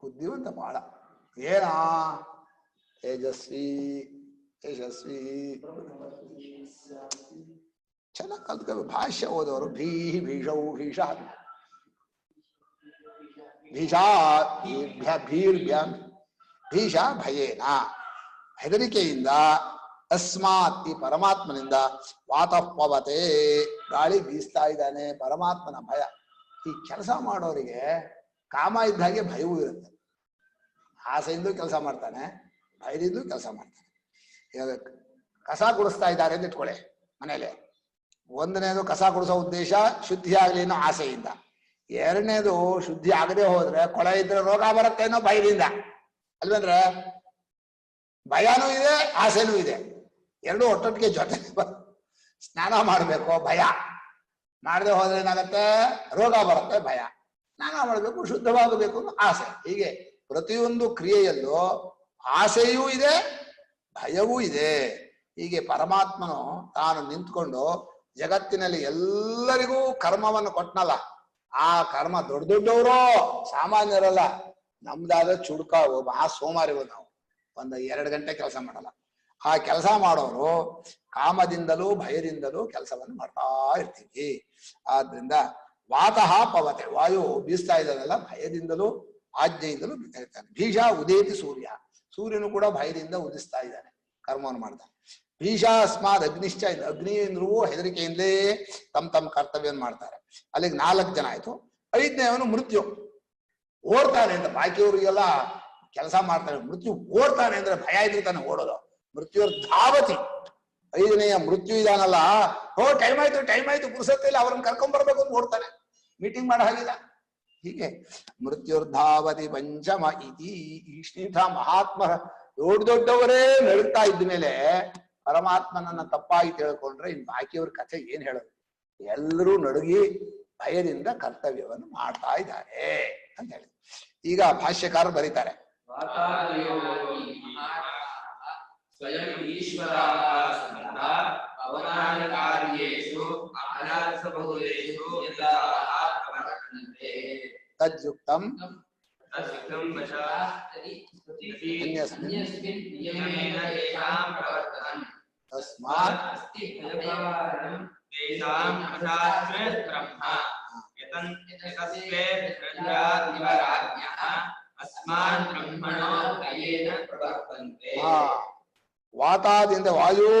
ಬುದ್ಧಿವಂತ ಬಾಳ ಏನ ತೇಜಸ್ವಿ ಯಶಸ್ವಿ ಚೆನ್ನಾಗಿ ಕಲ್ತ್ಕೋಬೇಕು. ಭಾಷ್ಯ ಓದೋರು ಭೀಹಿ ಭೀಷೌ ಭೀಷ ಭೀಷಾ ಭೀಷ ಭಯೇನ ಹೆದರಿಕೆಯಿಂದ, ಅಸ್ಮಾತ್ ಈ ಪರಮಾತ್ಮನಿಂದ, ವಾತಪವತೆ ಗಾಳಿ ಬೀಸ್ತಾ ಇದ್ದಾನೆ, ಪರಮಾತ್ಮನ ಭಯ. ಈ ಕೆಲಸ ಮಾಡೋರಿಗೆ ಕಾಮ ಇದ್ದ ಹಾಗೆ ಭಯವೂ ಇರುತ್ತೆ. ಆಸೆಯಿಂದ ಕೆಲಸ ಮಾಡ್ತಾನೆ, ಭಯದಿಂದ ಕೆಲಸ ಮಾಡ್ತಾನೆ. ಇವಾಗ ಕಸ ಗುಡಿಸ್ತಾ ಇದ್ದಾರೆ ಅಂತ ಇಟ್ಕೊಳ್ಳಿ ಮನೇಲಿ. ಒಂದನೇದು ಕಸ ಗುಡಿಸೋ ಉದ್ದೇಶ ಶುದ್ಧಿ ಆಗ್ಲಿ ಅನ್ನೋ ಆಸೆಯಿಂದ, ಎರಡನೇದು ಶುದ್ಧಿ ಆಗದೆ ಹೋದ್ರೆ ಕೊಳೆ ಇದ್ರೆ ರೋಗ ಬರುತ್ತೆ ಅನ್ನೋ ಭಯದಿಂದ ಅಲ್ವೇಂದ್ರೆ. ಭಯನೂ ಇದೆ, ಆಸೆನೂ ಇದೆ, ಎರಡೂ ಒಟ್ಟೊಟ್ಟಿಗೆ ಜೊತೆ. ಸ್ನಾನ ಮಾಡ್ಬೇಕು, ಭಯ. ಮಾಡದೆ ಹೋದ್ರೆ ಏನಾಗತ್ತೆ, ರೋಗ ಬರುತ್ತೆ, ಭಯ. ಸ್ನಾನ ಮಾಡಬೇಕು, ಶುದ್ಧವಾಗಬೇಕು ಅನ್ನೋ ಆಸೆ. ಹೀಗೆ ಪ್ರತಿಯೊಂದು ಕ್ರಿಯೆಯಲ್ಲೂ ಆಸೆಯೂ ಇದೆ, ಭಯವೂ ಇದೆ. ಹೀಗೆ ಪರಮಾತ್ಮನು ತಾನು ನಿಂತ್ಕೊಂಡು ಜಗತ್ತಿನಲ್ಲಿ ಎಲ್ಲರಿಗೂ ಕರ್ಮವನ್ನು ಕೊಟ್ನಲ್ಲ, ಆ ಕರ್ಮ ದೊಡ್ಡ ದೊಡ್ಡವರು ಸಾಮಾನ್ಯರಲ್ಲ. ನಮ್ದಾದ ಚುಡ್ಕಾವು, ಮಹಾ ಸೋಮಾರಿಗಳು. ನಾವು 1-2 ಗಂಟೆ ಕೆಲಸ ಮಾಡಲ್ಲ. ಆ ಕೆಲಸ ಮಾಡೋರು ಕಾಮದಿಂದಲೂ ಭಯದಿಂದಲೂ ಕೆಲಸವನ್ನು ಮಾಡ್ತಾ ಇರ್ತೀವಿ. ಆದ್ರಿಂದ ವಾತಃ ಪವತೆ, ವಾಯು ಬೀಸ್ತಾ ಇದ್ದಾನಲ್ಲ, ಭಯದಿಂದಲೂ ಆಜ್ಞೆಯಿಂದಲೂ ಬೀಸ್ತಾ ಇರ್ತಾನೆ. ಭೀಷ ಉದೇತಿ ಸೂರ್ಯ, ಸೂರ್ಯನು ಕೂಡ ಭಯದಿಂದ ಉದಿಸ್ತಾ ಇದ್ದಾನೆ, ಕರ್ಮವನ್ನು ಮಾಡ್ತಾನೆ. ಭೀಷ ಅಸ್ಮಾದ್ ಅಗ್ನಿಶ್ಚ, ಅಗ್ನಿಯಿಂದ್ರೂ ಹೆದರಿಕೆಯಿಂದಲೇ ತಮ್ಮ ಕರ್ತವ್ಯವನ್ನು ಮಾಡ್ತಾರೆ. ಅಲ್ಲಿಗೆ 4 ಜನ ಆಯ್ತು. 5ನೇವನು ಮೃತ್ಯು ಓಡ್ತಾನೆ ಅಂತ. ಬಾಕಿಯವರಿಗೆಲ್ಲ ಕೆಲಸ ಮಾಡ್ತಾನೆ, ಮೃತ್ಯು ಓಡ್ತಾನೆ ಅಂದ್ರೆ ಭಯ ಇದ್ರೆ ತಾನೆ ಓಡೋದು. ಮೃತ್ಯುವ್ರ ಧಾವತಿ. 5ನೇಯ ಮೃತ್ಯು ಇದಾನಲ್ಲ, ಟೈಮ್ ಆಯ್ತು ಪುರುಸತ್ತಿಲ್ಲ, ಅವ್ರನ್ನ ಕರ್ಕೊಂಡ್ ಬರ್ಬೇಕು ಅಂತ ಓಡ್ತಾನೆ, ಮೀಟಿಂಗ್ ಮಾಡೋ ಹಾಗಿಲ್ಲ. ಹೀಗೆ ಮೃತ್ಯುರ್ಧಾವತಿ ಪಂಚಮ ಇತಿ. ಇಷ್ಟಿಂಥ ಮಹಾತ್ಮ ದೊಡ್ಡವರೇ ನಡುತ್ತಾ ಇದ್ದ ಮೇಲೆ ಪರಮಾತ್ಮನನ್ನ ತಪ್ಪಾಗಿ ತಿಳ್ಕೊಂಡ್ರೆ ಇನ್ ಬಾಕಿಯವ್ರ ಕಥೆ ಏನ್ ಹೇಳೋದು? ಎಲ್ಲರೂ ನಡುಗಿ ಭಯದಿಂದ ಕರ್ತವ್ಯವನ್ನು ಮಾಡ್ತಾ ಇದ್ದಾರೆ ಅಂತ ಹೇಳಿ. ಈಗ ಭಾಷ್ಯಕಾರರು ಬರೀತಾರೆ, ಸ್ವಯಂ ಈಶ್ವರ ಅವನಾನ ಕಾರ್ಯೇಷು ಅನಾಸಬಹುದೇಷು ತದ್ಯುಕ್ತಂ ತಸ್ಮಾತ್ ಯಶಸ್ವೇ ಪ್ರಜಾ ಇವ ರಾಜ್ಞಃ ಅಸ್ಮಾನ್ ಬ್ರಹ್ಮಣೋ ಭಯೇನ ಪ್ರವರ್ತಂತೆ. ವಾತಾದಿಂದ ವಾಯು,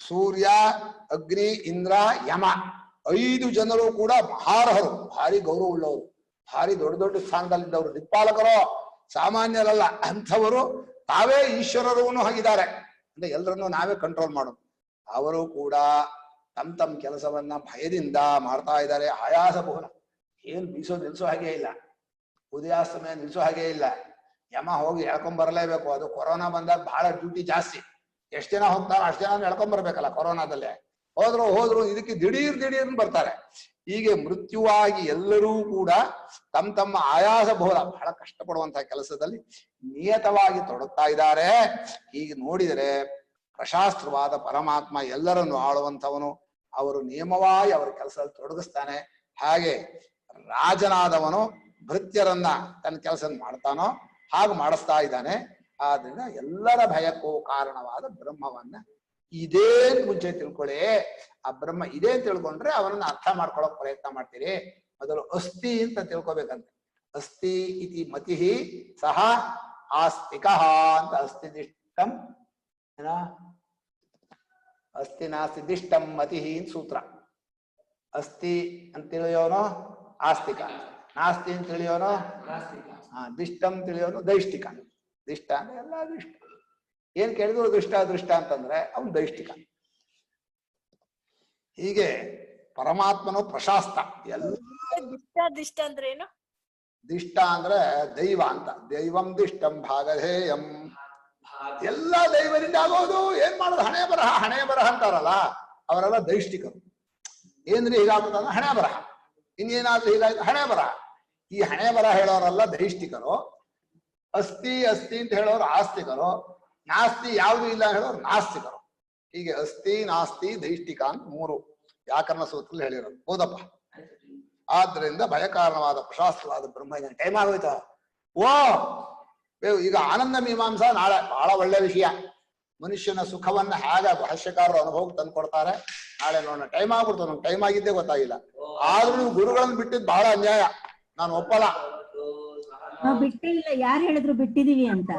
ಸೂರ್ಯ, ಅಗ್ನಿ, ಇಂದ್ರ, ಯಮ 5 ಜನರು ಕೂಡ ಮಹಾರಹರು, ಭಾರಿ ಗೌರವ ಉಳ್ಳವರು, ಭಾರಿ ದೊಡ್ಡ ದೊಡ್ಡ ಸ್ಥಾನದಲ್ಲಿದ್ದವರು, ದಿಕ್ಪಾಲಕರು, ಸಾಮಾನ್ಯರಲ್ಲ. ಅಂಥವರು ತಾವೇ ಈಶ್ವರರು ಆಗಿದ್ದಾರೆ ಅಂದ್ರೆ ಎಲ್ಲರನ್ನು ನಾವೇ ಕಂಟ್ರೋಲ್ ಮಾಡೋದು. ಅವರು ಕೂಡ ತಮ್ಮ ಕೆಲಸವನ್ನ ಭಯದಿಂದ ಮಾಡ್ತಾ ಇದ್ದಾರೆ. ಆಯಾಸ ಬಹುಲ, ಏನ್ ನಿಲ್ಸೋ ಹಾಗೆ ಇಲ್ಲ, ಉದಯಾಸ್ತಮಯ ನಿಲ್ಸೋ ಹಾಗೆ ಇಲ್ಲ. ಯಮ ಹೋಗಿ ಎಳ್ಕೊಂಬರಲೇಬೇಕು. ಅದು ಕೊರೋನಾ ಬಂದಾಗ ಬಹಳ ಡ್ಯೂಟಿ ಜಾಸ್ತಿ. ಎಷ್ಟು ಜನ ಹೋಗ್ತಾರೋ ಅಷ್ಟು ಜನ ಎಳ್ಕೊಂಬರ್ಬೇಕಲ್ಲ. ಕೊರೋನಾದಲ್ಲೇ ಹೋದ್ರು ಇದಕ್ಕೆ ದಿಢೀರ್ ಬರ್ತಾರೆ. ಹೀಗೆ ಮೃತ್ಯುವಾಗಿ ಎಲ್ಲರೂ ಕೂಡ ತಮ್ಮ ಆಯಾಸ ಬಹುಲ ಬಹಳ ಕಷ್ಟಪಡುವಂತಹ ಕೆಲಸದಲ್ಲಿ ನಿಯತವಾಗಿ ತೊಡಗ್ತಾ ಇದ್ದಾರೆ. ಹೀಗೆ ನೋಡಿದರೆ ಪ್ರಶಾಸ್ತ್ರವಾದ ಪರಮಾತ್ಮ ಎಲ್ಲರನ್ನು ಆಳುವಂಥವನು. ಅವರು ನಿಯಮವಾಗಿ ಅವರ ಕೆಲಸದಲ್ಲಿ ತೊಡಗಿಸ್ತಾನೆ. ಹಾಗೆ ರಾಜನಾದವನು ಭೃತ್ಯರನ್ನ ತನ್ನ ಕೆಲಸ ಮಾಡ್ತಾನೋ ಹಾಗೆ ಮಾಡಿಸ್ತಾ ಇದ್ದಾನೆ. ಆದ್ರಿಂದ ಎಲ್ಲರ ಭಯಕ್ಕೂ ಕಾರಣವಾದ ಬ್ರಹ್ಮವನ್ನ ಇದೇ ಮುಂಚೆ ತಿಳ್ಕೊಳ್ಳಿ. ಆ ಬ್ರಹ್ಮ ಇದೇ ಅಂತ ತಿಳ್ಕೊಂಡ್ರೆ ಅವನನ್ನ ಅರ್ಥ ಮಾಡ್ಕೊಳಕ್ ಪ್ರಯತ್ನ ಮಾಡ್ತೀರಿ. ಮೊದಲು ಅಸ್ತಿ ಅಂತ ತಿಳ್ಕೊಬೇಕಂತ. ಅಸ್ತಿ ಇತಿ ಮತಿ ಸಹ ಆಸ್ತಿಕ ಅಂತ. ಅಸ್ತಿ ದಿಷ್ಟಂ ಏನ ಅಸ್ತಿ ನಾಸ್ತಿ ದಿಷ್ಟಂ ಮತಿ ಸೂತ್ರ. ಅಸ್ತಿ ಅಂತ ತಿಳಿಯೋನು ಆಸ್ತಿಕ, ನಾಸ್ತಿ ಅಂತ ತಿಳಿಯೋನು ದಿಷ್ಟಂ ತಿಳಿಯೋನು ದೈಷ್ಟಿಕ. ದಿಷ್ಟ ಅಂದ್ರೆ ಎಲ್ಲ ದಿಷ್ಟ. ಏನ್ ಕೇಳಿದ್ರು ದೃಷ್ಟ ಅಂತಂದ್ರೆ ಅವನು ದೈಷ್ಟಿಕ. ಹೀಗೆ ಪರಮಾತ್ಮನು ಪ್ರಶಾಸ್ತ. ಎಲ್ಲ ದಿಷ್ಟ ಅಂದ್ರೆ ಏನು? ದಿಷ್ಟ ಅಂದ್ರೆ ದೈವ ಅಂತ. ದೈವಂ ದಿಷ್ಟಂ ಭಾಗಧೇಯಂ. ಎಲ್ಲ ದೈವದಿಂದ ಆಗೋದು. ಏನ್ ಮಾಡೋದು? ಹಣೆ ಬರಹ ಅಂತಾರಲ್ಲ, ಅವರೆಲ್ಲ ದೈಷ್ಟಿಕರು. ಏನ್ರಿ ಹೀಗಾಗುತ್ತಂದ್ರೆ ಹಣೆ ಬರಹ, ಇನ್ನೇನಾದ್ರೂ ಹೀಗಾಯ್ತು ಹಣೆ ಬರಹ. ಈ ಹಣೆ ಬರಹ ಹೇಳೋರೆಲ್ಲ ದೈಷ್ಟಿಕರು. ಅಸ್ತಿ ಅಂತ ಹೇಳೋರು ಆಸ್ತಿಕರು. ನಾಸ್ತಿ ಯಾವುದು ಇಲ್ಲ ಹೇಳೋರು ನಾಸ್ತಿಕರು. ಹೀಗೆ ಅಸ್ತಿ, ನಾಸ್ತಿ, ದೈಷ್ಟಿಕ ಅಂತ 3 ವ್ಯಾಕರಣ ಸೂತ್ರದಲ್ಲಿ ಹೇಳಿರೋದು. ಹೌದಪ್ಪ. ಆದ್ರಿಂದ ಭಯಕಾರಣವಾದ ಪ್ರಶಾಸ್ತ್ರವಾದ ಬ್ರಹ್ಮ. ಟೈಮ್ ಆಗೋಯ್ತು. ಈಗ ಆನಂದ ಮೀಮಾಂಸಾ ನಾಳೆ ಬಹಳ ಒಳ್ಳೆ ವಿಷಯ. ಮನುಷ್ಯನ ಸುಖವನ್ನ ಹೇಗೆ ಭಾಷ್ಯಕಾರರು ಅನುಭವಕ್ಕೆ ತಂದು ಕೊಡ್ತಾರೆ. ನಾಳೆ ನೋಡೋಣ. ಟೈಮ್ ಆಗ್ಬಿಡ್ತು. ನಮ್ಗೆ ಟೈಮ್ ಆಗಿದ್ದೇ ಗೊತ್ತಾಗಿಲ್ಲ. ಆದ್ರೂ ನೀವು ಗುರುಗಳನ್ನ ಬಿಟ್ಟಿದ್ ಬಹಳ ಅನ್ಯಾಯ. ನಾನು ಒಪ್ಪಲ್ಲ. ಬಿಟ್ಟೇ ಇಲ್ಲ. ಯಾರು ಹೇಳಿದ್ರು ಬಿಟ್ಟಿದೀವಿ ಅಂತ?